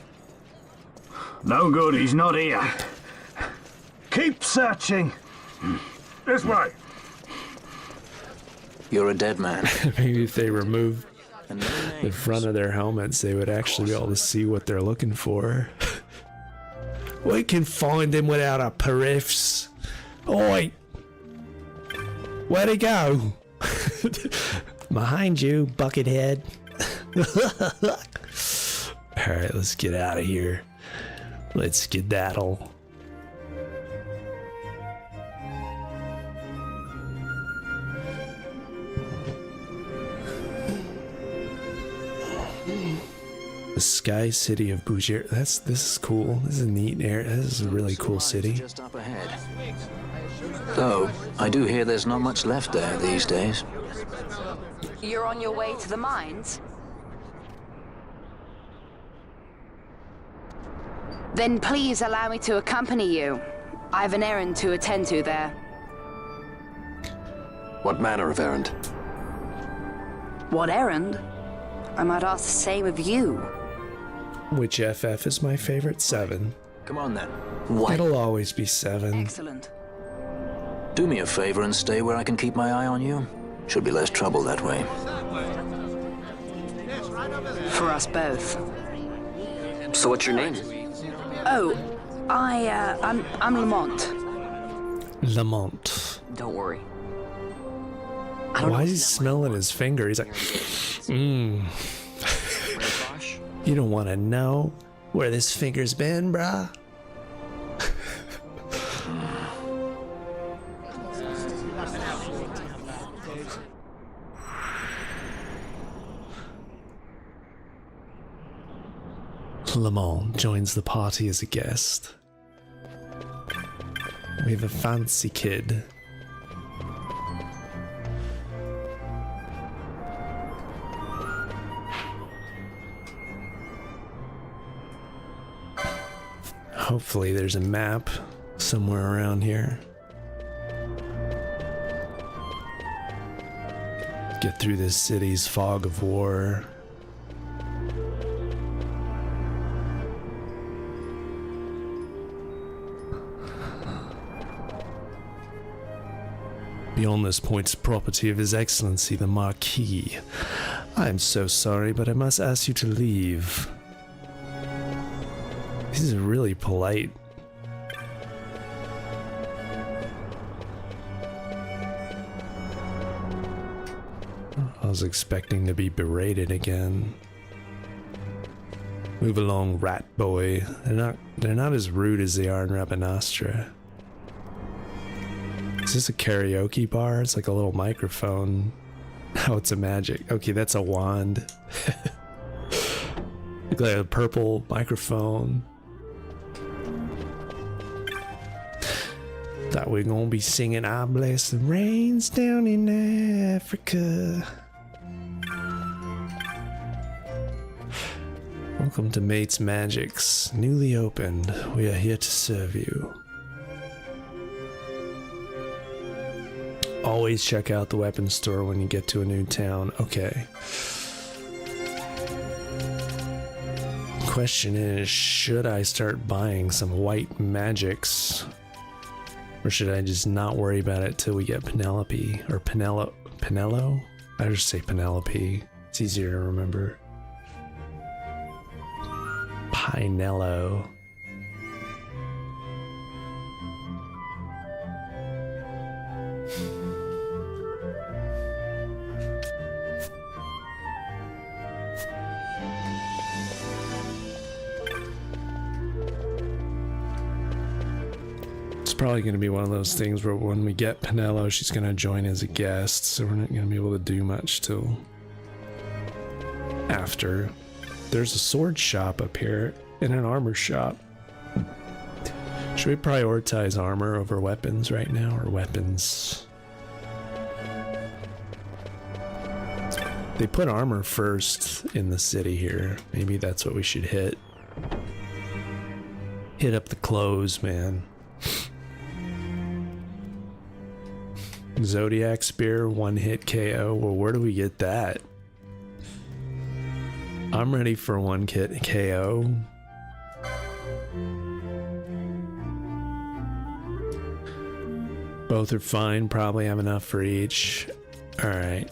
Speaker 12: No good, he's not here. Keep searching. This way.
Speaker 3: You're a dead man.
Speaker 1: Maybe if they removed the front of their helmets, they would actually be able to see what they're looking for. We can find them without our periffs. Oi! Where'd he go? Behind you, buckethead. Alright, let's get out of here. Let's skedaddle. The Sky City of Bouger. This is cool. This is a neat area. This is a really cool city.
Speaker 3: Just up ahead. Though, I do hear there's not much left there these days.
Speaker 15: You're on your way to the mines? Then please allow me to accompany you. I have an errand to attend to there.
Speaker 7: What manner of errand?
Speaker 15: What errand? I might ask the same of you.
Speaker 1: Which FF is my favorite? 7.
Speaker 3: Come on then.
Speaker 1: It'll always be 7.
Speaker 15: Excellent.
Speaker 3: Do me a favor and stay where I can keep my eye on you. Should be less trouble that way.
Speaker 15: For us both.
Speaker 6: So what's your name?
Speaker 15: Oh, I'm Lamont.
Speaker 1: Lamont.
Speaker 6: Don't worry.
Speaker 1: Why is he smelling his finger? He's like, You don't want to know where this finger's been, brah? Lamont joins the party as a guest. We have a fancy kid. Hopefully there's a map somewhere around here. Get through this city's fog of war. Beyond this point's property of His Excellency the Marquis. I am so sorry, but I must ask you to leave. He's really polite. I was expecting to be berated again. Move along, rat boy. They're not as rude as they are in Rabanastra. Is this a karaoke bar? It's like a little microphone. Oh, it's a magic. Okay, that's a wand. Look like a purple microphone. Thought we were gonna be singing I Bless the Rains down in Africa. Welcome to Mate's Magics. Newly opened. We are here to serve you. Always check out the weapons store when you get to a new town. Okay. Question is, should I start buying some white magics? Or should I just not worry about it till we get Penelope? Or Penello? I just say Penelope. It's easier to remember. Pinello. It's probably going to be one of those things where when we get Penello, she's going to join as a guest, so we're not going to be able to do much till after. There's a sword shop up here and an armor shop. Should we prioritize armor over weapons right now, or weapons? They put armor first in the city here. Maybe that's what we should hit. Hit up the clothes, man. Zodiac spear, one hit KO. Well, where do we get that? I'm ready for one hit KO. Both are fine, probably have enough for each. Alright.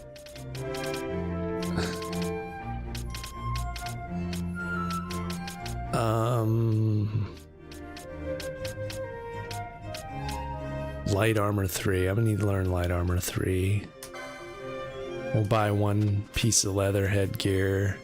Speaker 1: Light armor 3. I'm gonna need to learn light armor 3. We'll buy one piece of leather headgear.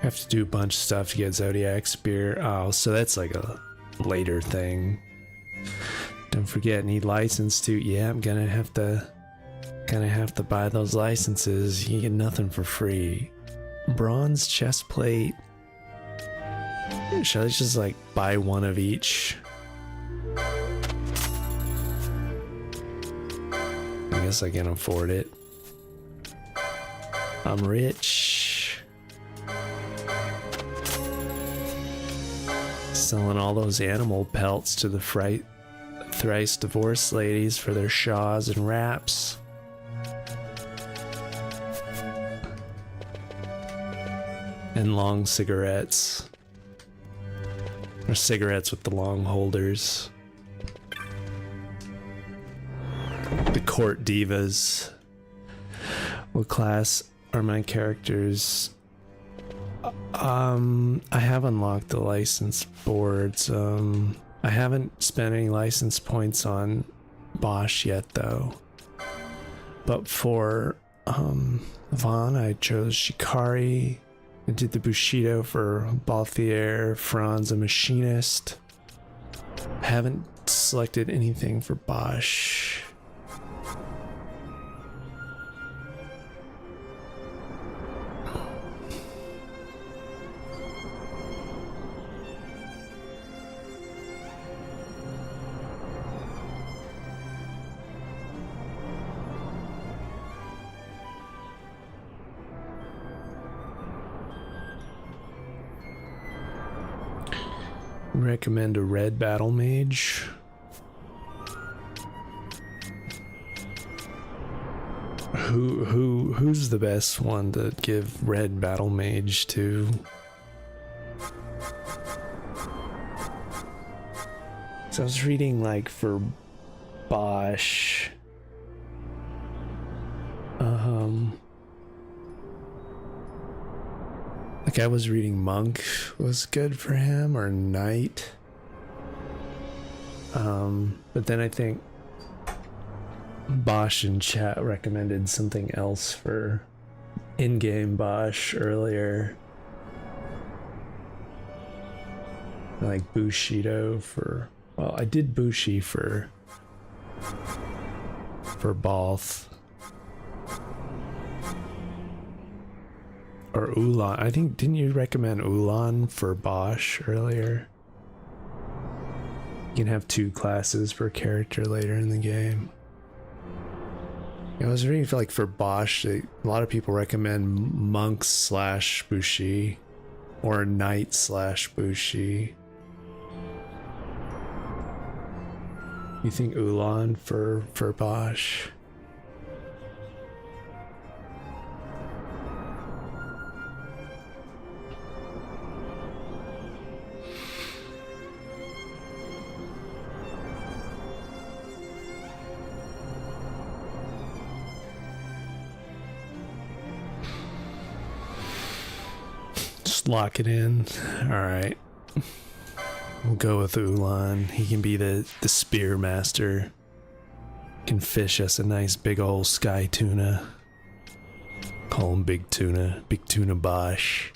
Speaker 1: Have to do a bunch of stuff to get Zodiac spear. Oh, so that's like a later thing. Don't forget, need license too. Yeah, I'm gonna have to buy those licenses. You get nothing for free. Bronze chest plate. Should I just like buy one of each? I guess I can afford it. I'm rich. Selling all those animal pelts to the thrice divorced ladies for their shaws and wraps. And long cigarettes. Or cigarettes with the long holders. The court divas. What class are my characters? I have unlocked the license boards. I haven't spent any license points on Bosch yet, though. But for Vaughn, I chose Shikari. I did the Bushido for Balthier, Franz, a machinist. I haven't selected anything for Bosch. Recommend a red battle mage. Who's the best one to give red battle mage to? So I was reading like for Bosch. Like I was reading Monk was good for him, or Knight. But then I think Bosch in chat recommended something else for in-game Bosch earlier. Like Bushido for, well, I did Bushi for Balth. Or Ulan. I think, didn't you recommend Ulan for Bosch earlier? You can have 2 classes per character later in the game. I was reading for, like, for Bosch, a lot of people recommend monks / Bushi or knight / Bushi. You think Ulan for Bosch? Lock it in. Alright. We'll go with Ulan. He can be the spear master. Can fish us a nice big old sky tuna. Call him Big Tuna. Big Tuna Bosch.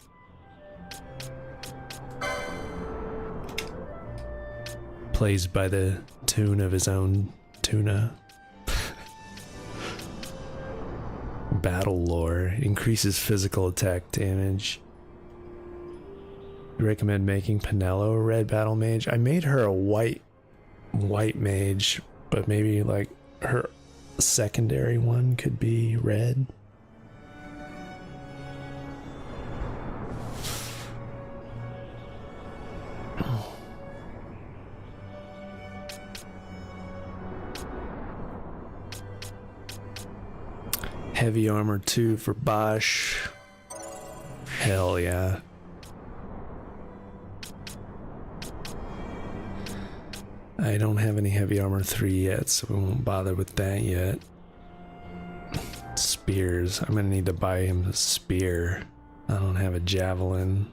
Speaker 1: Plays by the tune of his own tuna. Battle lore. Increases physical attack damage. Recommend making Penelo a red battle mage. I made her a white mage, but maybe like her secondary one could be red. Heavy armor 2 for Bosch. Hell yeah. I don't have any heavy armor 3 yet, so we won't bother with that yet. Spears. I'm gonna need to buy him a spear. I don't have a javelin.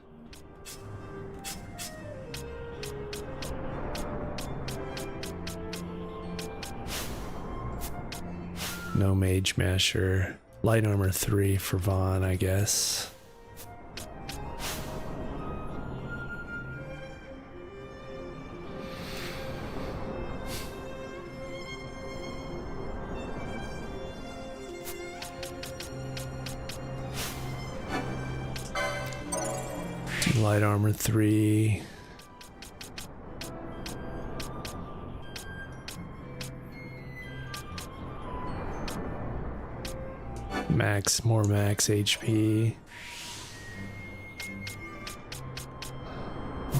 Speaker 1: No mage masher. Light armor 3 for Vaughn, I guess. Light armor 3. More max HP.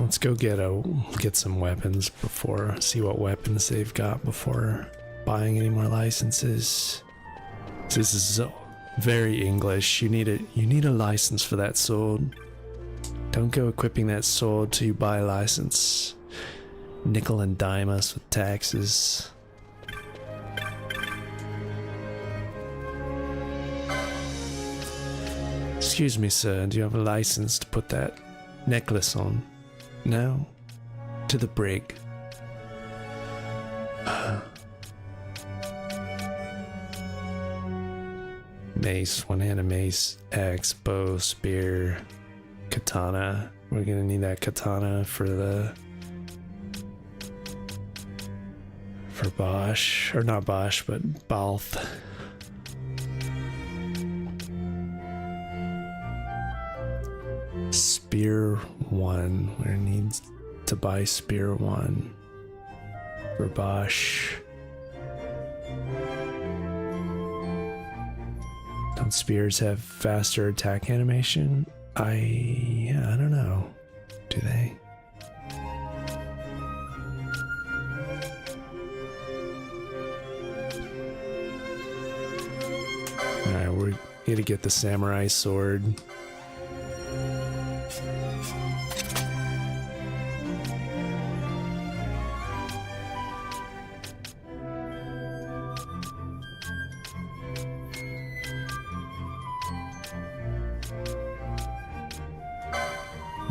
Speaker 1: Let's go get some weapons before, see what weapons they've got before buying any more licenses. This is very English. You need a license for that sword. Don't go equipping that sword till you buy a license. Nickel and dime us with taxes. Excuse me, sir, do you have a license to put that necklace on? No? To the brig. Mace, one-handed mace, axe, bow, spear, katana. We're gonna need that katana for Bosch, or not Bosch, but Balth. Spear 1. We're gonna need to buy Spear 1 for Bosch. Don't spears have faster attack animation? I don't know. Do they? Alright, we're gonna get the samurai sword.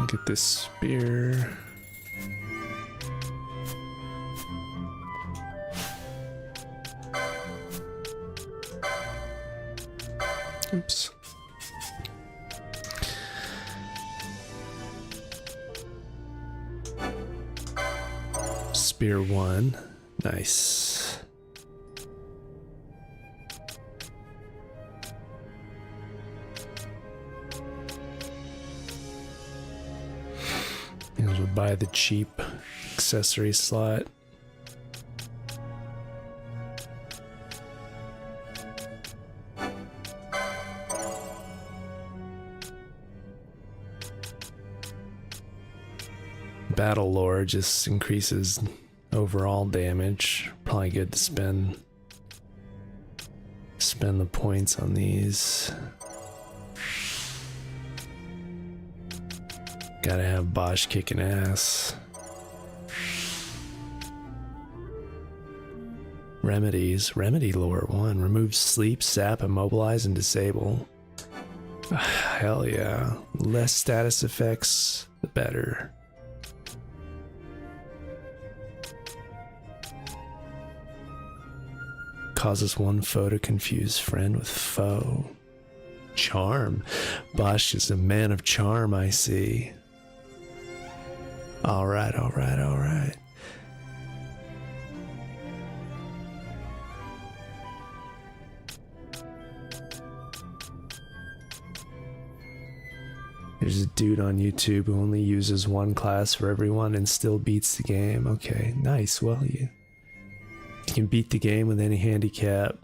Speaker 1: Get this spear. Oops. Spear 1. Nice. buy the cheap accessory slot. Battle lore just increases overall damage. Probably good to spend the points on these. Gotta have Bosch kicking ass. Remedies. Remedy lore 1. Remove sleep, sap, immobilize, and disable. Hell yeah. Less status effects, the better. Causes one foe to confuse friend with foe. Charm. Bosch is a man of charm, I see. Alright, alright, alright. There's a dude on YouTube who only uses one class for everyone and still beats the game. Okay, nice. Well, you can beat the game with any handicap.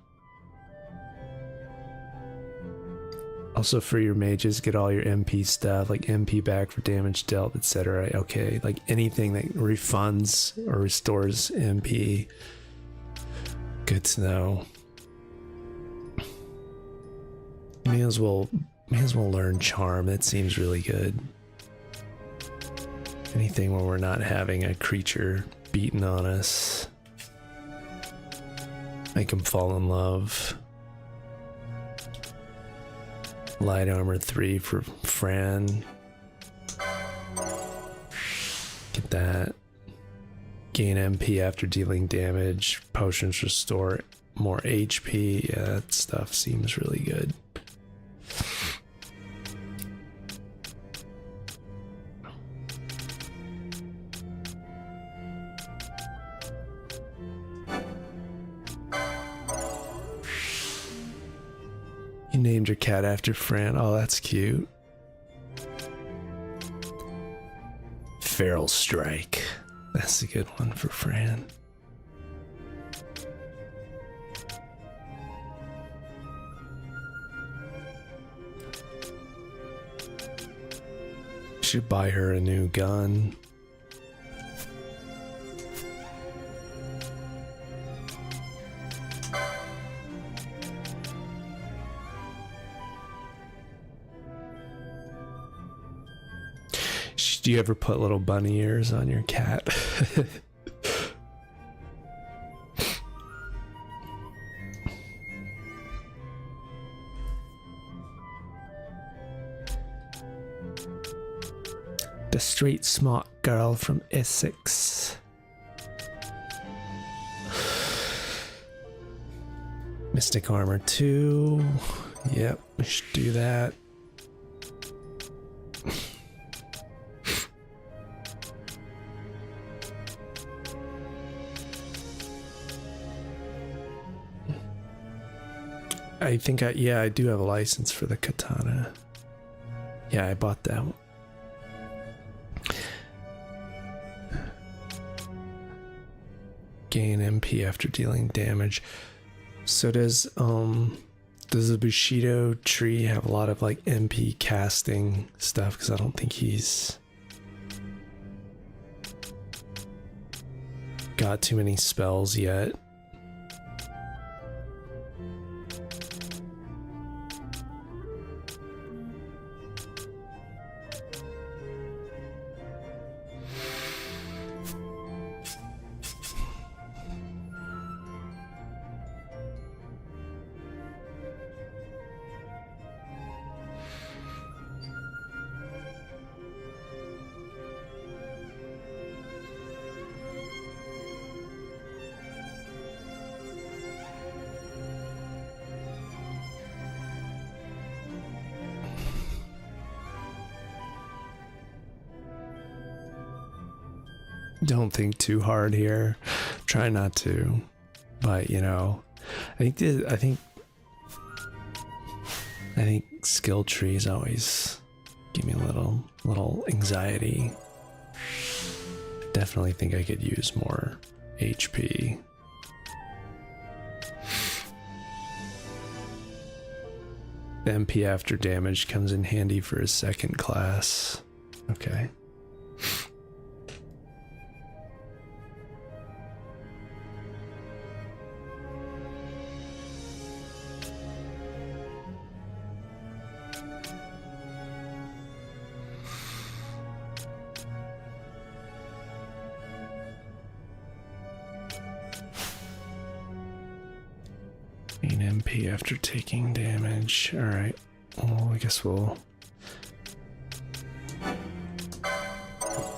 Speaker 1: Also, for your mages, get all your MP stuff, like MP back for damage dealt, etc. Okay, like anything that refunds or restores MP. Good to know. May as well learn charm. That seems really good. Anything where we're not having a creature beaten on us. Make him fall in love. Light armor 3 for Fran. Get that. Gain MP after dealing damage. Potions restore more HP. Yeah, that stuff seems really good. You named your cat after Fran. Oh, that's cute. Feral Strike. That's a good one for Fran. Should buy her a new gun. Do you ever put little bunny ears on your cat? The street smart girl from Essex. Mystic Armor 2. Yep, we should do that. I think I do have a license for the katana. Yeah, I bought that one. Gain MP after dealing damage. So does the Bushido tree have a lot of like MP casting stuff? Because I don't think he's got too many spells yet. Don't think too hard here. Try not to, but you know, I think skill trees always give me a little anxiety. Definitely think I could use more HP. The MP after damage comes in handy for a second class. Okay. Gain MP after taking damage. Alright. Well, I guess we'll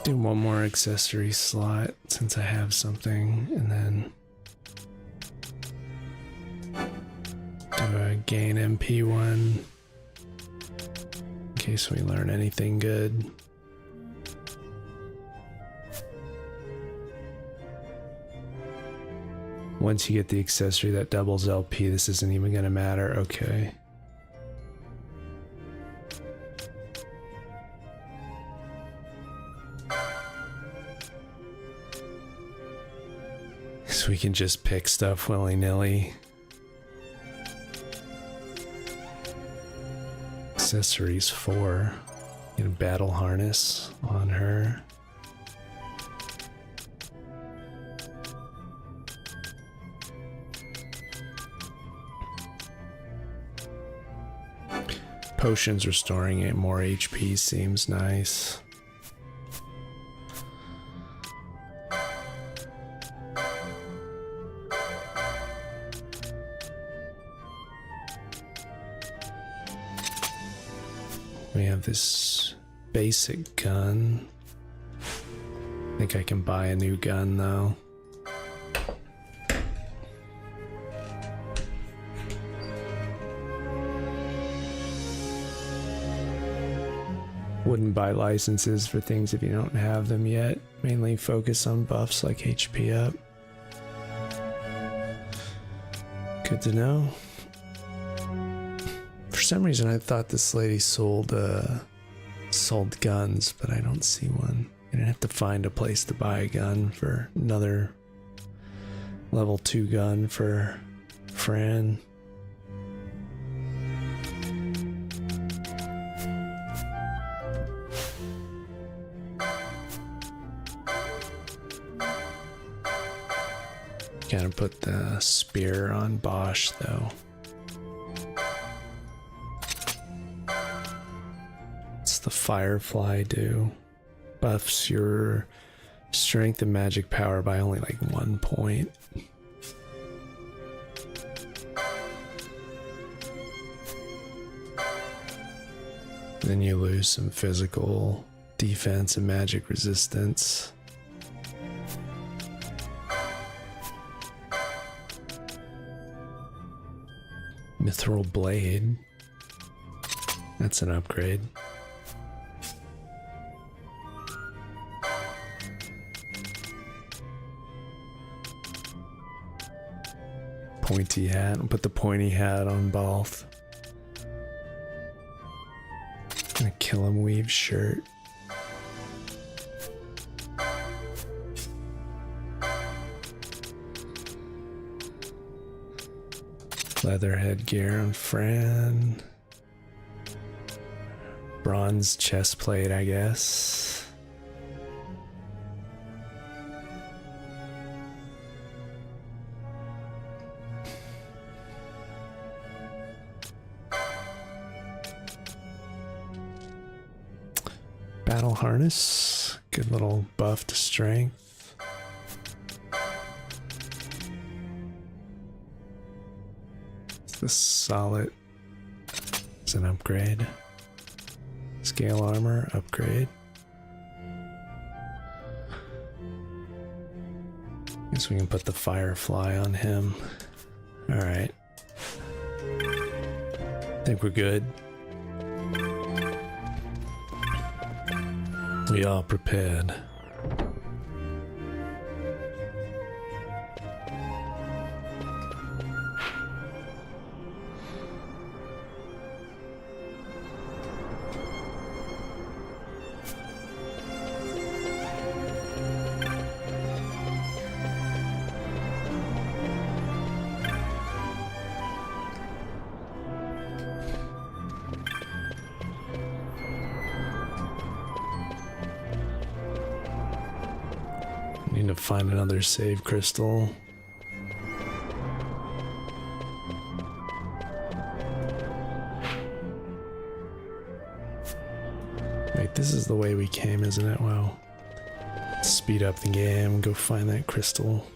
Speaker 1: do one more accessory slot since I have something, and then do a gain MP one in case we learn anything good. Once you get the accessory that doubles LP, this isn't even gonna matter. Okay. So we can just pick stuff willy-nilly. Accessories 4. Get a battle harness on her. Potions restoring it more HP seems nice. We have this basic gun. I think I can buy a new gun though. Wouldn't buy licenses for things if you don't have them yet. Mainly focus on buffs like HP up. Good to know. For some reason I thought this lady sold guns, but I don't see one. I didn't have to find a place to buy a gun for another level 2 gun for Fran. Gotta put the spear on Bosch though. What's the Firefly do? Buffs your strength and magic power by only like 1 point. Then you lose some physical defense and magic resistance. Mithril Blade. That's an upgrade. Pointy hat. I'll put the pointy hat on both. And a Kill 'em Weave shirt. Leather headgear on Fran. Bronze chest plate, I guess. Battle harness. Good little buff to strength. The solid is an upgrade. Scale armor upgrade. Guess we can put the Firefly on him. Alright. Think we're good. We are prepared. Need to find another save crystal. Wait, this is the way we came, isn't it? Wow. Speed up the game, go find that crystal.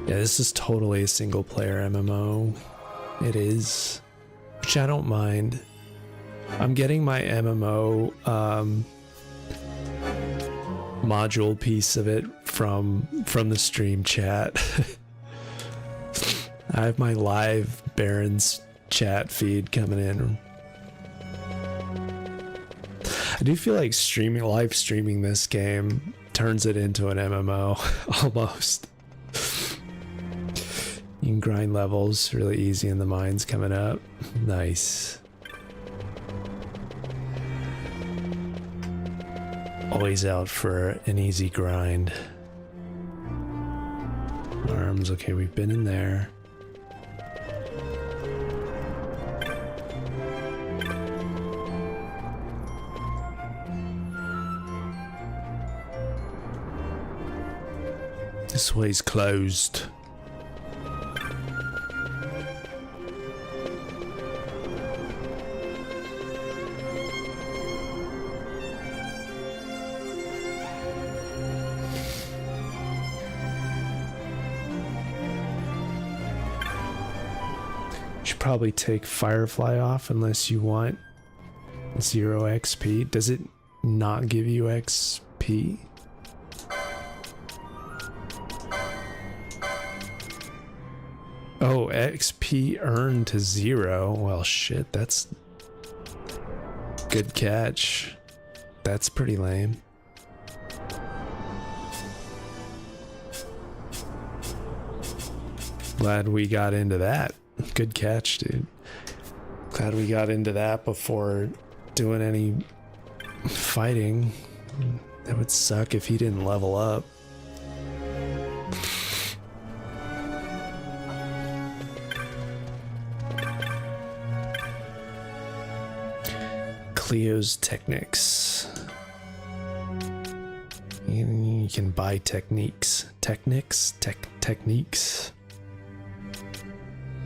Speaker 1: Yeah, this is totally a single player MMO. It is. Which I don't mind. I'm getting my MMO module piece of it from the stream chat. I have my live Barons chat feed coming in. I do feel like live streaming this game turns it into an MMO almost. You can grind levels really easy and the mines coming up. Nice. Always out for an easy grind. Arms, okay, we've been in there. This way's closed. Should probably take Firefly off unless you want 0 XP. Does it not give you XP? Oh, XP earned to 0. Well, shit, that's good catch. That's pretty lame. Glad we got into that. Good catch, dude. Glad we got into that before doing any fighting. That would suck if he didn't level up. Cleo's Technics. You can buy techniques. Techniques.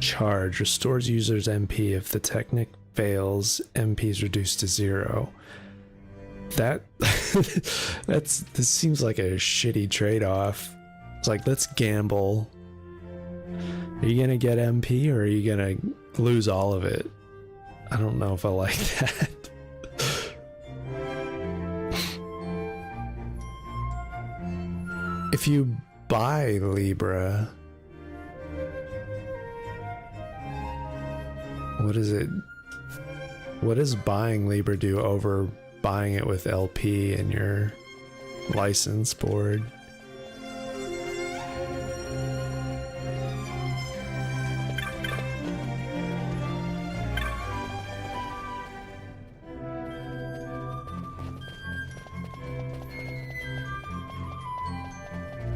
Speaker 1: Charge restores users MP if the technique fails. MP is reduced to 0. This seems like a shitty trade-off. It's like, let's gamble. Are you gonna get MP or are you gonna lose all of it? I don't know if I like that. If you buy Libra, what is it? What does buying Libra do over buying it with LP in your license board?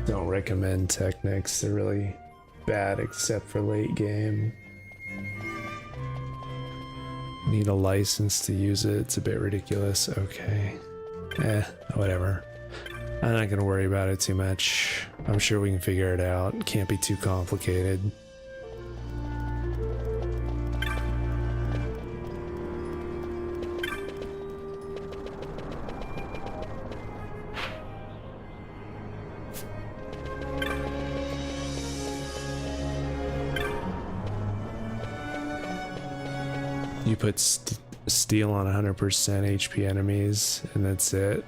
Speaker 1: Don't recommend Technics. They're really bad except for late game. Need a license to use it. It's a bit ridiculous. Okay. Whatever. I'm not gonna worry about it too much. I'm sure we can figure it out. Can't be too complicated. You put steal on 100% HP enemies, and that's it.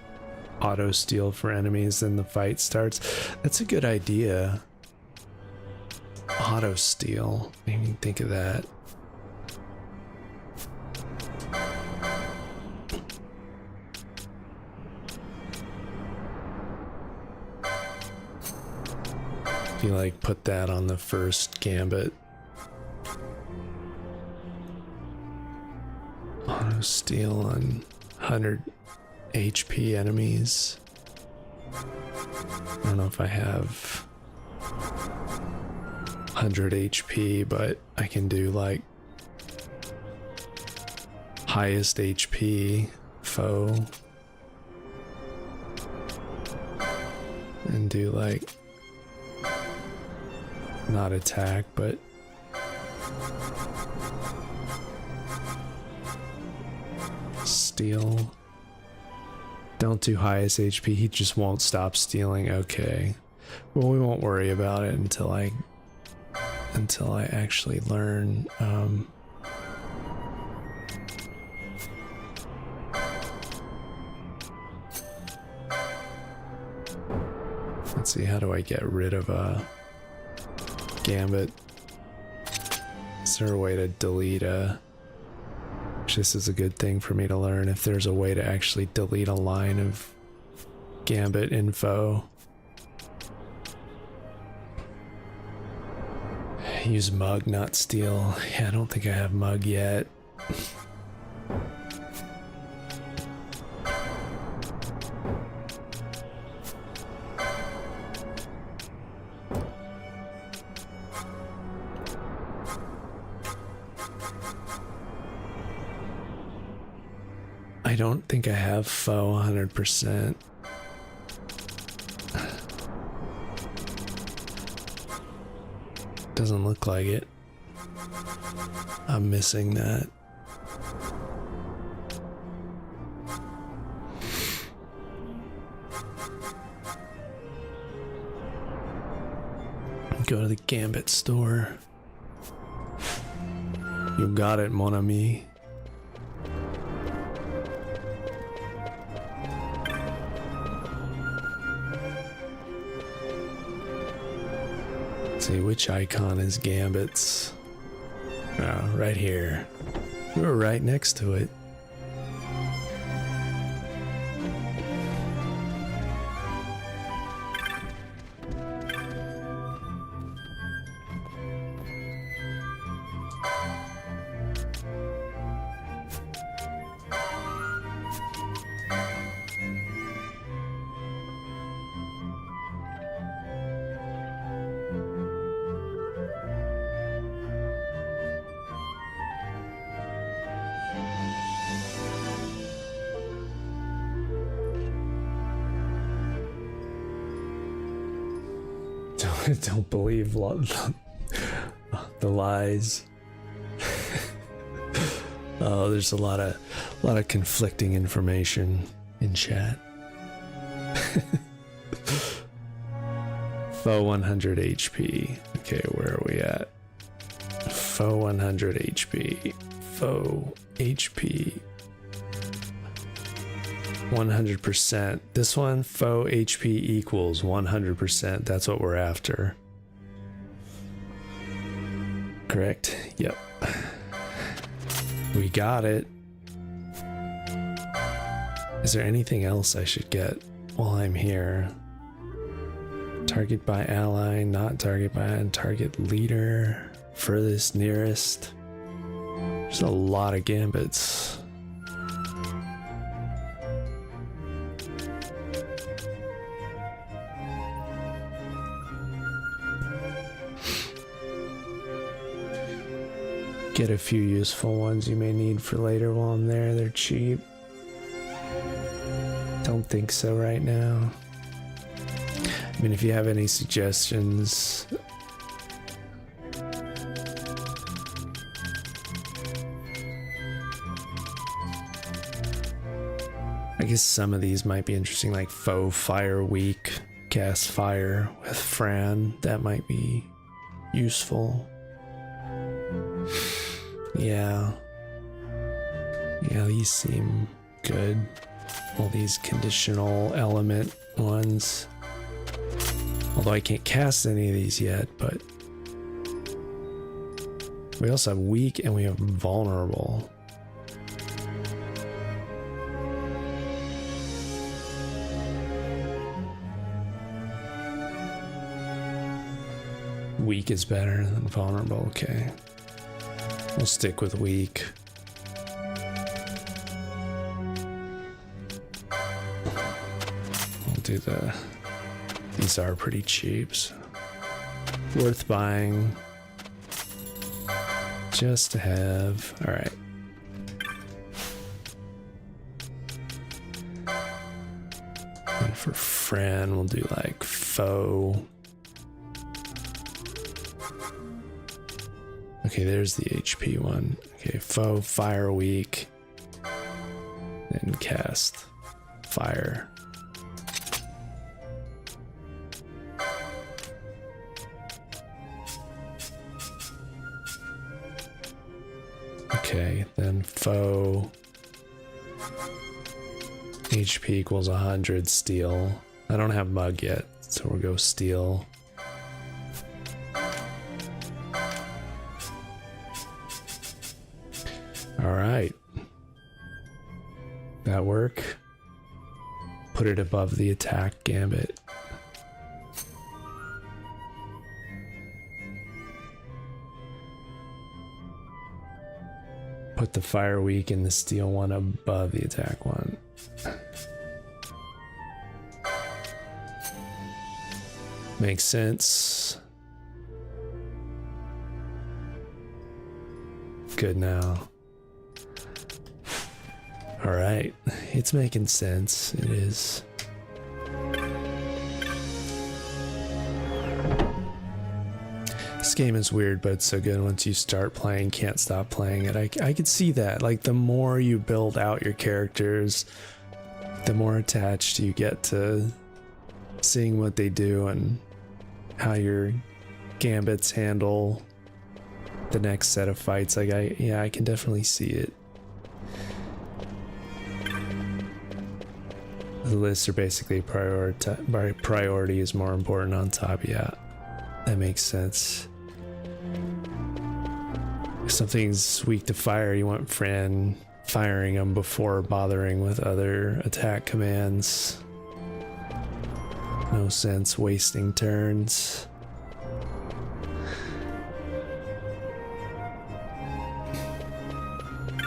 Speaker 1: Auto steal for enemies, then the fight starts. That's a good idea. Auto steal. Maybe think of that. If you like put that on the first gambit. Auto steal on 100 HP enemies. I don't know if I have 100 HP, but I can do like highest HP foe. and do like not attack, but steal. Don't do highest HP. He just won't stop stealing. Okay. Well, we won't worry about it until I actually learn. Let's see, how do I get rid of a Gambit? Is there a way to delete a... This is a good thing for me to learn, if there's a way to actually delete a line of Gambit info. Use mug, not steal. Yeah, I don't think I have mug yet. I don't think I have foe 100%. Doesn't look like it. I'm missing that. Go to the Gambit store. You got it, mon ami. See which icon is Gambit's. Oh, right here. We were right next to it. Don't believe the lies. Oh, there's a lot of conflicting information in chat. Foe 100 HP. Okay, where are we at? Foe 100 HP. Foe HP 100%. This one, foe HP equals 100%. That's what we're after. Correct? Yep. We got it. Is there anything else I should get while I'm here? Target by ally, not target by target leader, furthest nearest. There's a lot of gambits. Get a few useful ones you may need for later while I'm there. They're cheap. Don't think so right now. I mean, if you have any suggestions. I guess some of these might be interesting, like foe fire weak, cast fire with Fran. That might be useful. Yeah, these seem good. All these conditional element ones. Although I can't cast any of these yet, but we also have weak and we have vulnerable. Weak is better than vulnerable, okay. We'll stick with weak. We'll do these are pretty cheap, so worth buying just to have. All right. And For Fran, we'll do like foe. Okay, there's the HP one. Okay, foe, fire weak. And cast fire. Okay, then foe. HP equals 100 steel. I don't have mug yet, so we'll go steel. Alright. That work? Put it above the attack gambit. Put the fire weak and the steel one above the attack one. Makes sense. Good now. Alright, it's making sense. It is. This game is weird, but it's so good. Once you start playing, can't stop playing it. I could see that. Like, the more you build out your characters, the more attached you get to seeing what they do and how your gambits handle the next set of fights. Like, I can definitely see it. The lists are basically priority is more important on top. Yeah, that makes sense. If something's weak to fire, you want Fran firing them before bothering with other attack commands. No sense wasting turns.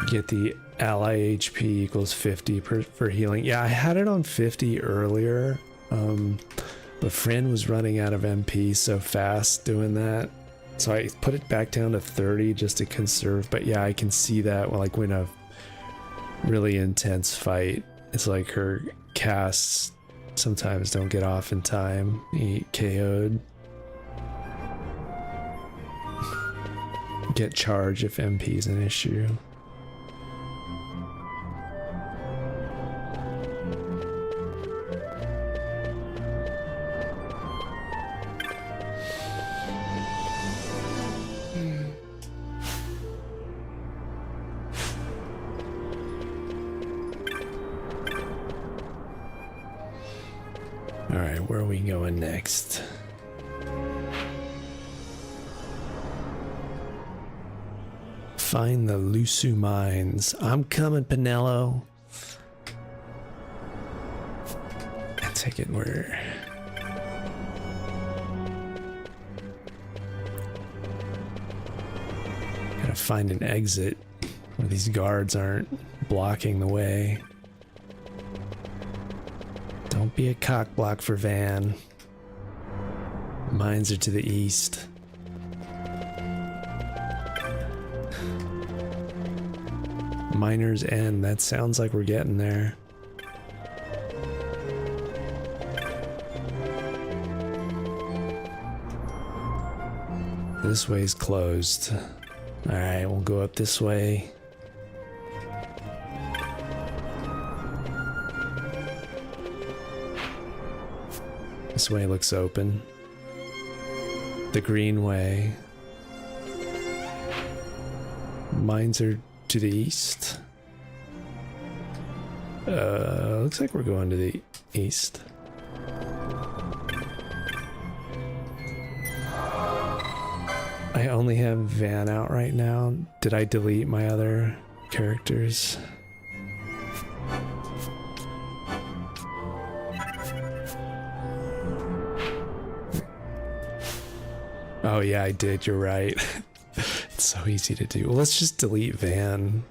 Speaker 1: Get the ally HP equals 50 for healing. Yeah, I had it on 50 earlier, but Fran was running out of MP so fast doing that, so I put it back down to 30 just to conserve. But yeah, I can see that like when a really intense fight, it's like her casts sometimes don't get off in time. You get KO'd. Get charged if MP is an issue. Alright, where are we going next? Find the Lusu mines. I'm coming, Pinello. I take it we're... Gotta find an exit where these guards aren't blocking the way. Don't be a cock block for Van. Mines are to the east. Miner's End. That sounds like we're getting there. This way's closed. Alright, we'll go up this way. This way looks open. The green way. Mines are to the east. Looks like we're going to the east. I only have Van out right now. Did I delete my other characters? Oh yeah, I did. You're right. It's so easy to do. Well, let's just delete Van.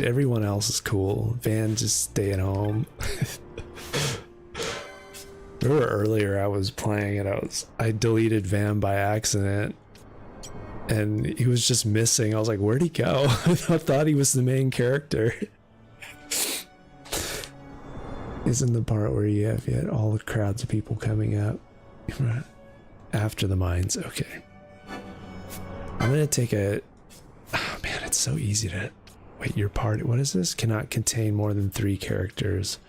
Speaker 1: Everyone else is cool. Van just stay at home. Remember earlier I was playing it. I deleted Van by accident, and he was just missing. I was like, where'd he go? I thought he was the main character. isn't the part where you have all the crowds of people coming up after the mines. Okay. I'm gonna take a... Oh man, it's so easy to... Wait, your party... What is this? Cannot contain more than 3 characters.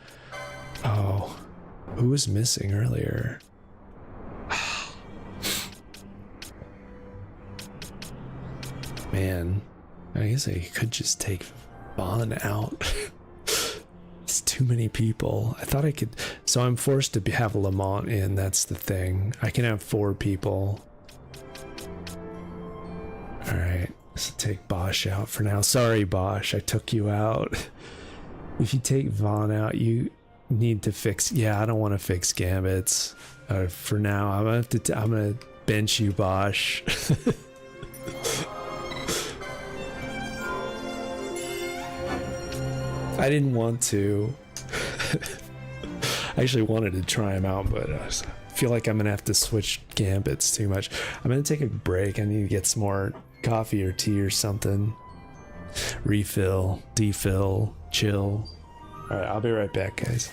Speaker 1: Oh. Who was missing earlier? Man. I guess I could just take Vaughn out. It's too many people. I thought I could... So I'm forced to have Lamont in, that's the thing. I can have 4 people. Alright, so take Bosch out for now. Sorry, Bosch, I took you out. If you take Vaughn out, you need to fix... Yeah, I don't want to fix Gambits. For now, I'm gonna bench you, Bosch. I didn't want to. I actually wanted to try him out, but I feel like I'm gonna have to switch Gambits too much. I'm gonna take a break. I need to get some more coffee or tea or something. Refill, defill, chill. Alright, I'll be right back, guys.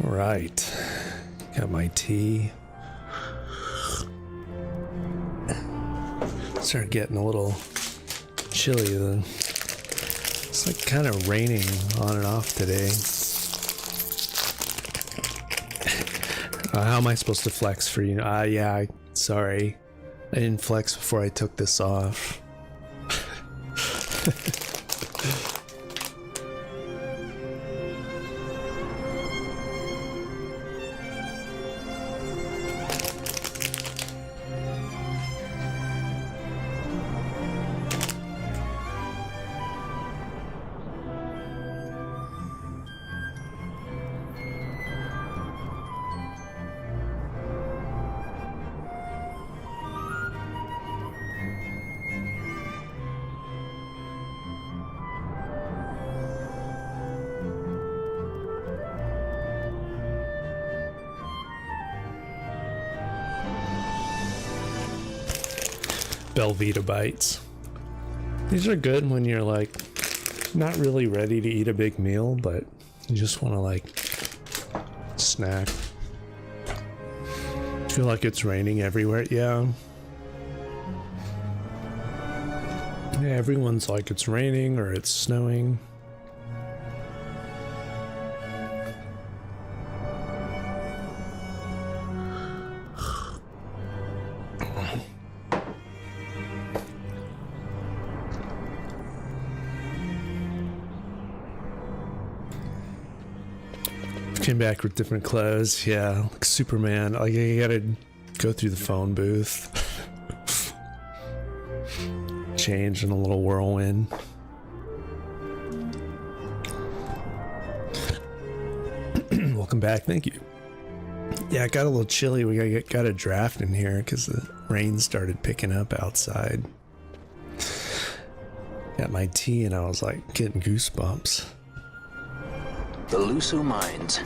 Speaker 1: All right. Got my tea. Started getting a little chilly. It's like kind of raining on and off today. How am I supposed to flex for you? Yeah, sorry. I didn't flex before I took this off. Belvita bites. These are good when you're like not really ready to eat a big meal, but you just want to like snack. Feel like it's raining everywhere. Yeah, everyone's like it's raining or it's snowing. Came back with different clothes, yeah, like Superman. Like I gotta go through the phone booth, change in a little whirlwind. Welcome back, thank you. Yeah, it got a little chilly. We got a draft in here because the rain started picking up outside. Got my tea and I was like getting goosebumps.
Speaker 3: The Lusu Mines,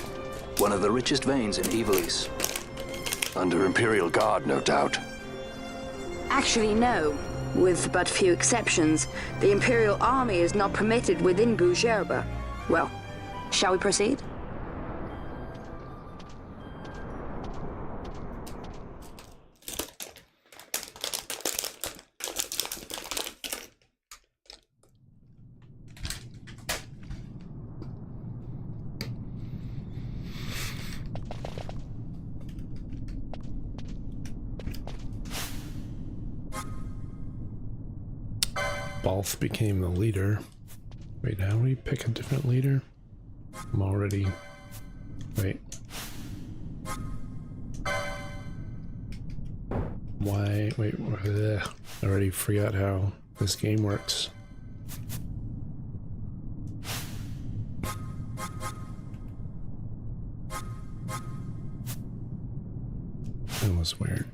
Speaker 3: one of the richest veins in Ivalice.
Speaker 7: Under Imperial Guard, no doubt.
Speaker 15: Actually, no. With but few exceptions, the Imperial Army is not permitted within Gujerba. Well, shall we proceed?
Speaker 1: Balth became the leader. Wait, how do we pick a different leader? I'm already... Wait. Why? Wait, I already forgot how this game works. That was weird.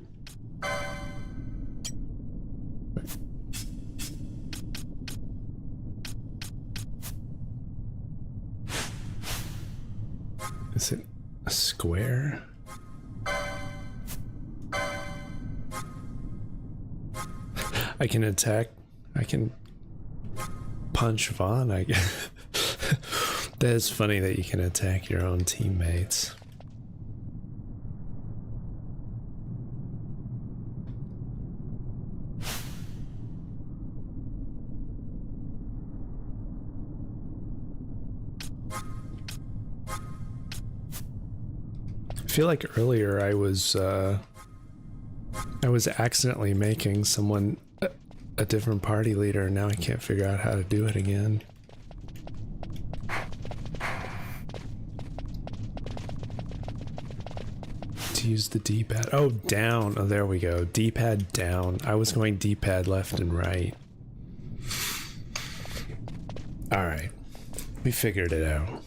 Speaker 1: Is it a square? I can attack. I can punch Vaughn. That is funny that you can attack your own teammates. I feel like earlier I was accidentally making someone a different party leader, and now I can't figure out how to do it again. To use the D-pad. Oh, down. Oh, there we go. D-pad down. I was going D-pad left and right. All right. We figured it out.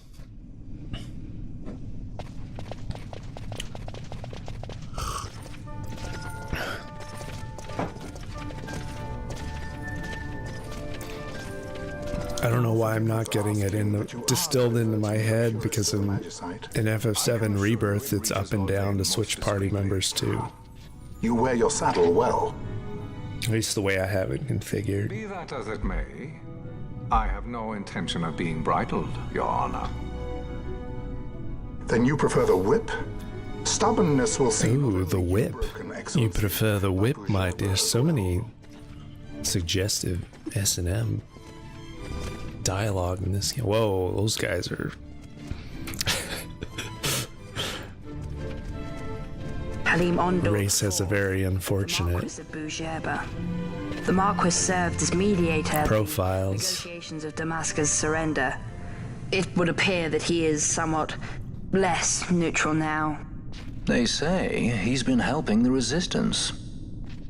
Speaker 1: I don't know why I'm not getting it distilled into my head, because in FF7 Rebirth, it's up and down to switch party members too.
Speaker 16: You wear your saddle well.
Speaker 1: At least the way I have it configured.
Speaker 17: Be that as it may, I have no intention of being bridled, Your Honor.
Speaker 16: Then you prefer the whip? Stubbornness will see.
Speaker 1: Ooh, the whip. You prefer the whip, my dear. So many suggestive S&M dialogue in this game. Whoa, those guys are...
Speaker 15: Halim Ondor.
Speaker 1: Race has a very unfortunate
Speaker 15: Marquis of Bougerba. The Marquis served as mediator
Speaker 1: profiles.
Speaker 15: in negotiations of Damascus' surrender. It would appear that he is somewhat less neutral now.
Speaker 3: They say he's been helping the resistance.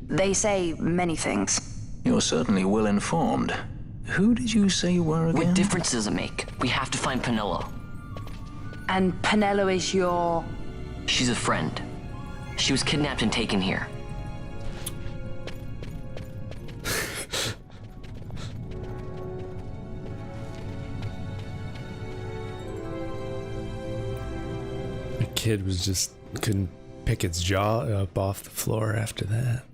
Speaker 15: They say many things.
Speaker 3: You're certainly well informed. Who did you say you were again?
Speaker 6: What difference does it make? We have to find Penelo.
Speaker 15: And Penelo is your...
Speaker 6: She's a friend. She was kidnapped and taken here.
Speaker 1: The kid was just couldn't pick its jaw up off the floor after that.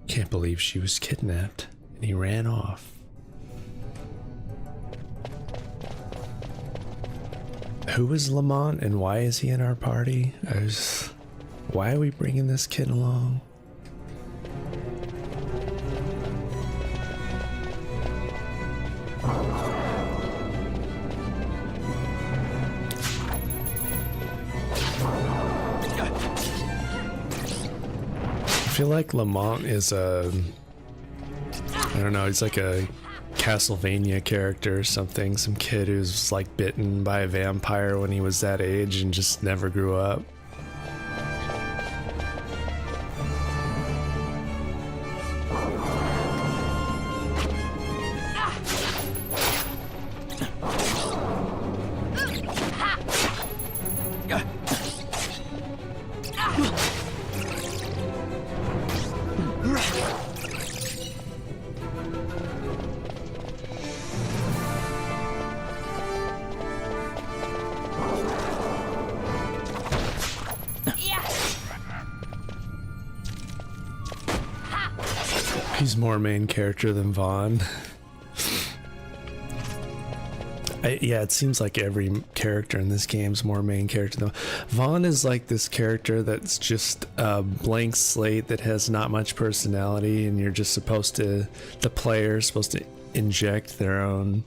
Speaker 1: Can't believe she was kidnapped and he ran off. Who is Lamont and why is he in our party? Why are we bringing this kid along? I feel like Lamont is I don't know, he's like a Castlevania character or something. Some kid who's like bitten by a vampire when he was that age and just never grew up. He's more main character than Vaughn. Yeah, it seems like every character in this game is more main character than Vaughn is like this character that's just a blank slate that has not much personality, and you're just supposed to, the player is supposed to inject their own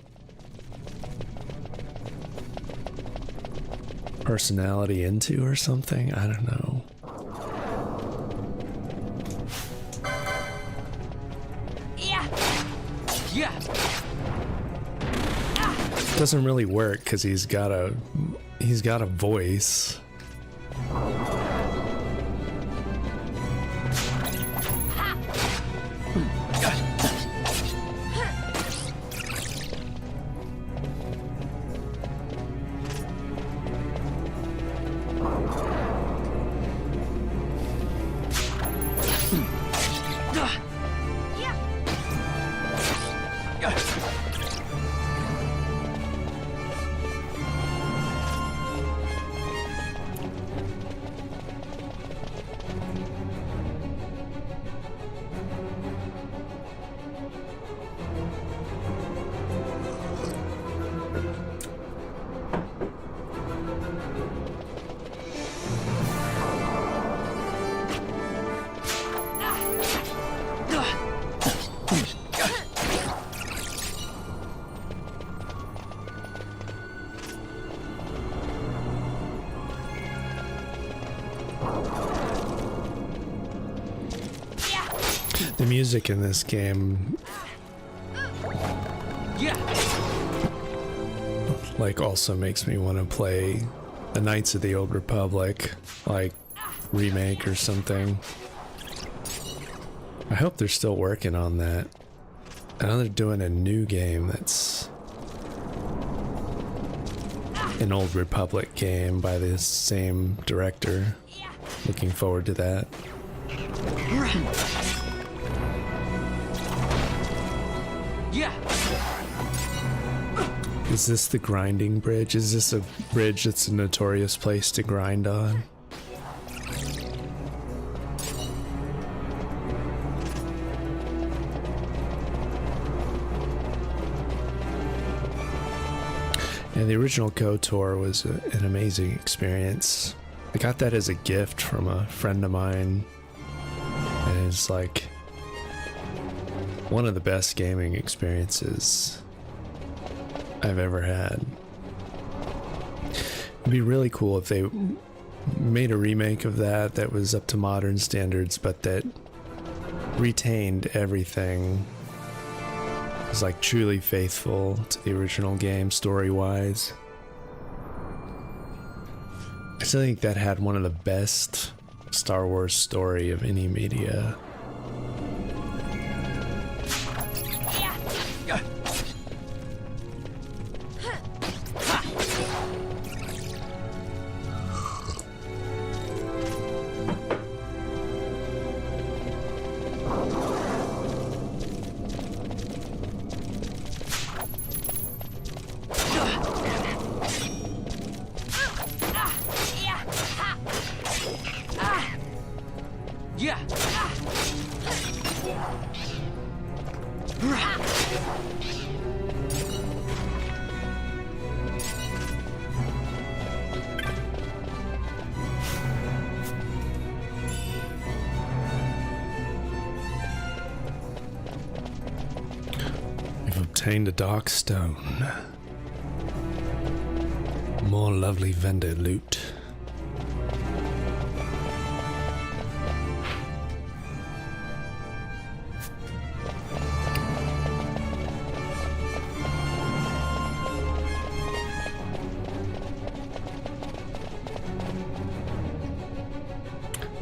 Speaker 1: personality into or something. I don't know. Doesn't really work because he's got a voice. The music in this game, like, also makes me want to play the Knights of the Old Republic, like, remake or something. I hope they're still working on that. I know they're doing a new game that's an Old Republic game by the same director. Looking forward to that. Is this the grinding bridge? Is this a bridge that's a notorious place to grind on? And the original KOTOR was an amazing experience. I got that as a gift from a friend of mine, and it's like one of the best gaming experiences I've ever had. It'd be really cool if they made a remake of that was up to modern standards, but that retained everything. It was like truly faithful to the original game story-wise. I still think that had one of the best Star Wars story of any media. Obtained a dark stone. More lovely vendor loot.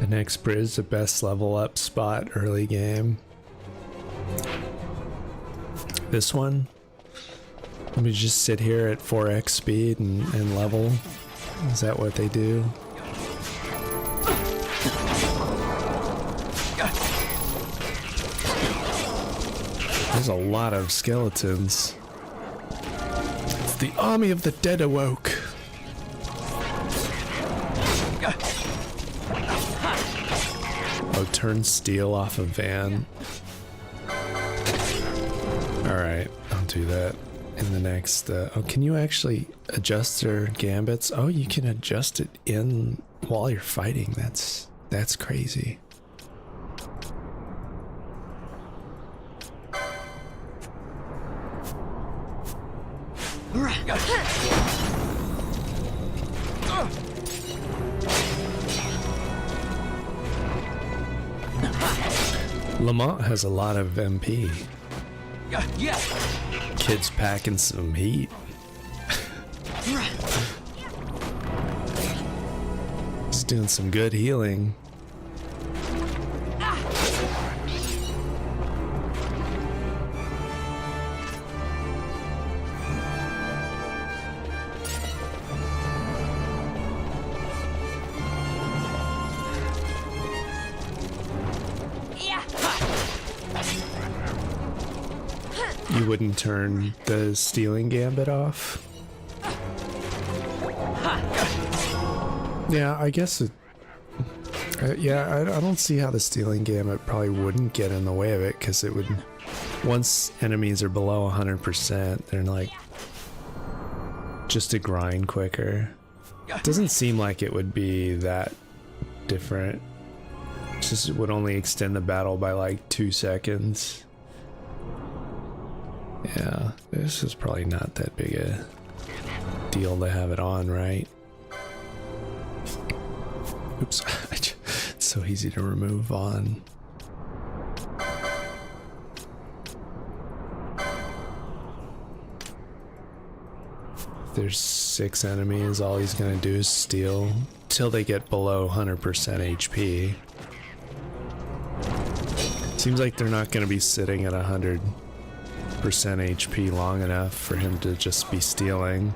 Speaker 1: The next bridge, the best level up spot early game. This one, let me just sit here at 4x speed and level. Is that what they do? There's a lot of skeletons. It's the army of the dead awoke. Oh, turn steel off a van. Alright, I'll do that in the next... oh, can you actually adjust their gambits? Oh, you can adjust it in while you're fighting. That's crazy. Lamont has a lot of MP.
Speaker 4: Yeah.
Speaker 1: Kid's packing some heat. He's doing some good healing. You wouldn't turn the stealing gambit off? Yeah, I guess it... yeah, I don't see how the stealing gambit probably wouldn't get in the way of it, because it would... Once enemies are below 100%, they're like... just to grind quicker. It doesn't seem like it would be that different. It just would only extend the battle by like 2 seconds. Yeah, this is probably not that big a deal to have it on, right? Oops, it's so easy to remove on. There's 6 enemies, all he's gonna do is steal till they get below 100% HP. Seems like they're not gonna be sitting at 100% HP long enough for him to just be stealing.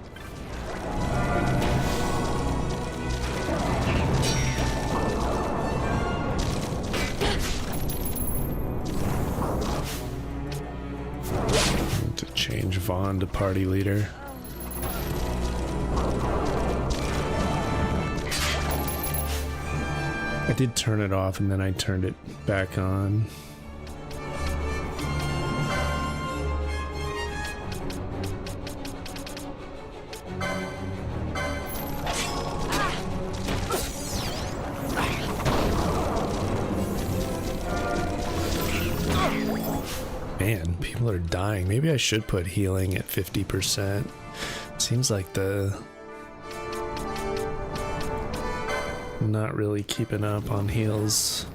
Speaker 1: Need to change Vaughn to party leader. I did turn it off and then I turned it back on. People are dying. Maybe I should put healing at 50%. Seems like not really keeping up on heals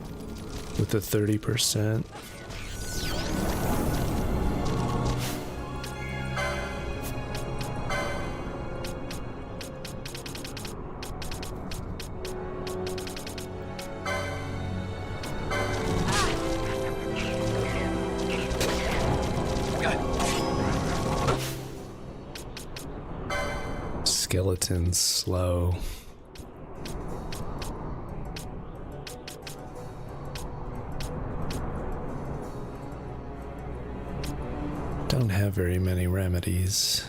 Speaker 1: with the 30%. Skeleton's slow. Don't have very many remedies.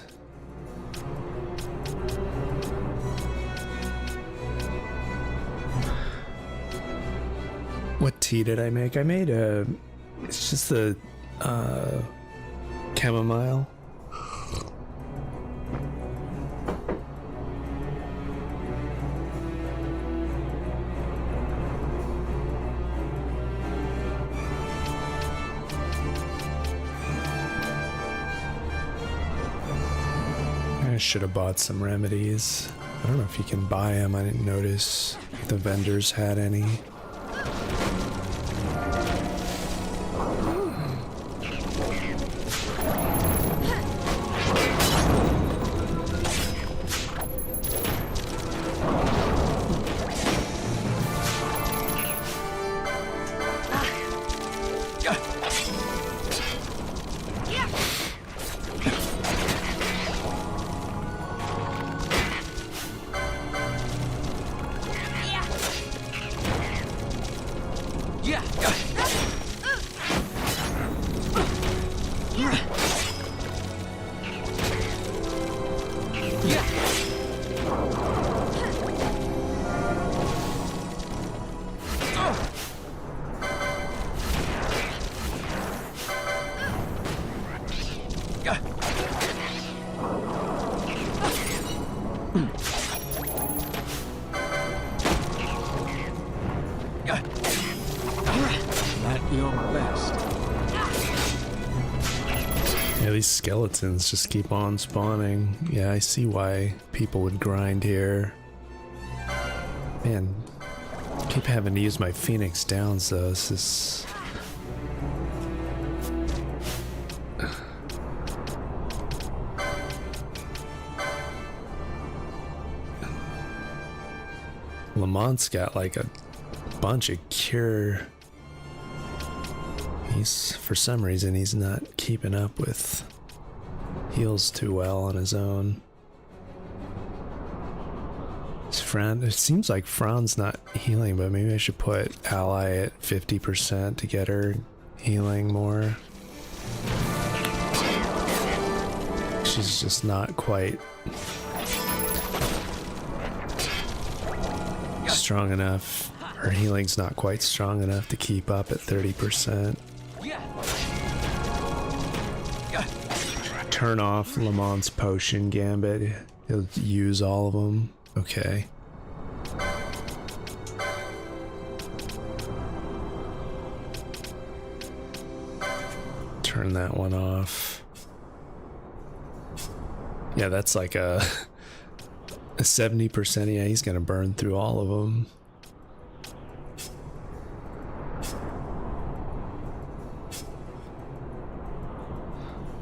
Speaker 1: What tea did I make? I made it's just the chamomile. I should have bought some remedies. I don't know if you can buy them. I didn't notice if the vendors had any. Yeah, these skeletons just keep on spawning. Yeah, I see why people would grind here. Man, I keep having to use my Phoenix Downs though. This is... Lamont's got like a bunch of cure. For some reason, he's not keeping up with heals too well on his own. It seems like Fran's not healing, but maybe I should put Ally at 50% to get her healing more. She's just not quite strong enough. Her healing's not quite strong enough to keep up at 30%. Turn off Lamont's potion gambit. He'll use all of them. Okay. Turn that one off. Yeah, that's like a 70%. Yeah, he's gonna burn through all of them.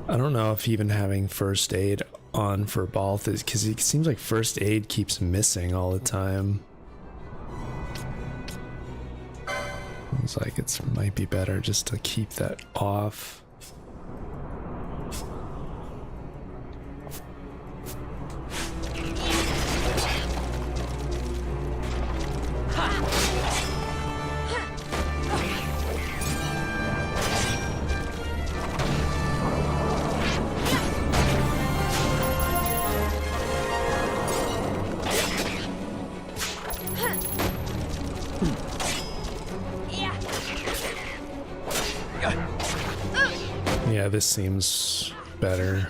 Speaker 1: I don't know if even having first aid on for Balth is, because it seems like first aid keeps missing all the time. It's like it might be better just to keep that off. Yeah, this seems better.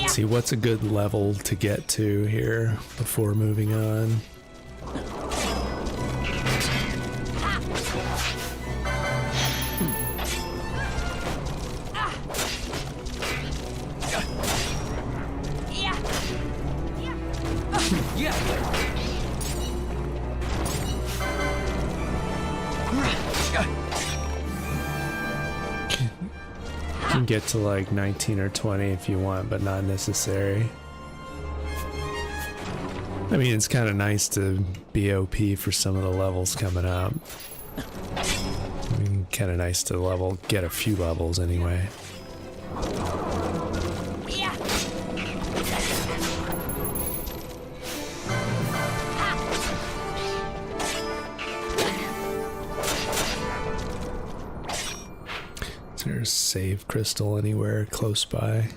Speaker 1: See, what's a good level to get to here before moving on? You can get to like 19 or 20 if you want, but not necessary. I mean, it's kind of nice to be OP for some of the levels coming up. I mean, kind of nice to get a few levels anyway. Is there a save crystal anywhere close by?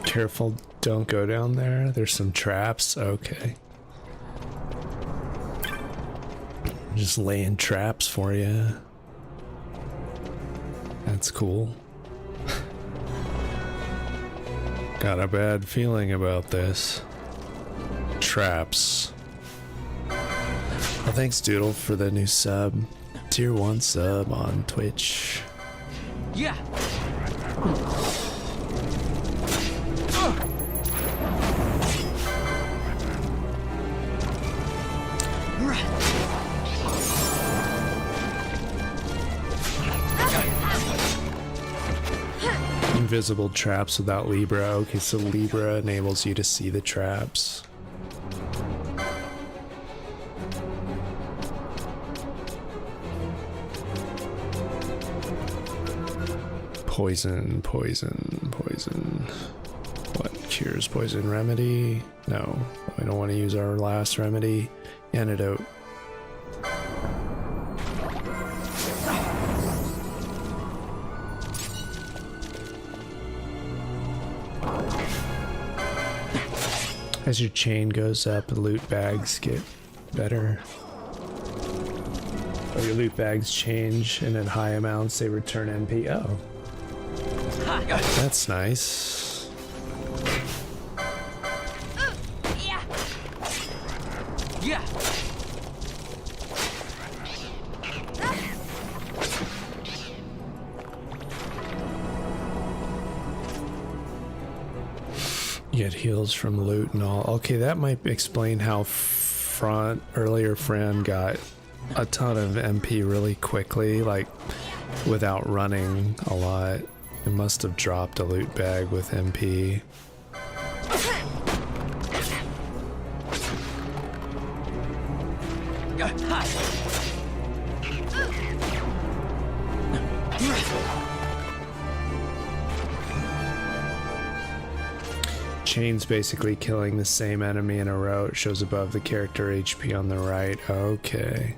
Speaker 1: Careful, don't go down there. There's some traps. Okay. Just laying traps for you. That's cool. Got a bad feeling about this. Traps. Well, thanks, Doodle, for the new sub. Tier 1 sub on Twitch.
Speaker 4: Yeah.
Speaker 1: Invisible traps without Libra. Okay, so Libra enables you to see the traps. Poison, poison, poison. What cures poison? Remedy? No, we don't want to use our last remedy. Antidote. As your chain goes up, the loot bags get better. Oh, your loot bags change, and at high amounts they return MP. Oh. That's nice.
Speaker 4: Yeah.
Speaker 1: You get heals from loot and all. Okay, that might explain how earlier Fran got a ton of MP really quickly, like without running a lot. It must have dropped a loot bag with MP. Chain's basically killing the same enemy in a row. It shows above the character HP on the right. Okay.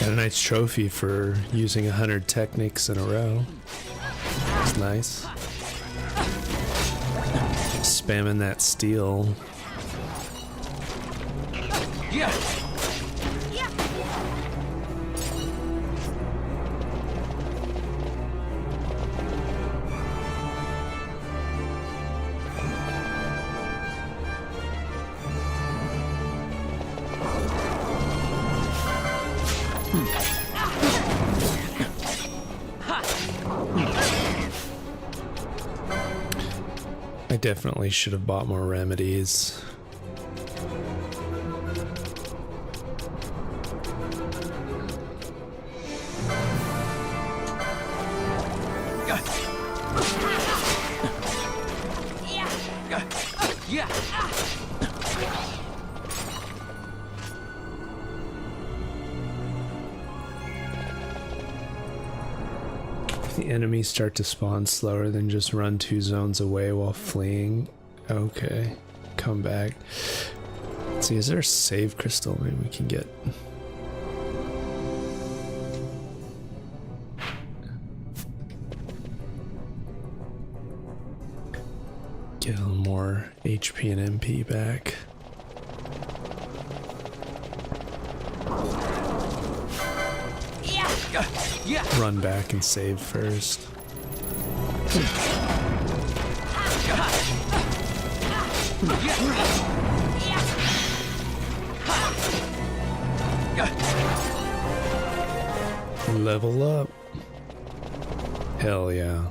Speaker 1: Got a nice trophy for using 100 techniques in a row. That's nice. Spamming that steel.
Speaker 4: Yeah.
Speaker 1: I definitely should have bought more remedies.
Speaker 4: Yeah.
Speaker 1: The enemies start to spawn slower than just run 2 zones away while fleeing. Okay, come back. Let's see, is there a save crystal maybe we can get? Get a little more HP and MP back.
Speaker 4: Yeah.
Speaker 1: Run back and save first. Level up. Hell yeah.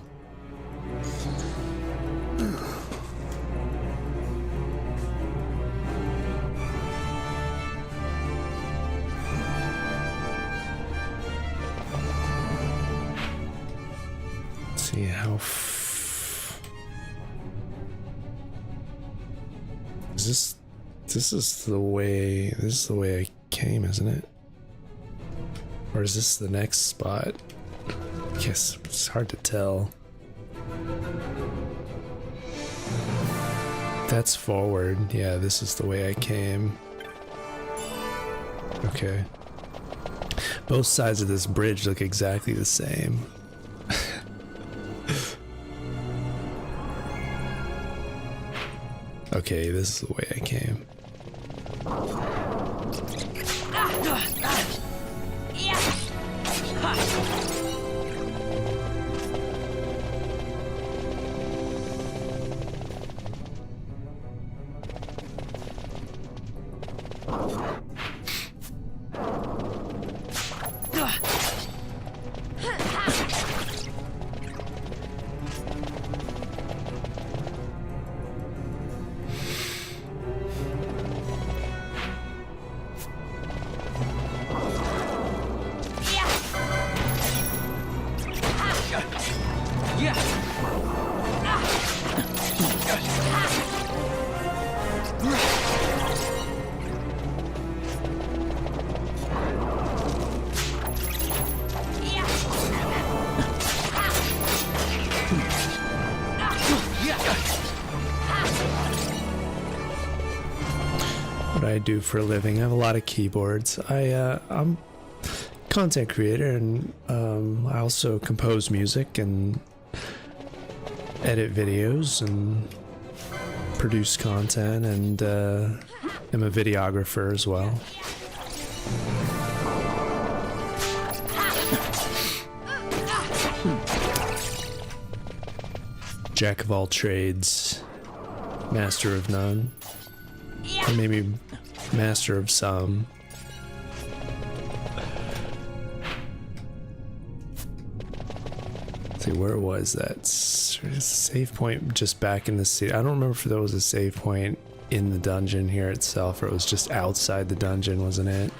Speaker 1: See how this is the way I came, isn't it? Or is this the next spot? I guess it's hard to tell. That's forward. Yeah, this is the way I came. Okay. Both sides of this bridge look exactly the same. Okay, this is the way I came. What I do for a living, I have a lot of keyboards. I'm a content creator, and I also compose music and edit videos and produce content, and am a videographer as well. Jack of all trades, master of none, or maybe master of some. Let's see, where was that save point? Just back in the city. I don't remember if there was a save point in the dungeon here itself, or it was just outside the dungeon, wasn't it?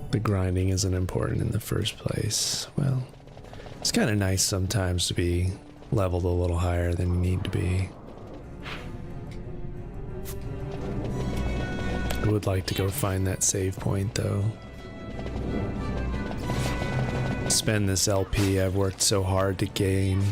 Speaker 1: The grinding isn't important in the first place. Well, it's kind of nice sometimes to be leveled a little higher than you need to be. I would like to go find that save point though. Spend this LP I've worked so hard to gain.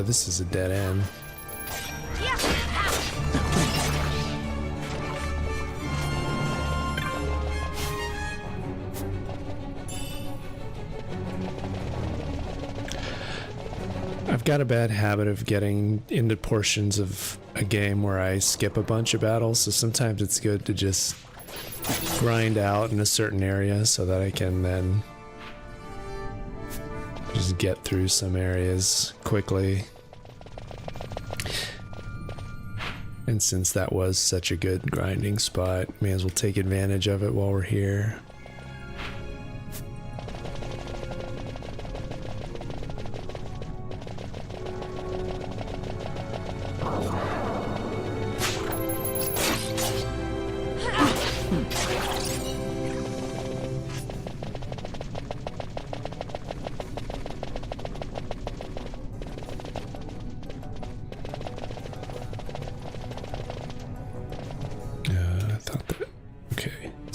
Speaker 1: this is a dead end. I've got a bad habit of getting into portions of a game where I skip a bunch of battles, so sometimes it's good to just grind out in a certain area so that I can then just get through some areas quickly. And since that was such a good grinding spot, may as well take advantage of it while we're here.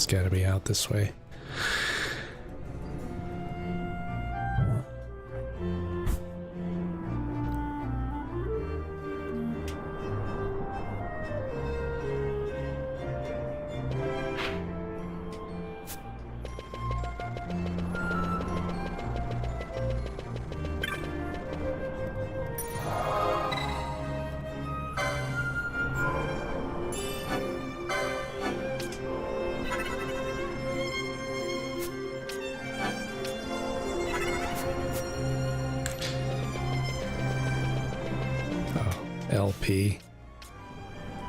Speaker 1: Gotta be out this way. LP.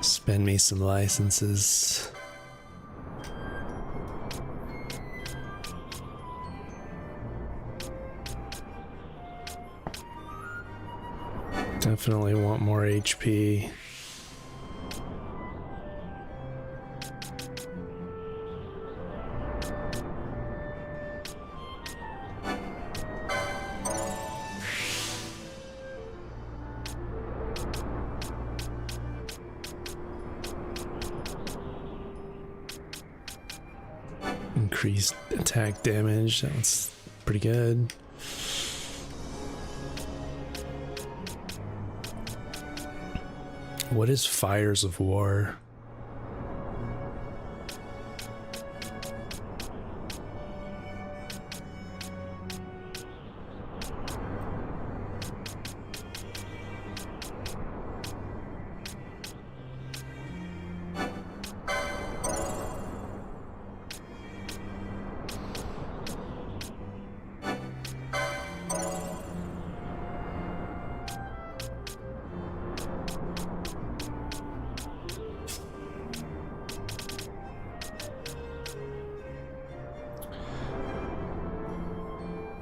Speaker 1: Spend me some licenses. Definitely want more HP. Increased attack damage, that's pretty good. What is Fires of War?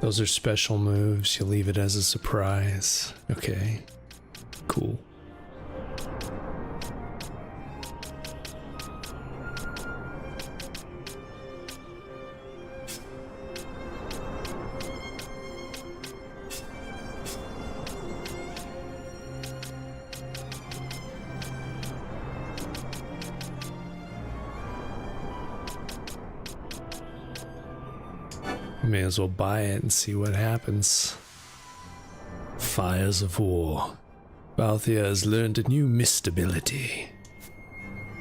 Speaker 1: Those are special moves. You leave it as a surprise. Okay. Cool. May as well buy it and see what happens. Fires of War. Balthia has learned a new mist ability.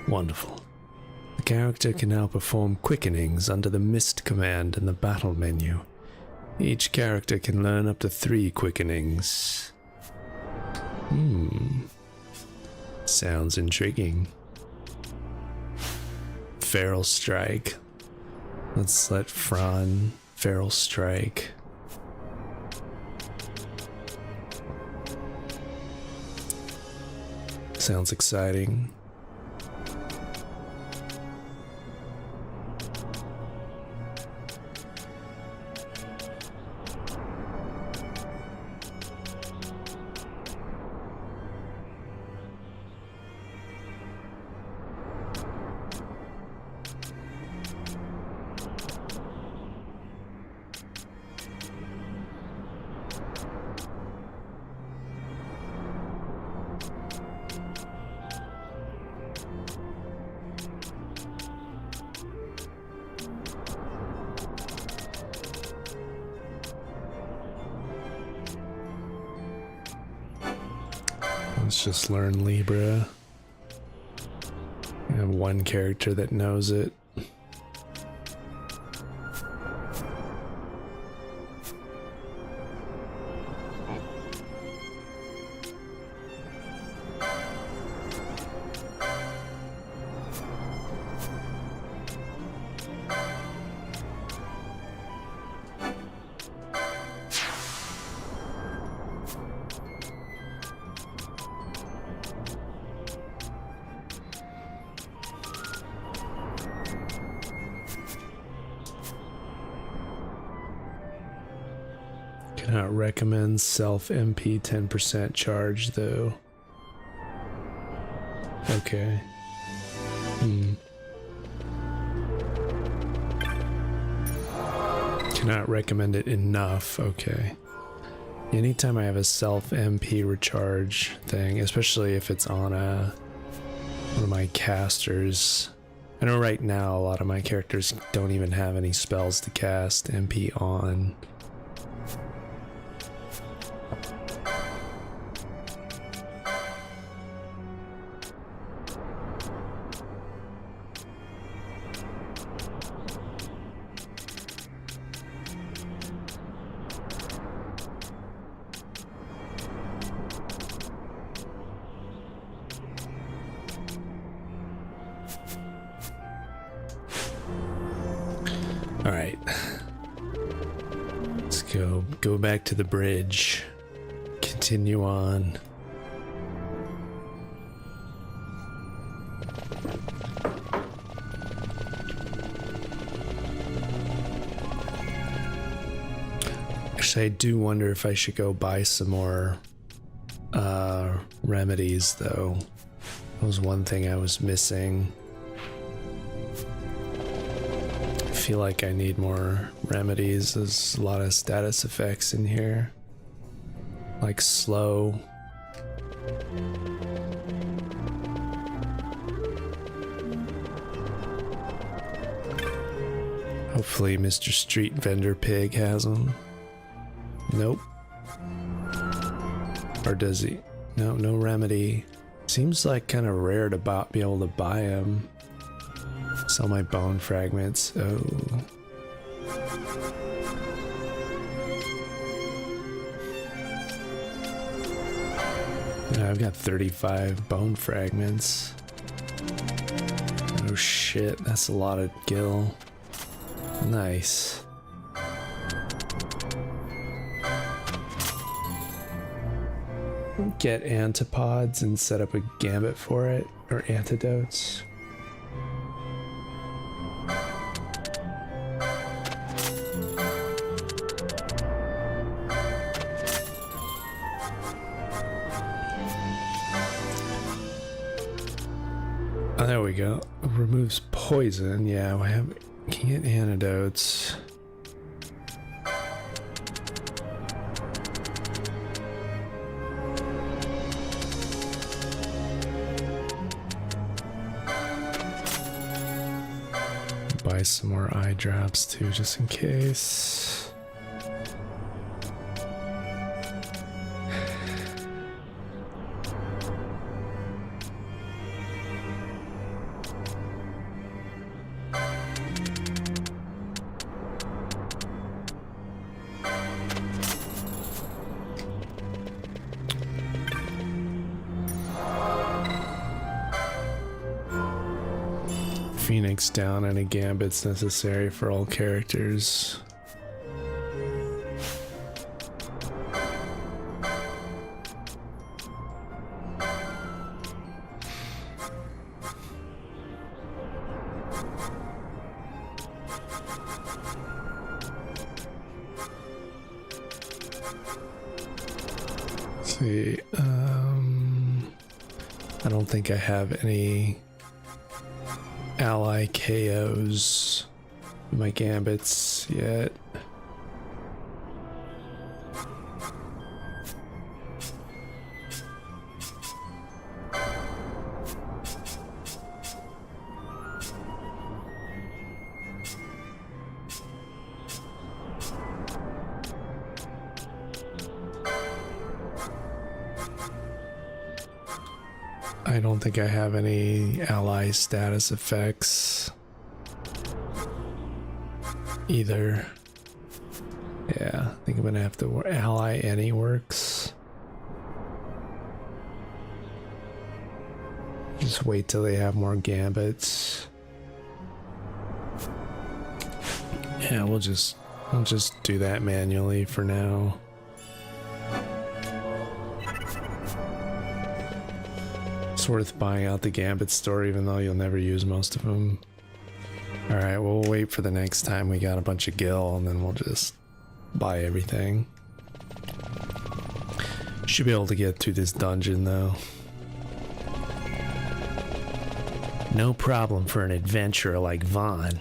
Speaker 1: Wonderful. The character can now perform quickenings under the mist command in the battle menu. Each character can learn up to 3 quickenings. Sounds intriguing. Feral Strike. Let's let Fran Feral Strike. Sounds exciting. Let's just learn Libra. I have one character that knows it. Cannot recommend self MP 10% charge though. Okay. Cannot recommend it enough. Okay. Anytime I have a self MP recharge thing, especially if it's on one of my casters. I know right now a lot of my characters don't even have any spells to cast MP on. Alright. Let's go back to the bridge. Continue on. Actually, I do wonder if I should go buy some more remedies though. That was one thing I was missing. I feel like I need more remedies. There's a lot of status effects in here, like slow. Hopefully Mr. Street Vendor Pig has them. Nope. Or does he? No remedy. Seems like kind of rare to be able to buy them. Sell my bone fragments. Oh. Yeah, I've got 35 bone fragments. Oh shit, that's a lot of gil. Nice. Get antipods and set up a gambit for it, or antidotes. Oh, there we go. Removes poison. Yeah, we can get antidotes. Buy some more eye drops too, just in case. Phoenix down and a gambit's necessary for all characters. Let's see, I don't think I have any ally KOs with my gambits yet. I don't think I have any ally status effects either. Yeah, I think I'm gonna have to ally any works. Just wait till they have more gambits. Yeah, we'll just do that manually for now. It's worth buying out the gambit store even though you'll never use most of them. Alright, well, we'll wait for the next time we got a bunch of gil and then we'll just buy everything. Should be able to get through this dungeon though. No problem for an adventurer like Vaughn.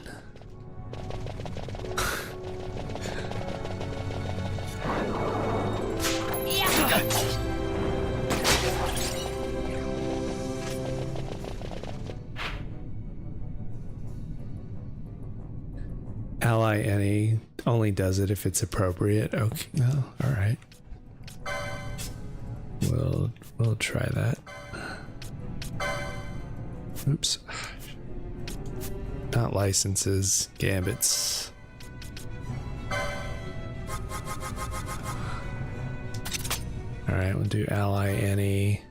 Speaker 1: Ally any only does it if it's appropriate. Okay, no, all right. We'll try that. Oops. Not licenses, gambits. All right, we'll do ally any.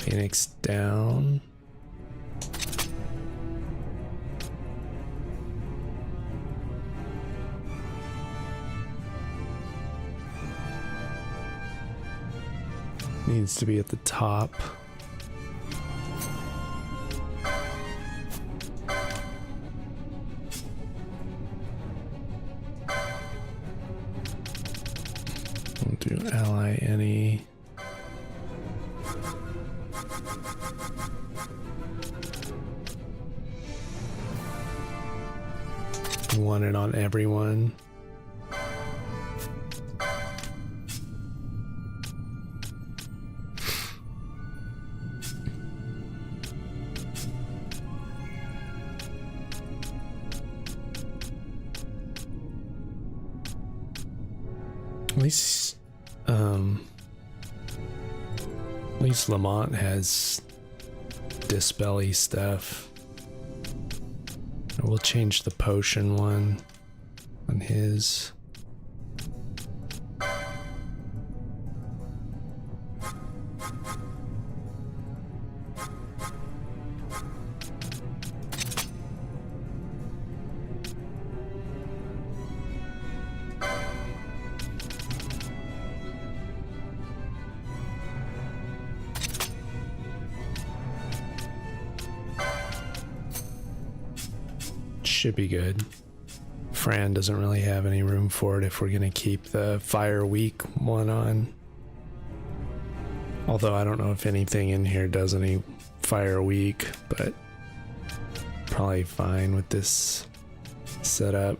Speaker 1: Phoenix down. Needs to be at the top. We'll do ally any. Want it on everyone. At least Lamont has dispelly stuff. We'll change the potion one on his. Should be good. Fran doesn't really have any room for it if we're gonna keep the fire weak one on. Although I don't know if anything in here does any fire weak, but probably fine with this setup.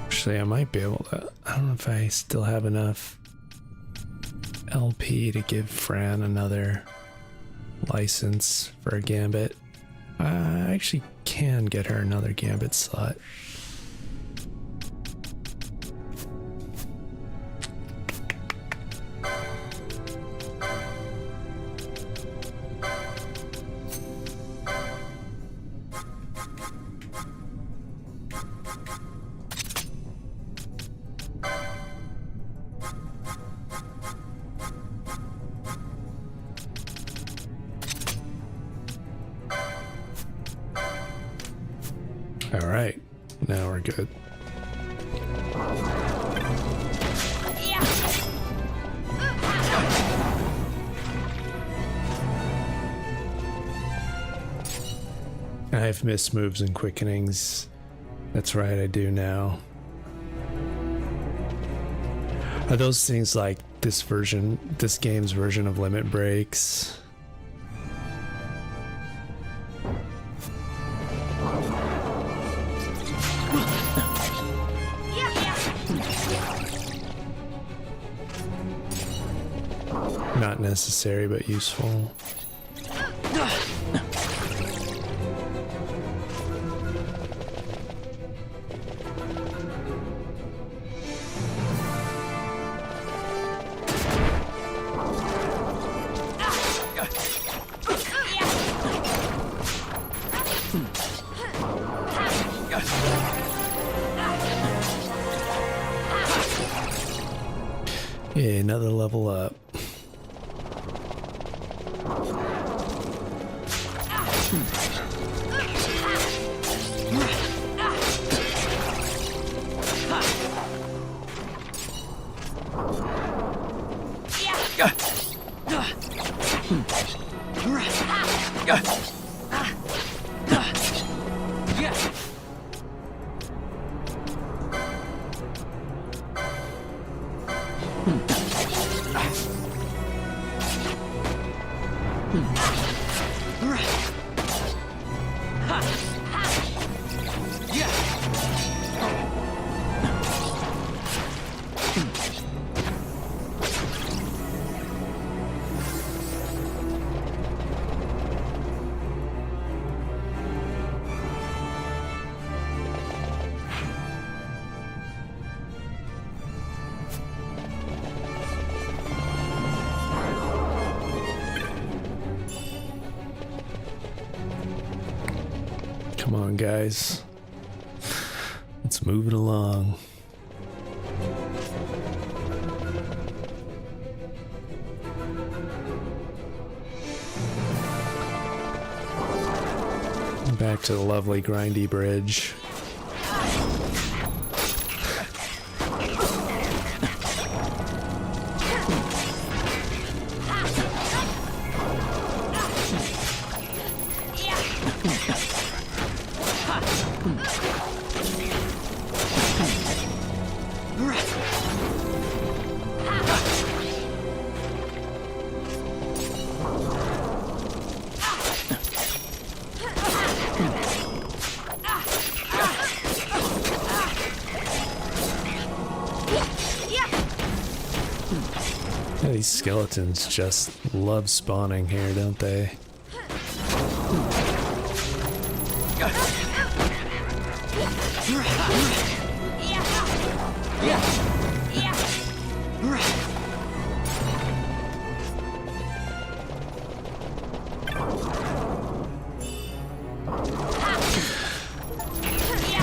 Speaker 1: Actually, I might be able to. I don't know if I still have enough LP to give Fran another license for a gambit. I actually can get her another gambit slot. All right, now we're good. I have missed moves and quickenings. That's right, I do now. Are those things like this game's version of limit breaks? not necessary, but useful. Yeah, another level up. Come on, guys. Let's move it along. Back to the lovely grindy bridge. Yeah, these skeletons just love spawning here, don't they?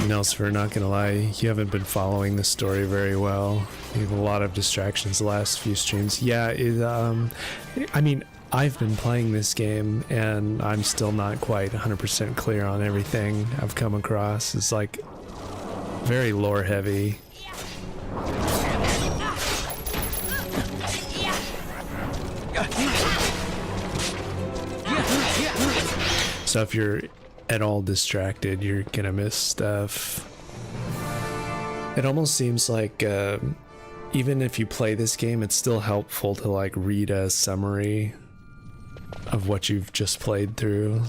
Speaker 1: Nelsifer, not gonna lie, you haven't been following the story very well. You have a lot of distractions the last few streams. Yeah, I mean, I've been playing this game and I'm still not quite 100% clear on everything I've come across. It's like very lore heavy. So if you're at all distracted, you're gonna miss stuff. It almost seems like even if you play this game, it's still helpful to like read a summary of what you've just played through.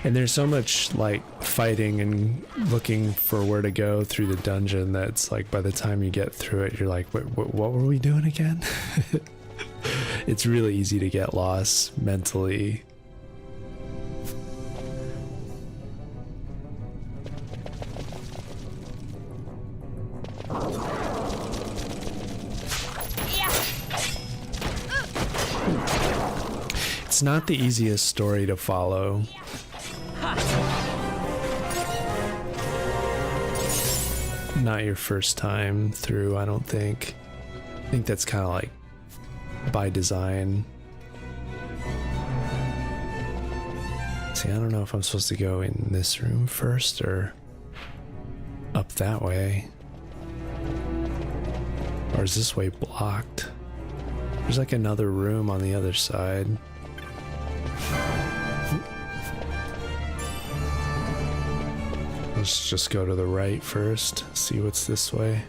Speaker 1: And there's so much like fighting and looking for where to go through the dungeon that's like by the time you get through it, you're like, what were we doing again? It's really easy to get lost mentally. It's not the easiest story to follow. Not your first time through, I don't think. I think that's kind of like by design. See, I don't know if I'm supposed to go in this room first or up that way. Or is this way blocked? There's like another room on the other side. Let's just go to the right first, see what's this way.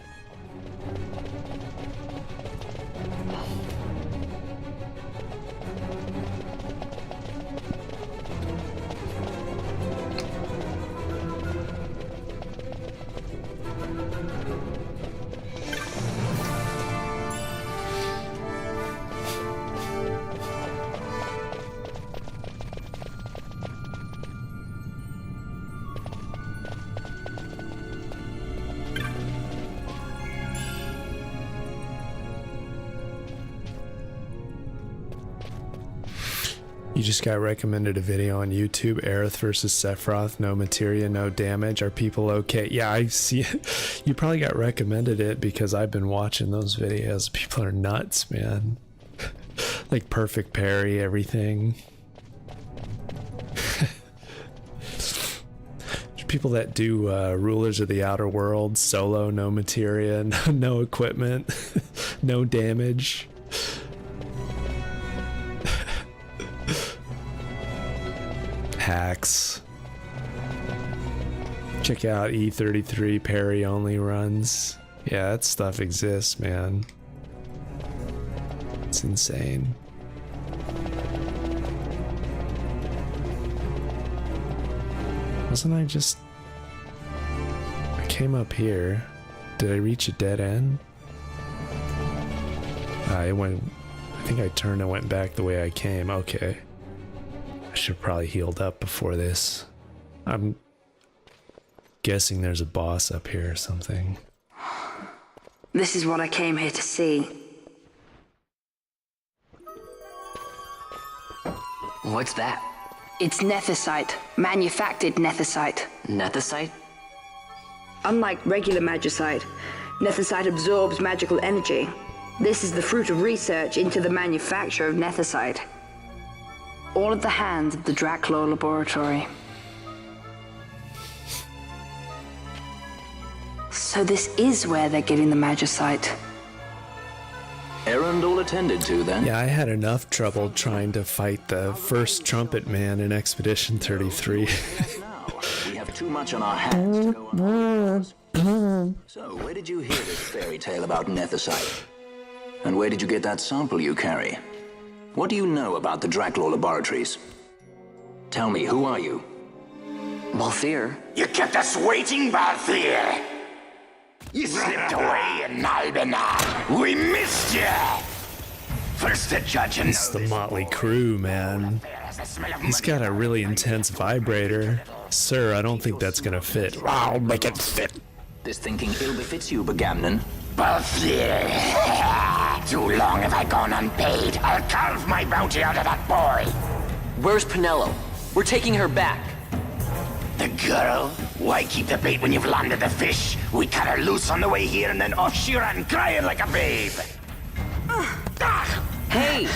Speaker 1: You just got recommended a video on YouTube, Aerith versus Sephiroth, no materia, no damage. Are people okay? Yeah, I see it. You probably got recommended it because I've been watching those videos. People are nuts, man. Like perfect parry, everything. People that do Rulers of the Outer World, solo, no materia, no equipment, no damage. Hacks. Check out E33 parry only runs. Yeah, that stuff exists, man. It's insane. Wasn't I just... I came up here. Did I reach a dead end? It went... I think I turned and went back the way I came. Okay. I should have probably healed up before this. I'm guessing there's a boss up here or something.
Speaker 15: This is what I came here to see.
Speaker 6: What's that?
Speaker 15: It's nethicite, manufactured nethicite.
Speaker 6: Nethicite?
Speaker 15: Unlike regular magicite, nethicite absorbs magical energy. This is the fruit of research into the manufacture of nethicite. All at the hands of the Draclaw Laboratory. So this is where they're getting the magicite.
Speaker 3: Errand all attended to, then?
Speaker 1: Yeah, I had enough trouble trying to fight the first trumpet man in Expedition 33.
Speaker 3: We have too much on our hands to go on. So, where did you hear this fairy tale about nethicite? And where did you get that sample you carry? What do you know about the Draclaw Laboratories? Tell me, who are you?
Speaker 6: Balthier.
Speaker 12: You kept us waiting, Balthier! You slipped away in Albina! We missed you! First the judge and
Speaker 1: It's the motley crew, man. He's got a really intense vibrator. Sir, I don't think that's gonna fit.
Speaker 12: I'll make it fit.
Speaker 3: This thinking ill befits you, Bagamnon.
Speaker 12: Balthier! Too long have I gone unpaid. I'll carve my bounty out of that boy!
Speaker 6: Where's Pinello? We're taking her back.
Speaker 12: The girl? Why keep the bait when you've landed the fish? We cut her loose on the way here and then off she ran crying like a babe.
Speaker 6: Hey!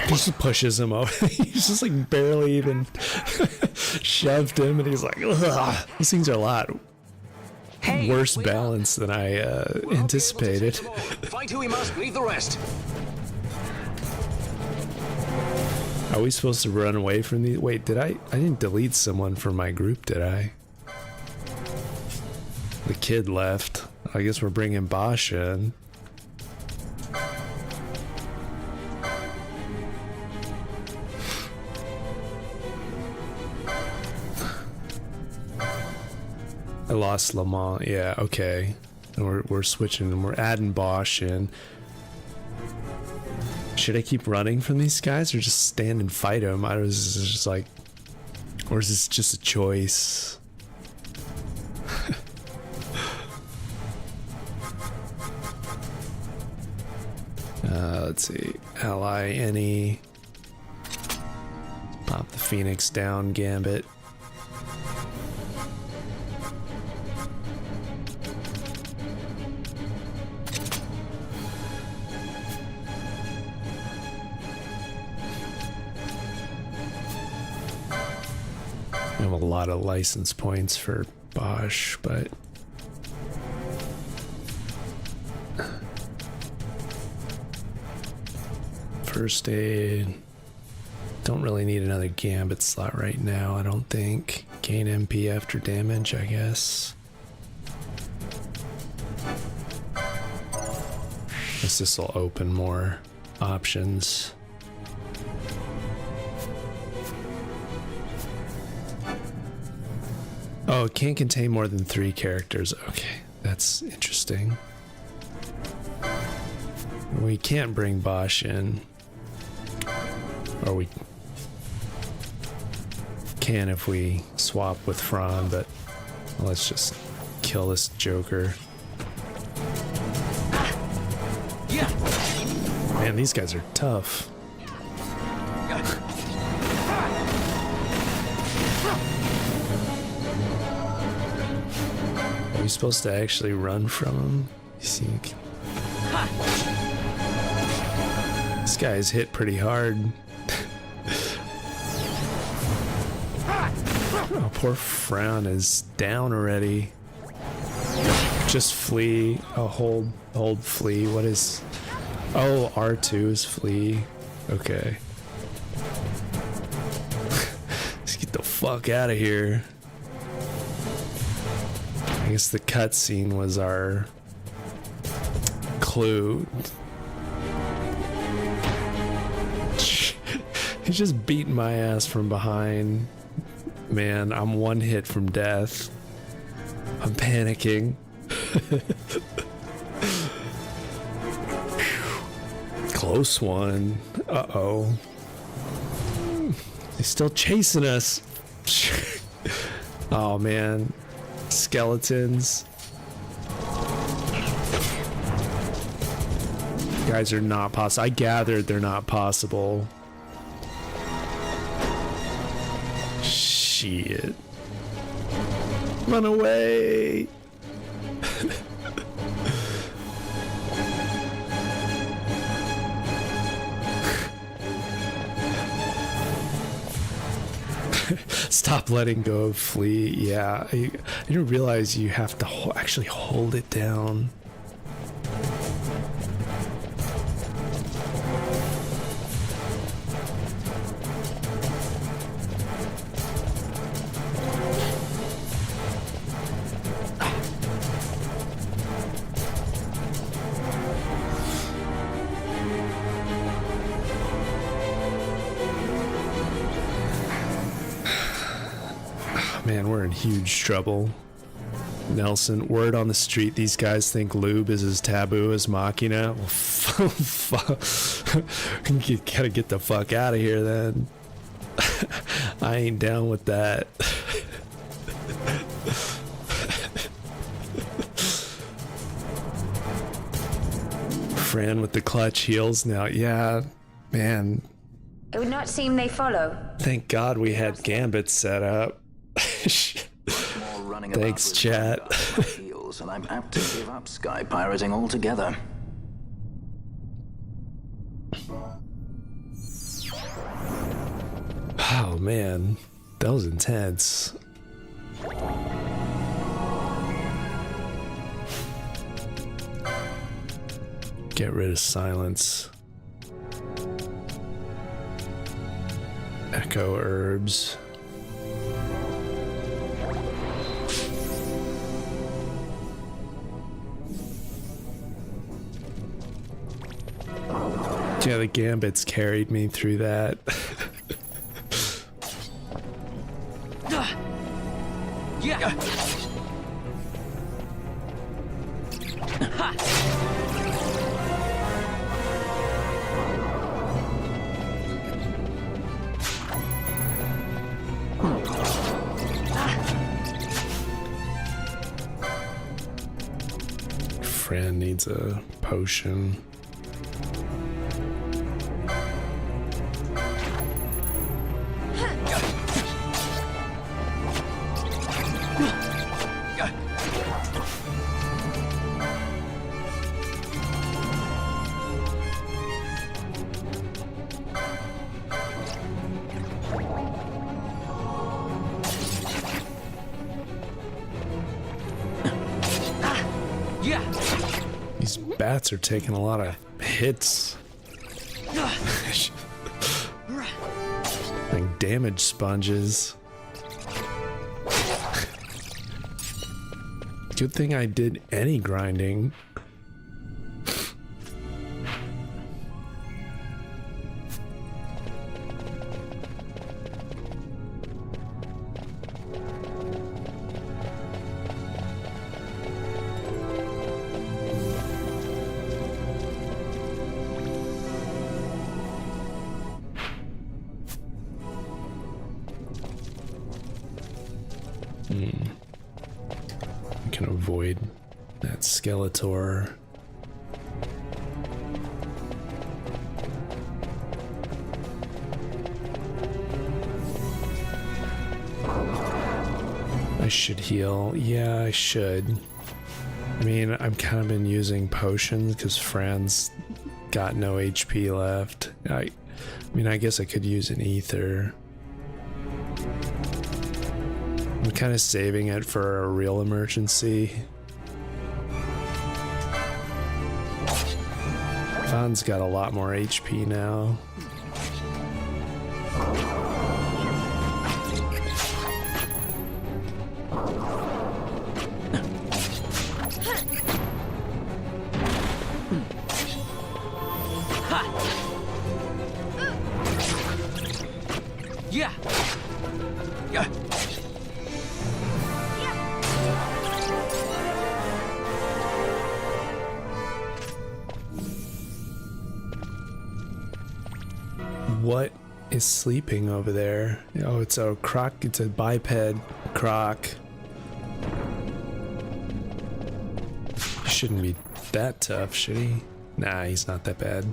Speaker 1: He just pushes him over. He's just like barely even shoved him, and he's like, ugh. These things are a lot worse balance than I anticipated.
Speaker 9: Fight who we must, leave the rest.
Speaker 1: Are we supposed to run away from these? Wait, did I didn't delete someone from my group, did I? The kid left. I guess we're bringing Bosch in. I lost Lamont. Yeah, okay. And we're switching and we're adding Bosch in. Should I keep running from these guys or just stand and fight them? I was just like, or is this just a choice? Let's see. Ally any. Pop the Phoenix down, Gambit. I have a lot of license points for Bosch, but first aid. Don't really need another Gambit slot right now, I don't think. Gain MP after damage, I guess. Guess this will open more options. Oh, it can't contain more than 3 characters. Okay, that's interesting. We can't bring Bosch in. Or we can if we swap with Fran, but let's just kill this Joker. Man, these guys are tough. you supposed to actually run from him? You see, this guy's hit pretty hard. Oh, poor Frown is down already. Just flee. Oh, hold flee. What is... Oh, R2 is flee. Okay. Let's get the fuck out of here. I guess the cutscene was our clue. He's just beating my ass from behind. Man, I'm one hit from death. I'm panicking. Close one. Uh-oh. He's still chasing us. Oh, man. Skeletons. Guys are not possible. I gathered they're not possible. Shit. Run away. Stop letting go of flee. Yeah, I didn't realize you have to actually hold it down. Man, we're in huge trouble. Nelson, word on the street, these guys think lube is as taboo as Machina. Well, gotta get the fuck out of here then. I ain't down with that. Fran with the clutch heals now. Yeah, man.
Speaker 5: It would not seem they follow.
Speaker 1: Thank God we had Gambit set up. Thanks, chat.
Speaker 3: And I'm apt to give up sky pirating altogether.
Speaker 1: Oh man, that was intense. Get rid of silence. Echo herbs. Yeah, the Gambits carried me through that.
Speaker 4: Yeah.
Speaker 1: Fran needs a potion. These bats are taking a lot of hits. Like damage sponges. Good thing I did any grinding. I can avoid that Skeletor. I should heal. Yeah, I should. I mean, I've kind of been using potions because Fran's got no HP left. I mean, I guess I could use an ether. I'm kind of saving it for a real emergency. Van's got a lot more HP now.
Speaker 4: Yeah. Yeah.
Speaker 1: What is sleeping over there? Oh, it's a croc. It's a biped croc. He shouldn't be that tough, should he? Nah, he's not that bad.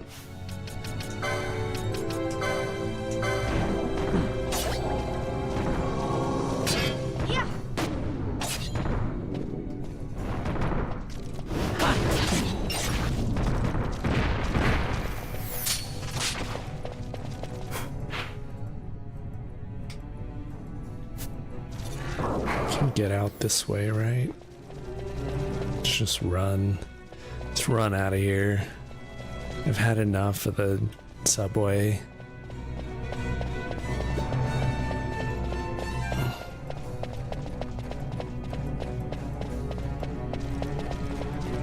Speaker 1: Get out this way, right? Let's just run. Let's run out of here. I've had enough of the subway.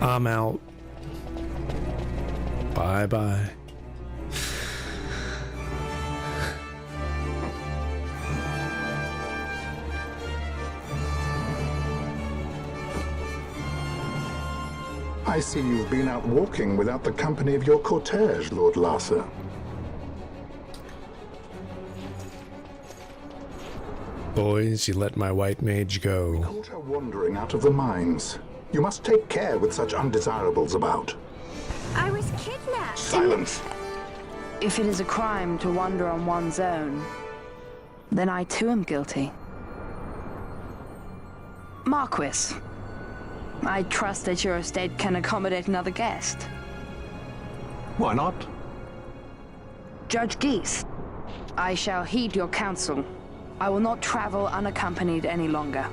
Speaker 1: I'm out. Bye-bye.
Speaker 16: I see you've been out walking without the company of your cortege, Lord Larsa.
Speaker 1: Boys, you let my white mage go.
Speaker 16: Caught her wandering out of the mines. You must take care with such undesirables about.
Speaker 5: I was kidnapped.
Speaker 16: Silence!
Speaker 15: If it is a crime to wander on one's own, then I too am guilty. Marquis, I trust that your estate can accommodate another guest.
Speaker 7: Why not?
Speaker 15: Judge Geese, I shall heed your counsel. I will not travel unaccompanied any longer.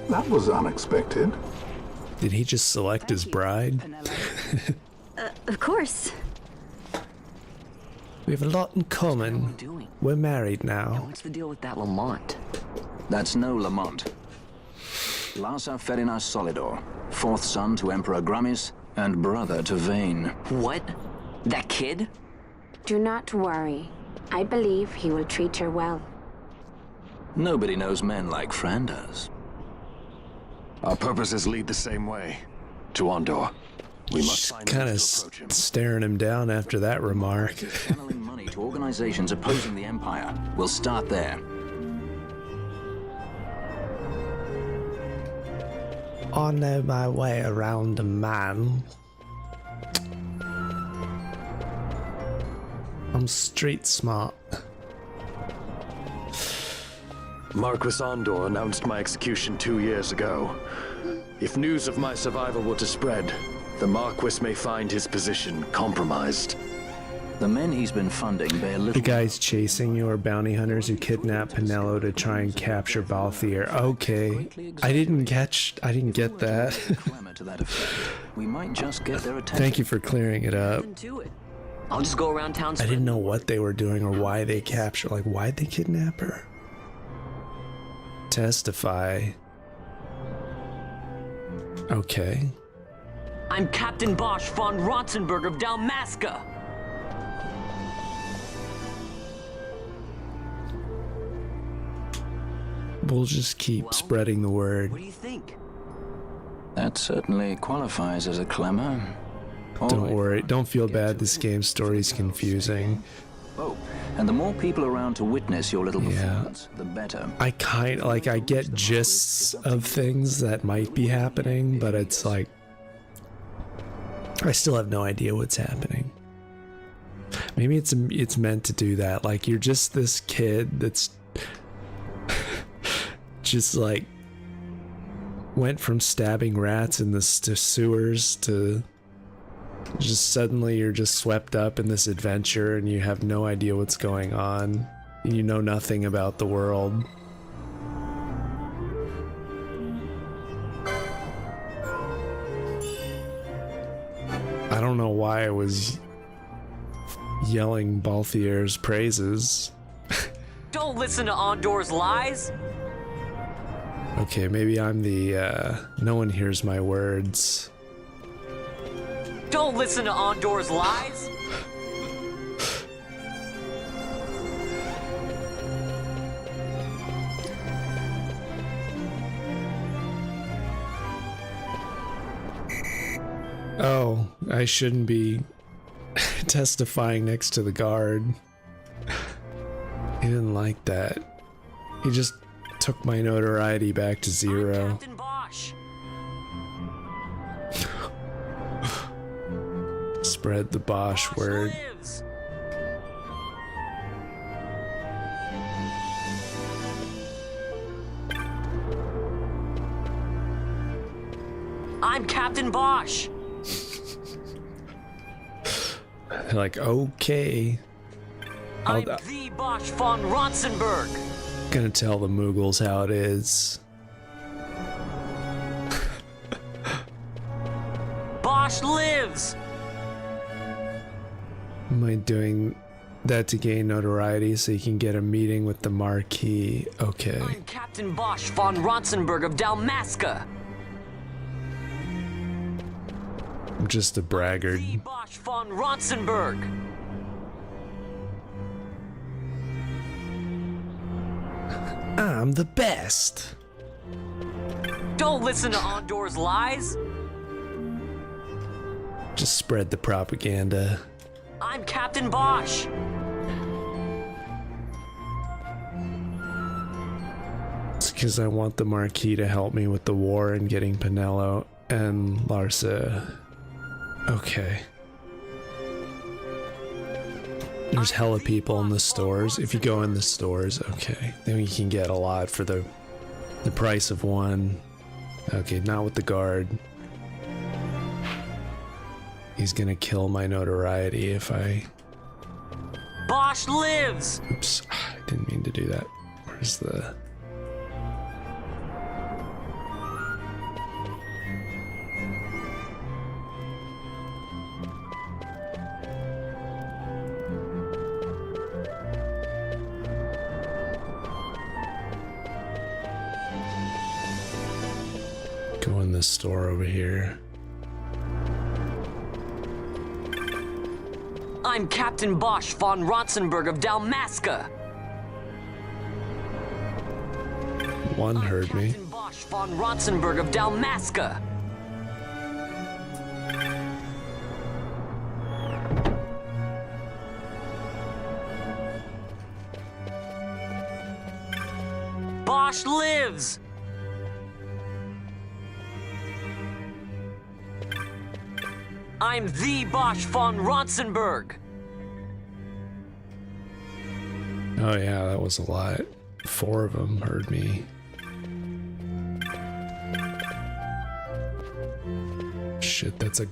Speaker 16: That was unexpected.
Speaker 1: Did he just select his bride?
Speaker 5: Of course.
Speaker 1: We have a lot in common. We're married now.
Speaker 6: What's the deal with that Lamont?
Speaker 3: That's no Lamont. Larsa Ferinas Solidor, fourth son to Emperor Gramis and brother to Vane.
Speaker 6: What? That kid?
Speaker 5: Do not worry. I believe he will treat her well.
Speaker 3: Nobody knows men like Fran does.
Speaker 7: Our purposes lead the same way. To Ondor. We must find
Speaker 1: kind of staring him down after that remark.
Speaker 3: Channeling money to organizations opposing the Empire. We'll start there.
Speaker 1: I know my way around a man. I'm street smart.
Speaker 7: Marquis Ondor announced my execution 2 years ago. If news of my survival were to spread, the Marquis may find his position compromised.
Speaker 3: The men he's been funding bear little...
Speaker 1: The guys chasing you are bounty hunters who kidnap Pinello to try and capture Balthier. Okay. I didn't get that.
Speaker 3: We might just get their attention.
Speaker 1: Thank you for clearing it up.
Speaker 6: I'll just go around town.
Speaker 1: I didn't know what they were doing or why they captured. Like, why'd they kidnap her? Testify. Okay.
Speaker 6: I'm Captain Bosch von Rotzenberg of Dalmasca.
Speaker 1: We'll just keep spreading the word.
Speaker 6: What do you think?
Speaker 3: That certainly qualifies as a clemmer.
Speaker 1: Don't worry. Don't feel bad. This game's story's confusing.
Speaker 3: Oh, and the more people around to witness your little performance, the better.
Speaker 1: I get gists of things that might be happening, but it's like I still have no idea what's happening. Maybe it's meant to do that. Like, you're just this kid that's just like went from stabbing rats in the sewers to just suddenly you're just swept up in this adventure and you have no idea what's going on. You know nothing about the world. I don't know why I was yelling Balthier's praises.
Speaker 6: Don't listen to Ondor's lies!
Speaker 1: Okay, maybe I'm the, no one hears my words.
Speaker 6: Don't listen to Ondor's lies!
Speaker 1: Oh, I shouldn't be testifying next to the guard. He didn't like that. He just took my notoriety back to 0.
Speaker 6: Captain Bosch!
Speaker 1: Spread the Bosch word.
Speaker 6: Lives. I'm Captain Bosch!
Speaker 1: Like, okay.
Speaker 6: I'm the Bosch von Ronsenberg!
Speaker 1: Gonna tell the Moogles how it is.
Speaker 6: Bosch lives!
Speaker 1: Am I doing that to gain notoriety so you can get a meeting with the Marquis? Okay.
Speaker 6: I'm Captain Bosch von Ronsenberg of Dalmasca!
Speaker 1: I'm just a braggart.
Speaker 6: The Bosch von Ronsenberg!
Speaker 1: I'm the best.
Speaker 6: Don't listen to Ondor's lies!
Speaker 1: Just spread the propaganda.
Speaker 6: I'm Captain Bosch!
Speaker 1: It's because I want the Marquis to help me with the war and getting Pinello and Larsa. Okay. There's hella people in the stores. If you go in the stores, okay. Then you can get a lot for the price of one. Okay, not with the guard. He's gonna kill my notoriety if I...
Speaker 6: Bosch lives!
Speaker 1: Oops, I didn't mean to do that. Where's the... Go in this store over here.
Speaker 6: I'm Captain Bosch von Ronsenberg of Dalmasca!
Speaker 1: One heard me.
Speaker 6: Captain Bosch von Ronsenberg of Dalmasca! Bosch lives! I'm the Bosch von Ronsenberg!
Speaker 1: Oh yeah, that was a lot. 4 of them heard me. Shit, that's a...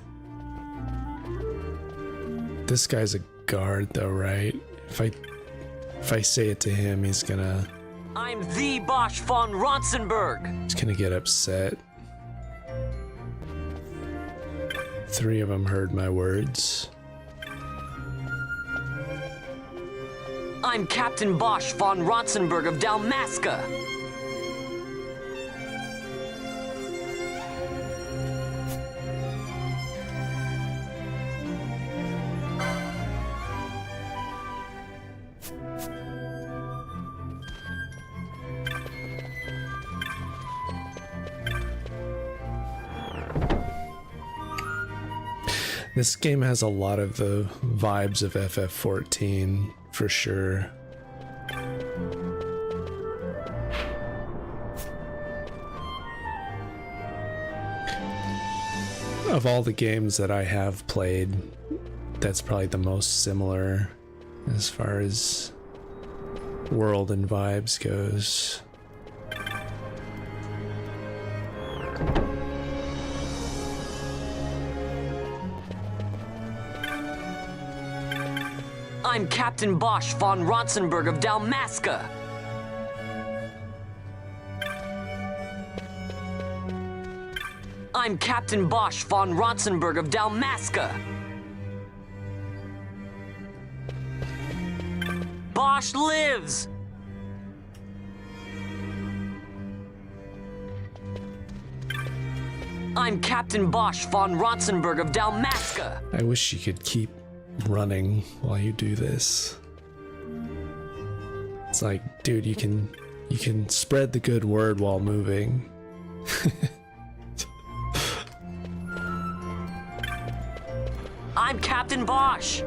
Speaker 1: This guy's a guard though, right? If I say it to him, he's gonna...
Speaker 6: I'm the Bosch von Ronsenberg!
Speaker 1: He's gonna get upset. 3 of them heard my words.
Speaker 6: I'm Captain Bosch von Ronsenberg of Dalmasca!
Speaker 1: This game has a lot of the vibes of FF14, for sure. Of all the games that I have played, that's probably the most similar as far as world and vibes goes.
Speaker 6: I'm Captain Bosch von Ronsenberg of Dalmasca. I'm Captain Bosch von Ronsenberg of Dalmasca. Bosch lives! I'm Captain Bosch von Ronsenberg of Dalmasca.
Speaker 1: I wish you could keep running while you do this. It's like, dude, you can spread the good word while moving.
Speaker 6: I'm Captain Bosch.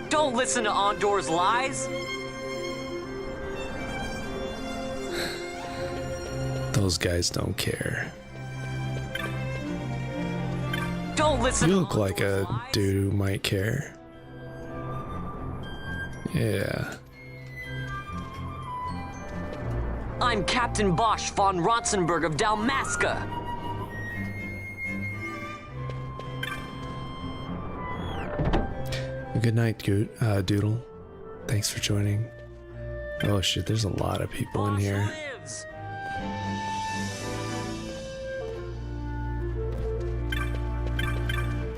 Speaker 6: Don't listen to Ondor's lies.
Speaker 1: Those guys don't care.
Speaker 6: Don't listen.
Speaker 1: You look like a dude who might care. Yeah.
Speaker 6: I'm Captain Bosch von Ronsenberg of Dalmasca.
Speaker 1: Good night, Doodle. Thanks for joining. Oh shit, there's a lot of people in here.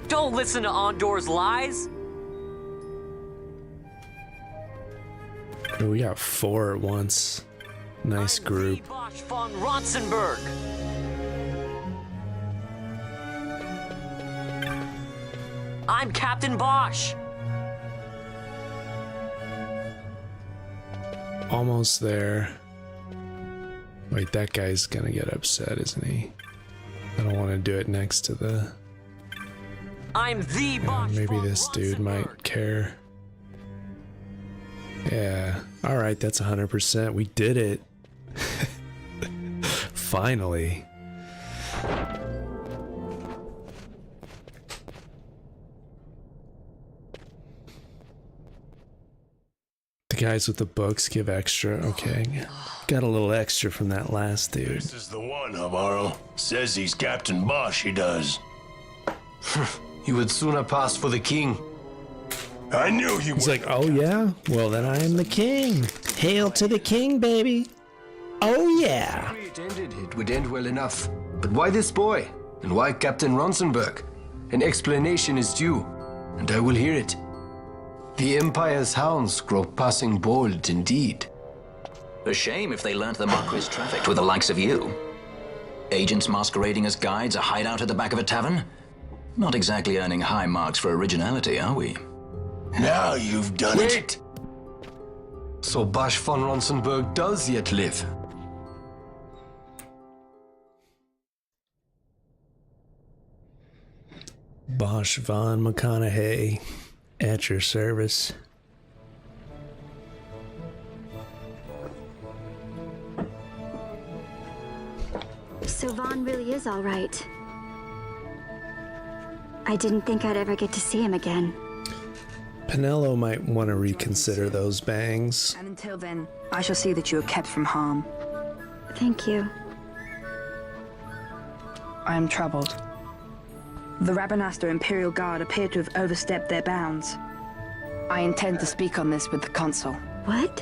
Speaker 6: Don't listen to Ondor's lies.
Speaker 1: Oh, we got 4 at once. Nice group.
Speaker 6: Bosch von Ronsenberg. I'm Captain Bosch.
Speaker 1: Almost there. Wait, that guy's gonna get upset, isn't he? I don't want to do it next to the...
Speaker 6: I'm the Bosch.
Speaker 1: Maybe this dude might care. Yeah. Alright, that's 100%. We did it. Finally. The guys with the books give extra. Okay. Got a little extra from that last dude.
Speaker 17: This is the one, Amaro. Says he's Captain Bosch, he does.
Speaker 18: He would sooner pass for the king.
Speaker 17: I knew he
Speaker 1: He's like, oh yeah? Well, then I am the king. Hail to the king, baby. Oh yeah.
Speaker 18: It ended, it would end well enough. But why this boy? And why Captain Ronsenberg? An explanation is due, and I will hear it. The Empire's hounds grow passing bold indeed.
Speaker 3: A shame if they learnt the Marquis trafficked with the likes of you. Agents masquerading as guides, a hideout at the back of a tavern? Not exactly earning high marks for originality, are we?
Speaker 17: Now you've done it.
Speaker 18: So Bosch von Ronsenberg does yet live.
Speaker 1: Bosch von McConaughey at your service.
Speaker 19: So Vaughn really is all right. I didn't think I'd ever get to see him again.
Speaker 1: Penelo might want to reconsider those bangs.
Speaker 15: And until then, I shall see that you are kept from harm.
Speaker 19: Thank you.
Speaker 15: I am troubled. The Rabanastre Imperial Guard appear to have overstepped their bounds. I intend to speak on this with the Consul.
Speaker 19: What?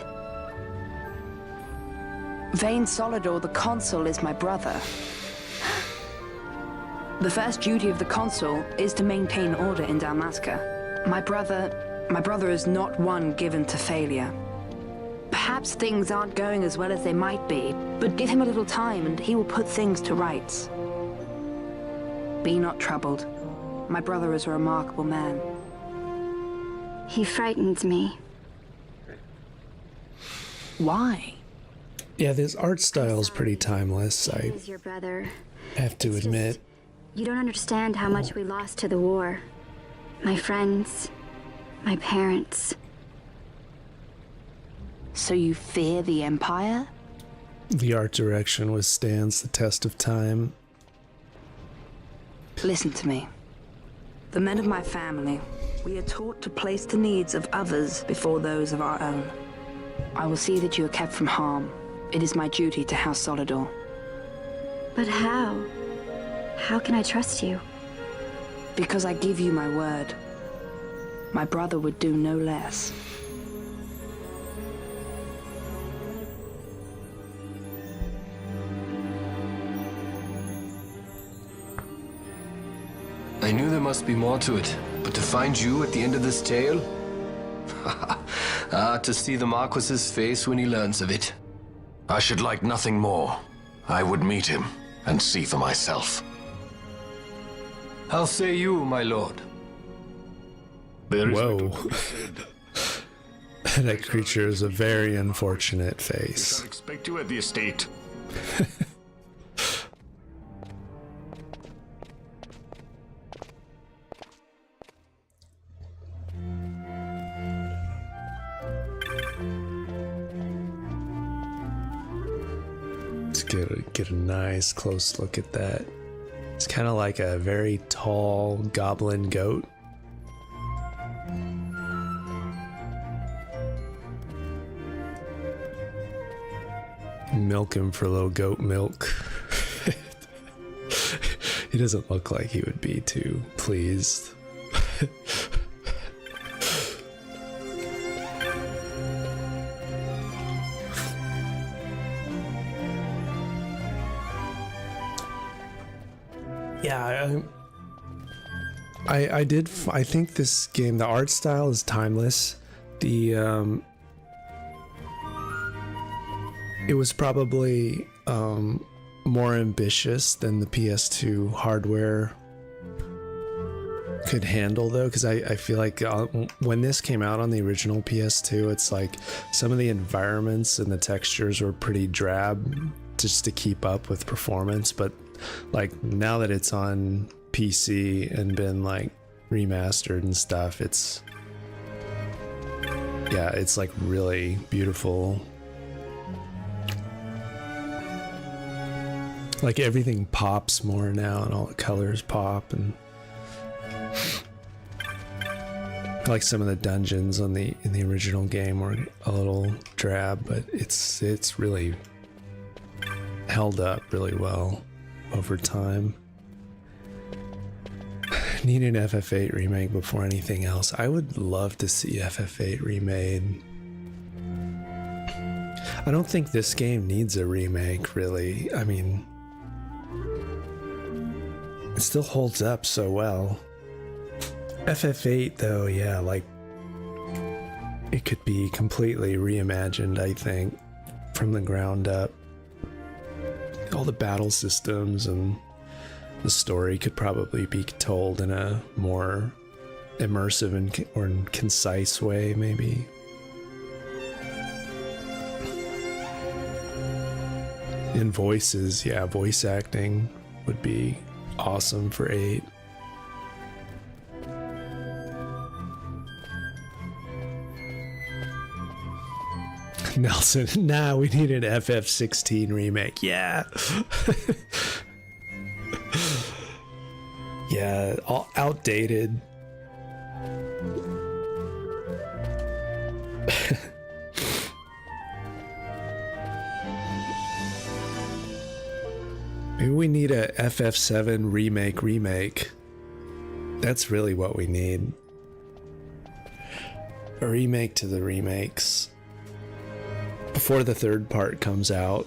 Speaker 15: Vane Solidor, the Consul, is my brother. The first duty of the Consul is to maintain order in Dalmasca. My brother is not one given to failure. Perhaps things aren't going as well as they might be, but give him a little time and he will put things to rights. Be not troubled. My brother is a remarkable man.
Speaker 19: He frightens me.
Speaker 15: Why?
Speaker 1: Yeah, this art style is pretty timeless, I
Speaker 19: He's your brother.
Speaker 1: have to admit.
Speaker 19: You don't understand how much we lost to the war. My friends, my parents.
Speaker 15: So you fear the Empire?
Speaker 1: The art direction withstands the test of time.
Speaker 15: Listen to me. The men of my family, we are taught to place the needs of others before those of our own. I will see that you are kept from harm. It is my duty to House Solidor.
Speaker 19: But how? How can I trust you?
Speaker 15: Because I give you my word. My brother would do no less.
Speaker 18: I knew there must be more to it, but to find you at the end of this tale? To see the Marquis's face when he learns of it.
Speaker 7: I should like nothing more. I would meet him and see for myself.
Speaker 18: How say you, my lord?
Speaker 1: Whoa. That creature is a very unfortunate face.
Speaker 17: I expect you at the estate.
Speaker 1: Let's get a nice close look at that. It's kind of like a very tall goblin goat. Milk him for a little goat milk. He doesn't look like he would be too pleased. Yeah, I think this game, the art style is timeless. The it was probably more ambitious than the PS2 hardware could handle, though, because I feel like when this came out on the original PS2, it's like some of the environments and the textures were pretty drab just to keep up with performance, but like now that it's on PC and been like remastered and stuff, it's like really beautiful. Like everything pops more now and all the colors pop, and like some of the dungeons in the original game were a little drab, but it's really held up really well over time. Need an FF8 remake before anything else. I would love to see FF8 remade. I don't think this game needs a remake, really. I mean, it still holds up so well. FF8, though, yeah, like, it could be completely reimagined, I think, from the ground up. All the battle systems and the story could probably be told in a more immersive and concise way, maybe. In voices, yeah, voice acting would be awesome for 8. Nelson, nah, we need an FF16 remake. Yeah. Yeah, all outdated. Maybe we need a FF7 remake. That's really what we need. A remake to the remakes. Before the third part comes out.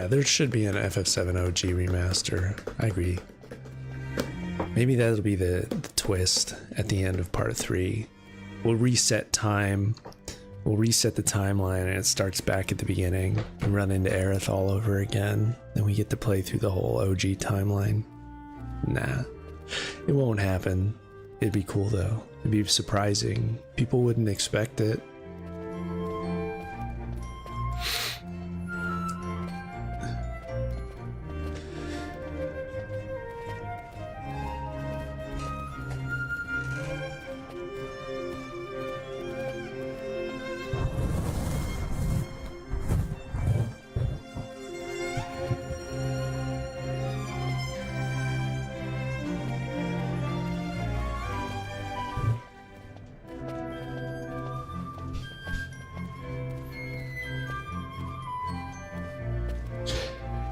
Speaker 1: There should be an FF7 OG remaster. I agree. Maybe that'll be the twist at the end of part 3. We'll reset time. We'll reset the timeline and it starts back at the beginning and run into Aerith all over again. Then we get to play through the whole OG timeline. Nah, it won't happen. It'd be cool though. It'd be surprising. People wouldn't expect it.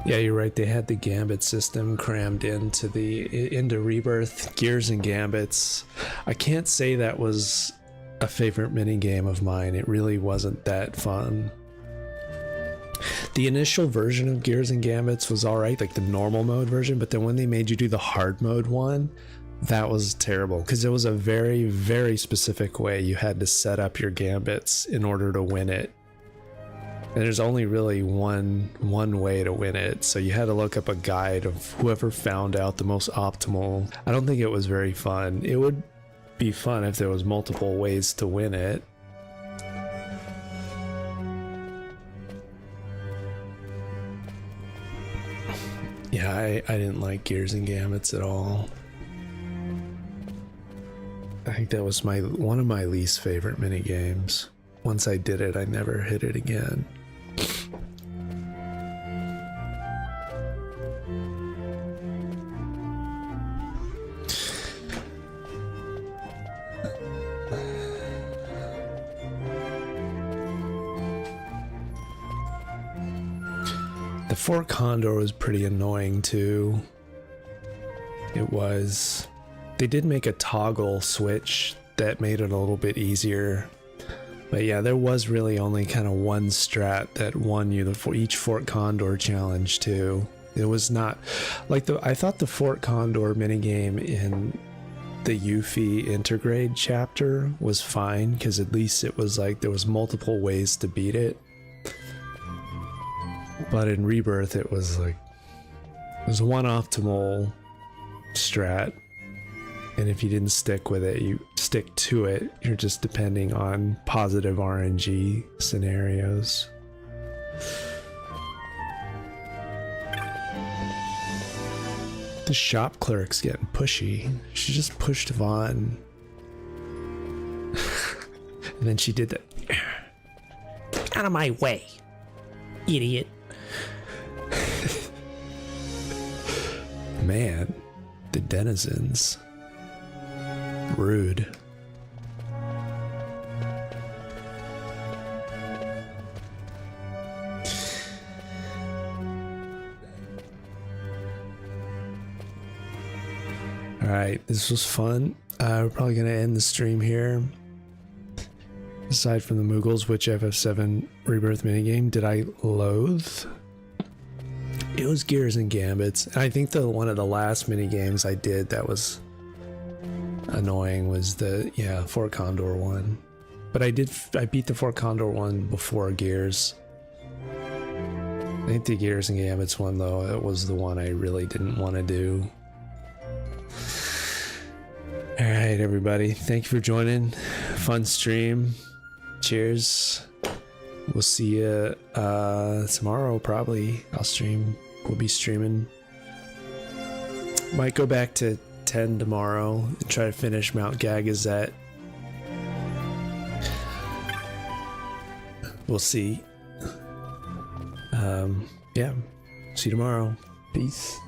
Speaker 1: Yeah, you're right. They had the Gambit system crammed into Rebirth. Gears and Gambits. I can't say that was a favorite mini game of mine. It really wasn't that fun. The initial version of Gears and Gambits was alright, like the normal mode version, but then when they made you do the hard mode one, that was terrible because it was a very, very specific way you had to set up your gambits in order to win it. And there's only really one way to win it, so you had to look up a guide of whoever found out the most optimal. I don't think it was very fun. It would be fun if there was multiple ways to win it. Yeah, I didn't like Gears and Gambits at all. I think that was one of my least favorite mini games. Once I did it, I never hit it again. The Fort Condor was pretty annoying too. It was. They did make a toggle switch that made it a little bit easier. But yeah, there was really only kind of one strat that won you each Fort Condor challenge too. It was not like I thought the Fort Condor minigame in the Yuffie Intergrade chapter was fine because at least it was like there was multiple ways to beat it. But in Rebirth, it was like there's one optimal strat, and if you didn't stick with it, you stick to it. You're just depending on positive RNG scenarios. The shop clerk's getting pushy. She just pushed Vaughn, and then she did that.
Speaker 11: Out of my way, idiot.
Speaker 1: Man, the denizens. Rude. Alright, this was fun. We're probably going to end the stream here. Aside from the Moogles, which FF7 Rebirth minigame did I loathe? It was Gears and Gambits. And I think one of the last minigames I did that was annoying was the Fort Condor one. But I beat the Fort Condor one before Gears. I think the Gears and Gambits one though, it was the one I really didn't want to do. Alright everybody, thank you for joining. Fun stream. Cheers. We'll see you tomorrow probably. We'll be streaming. Might go back to 10 tomorrow and try to finish Mount Gagazet. We'll see. Yeah. See you tomorrow. Peace.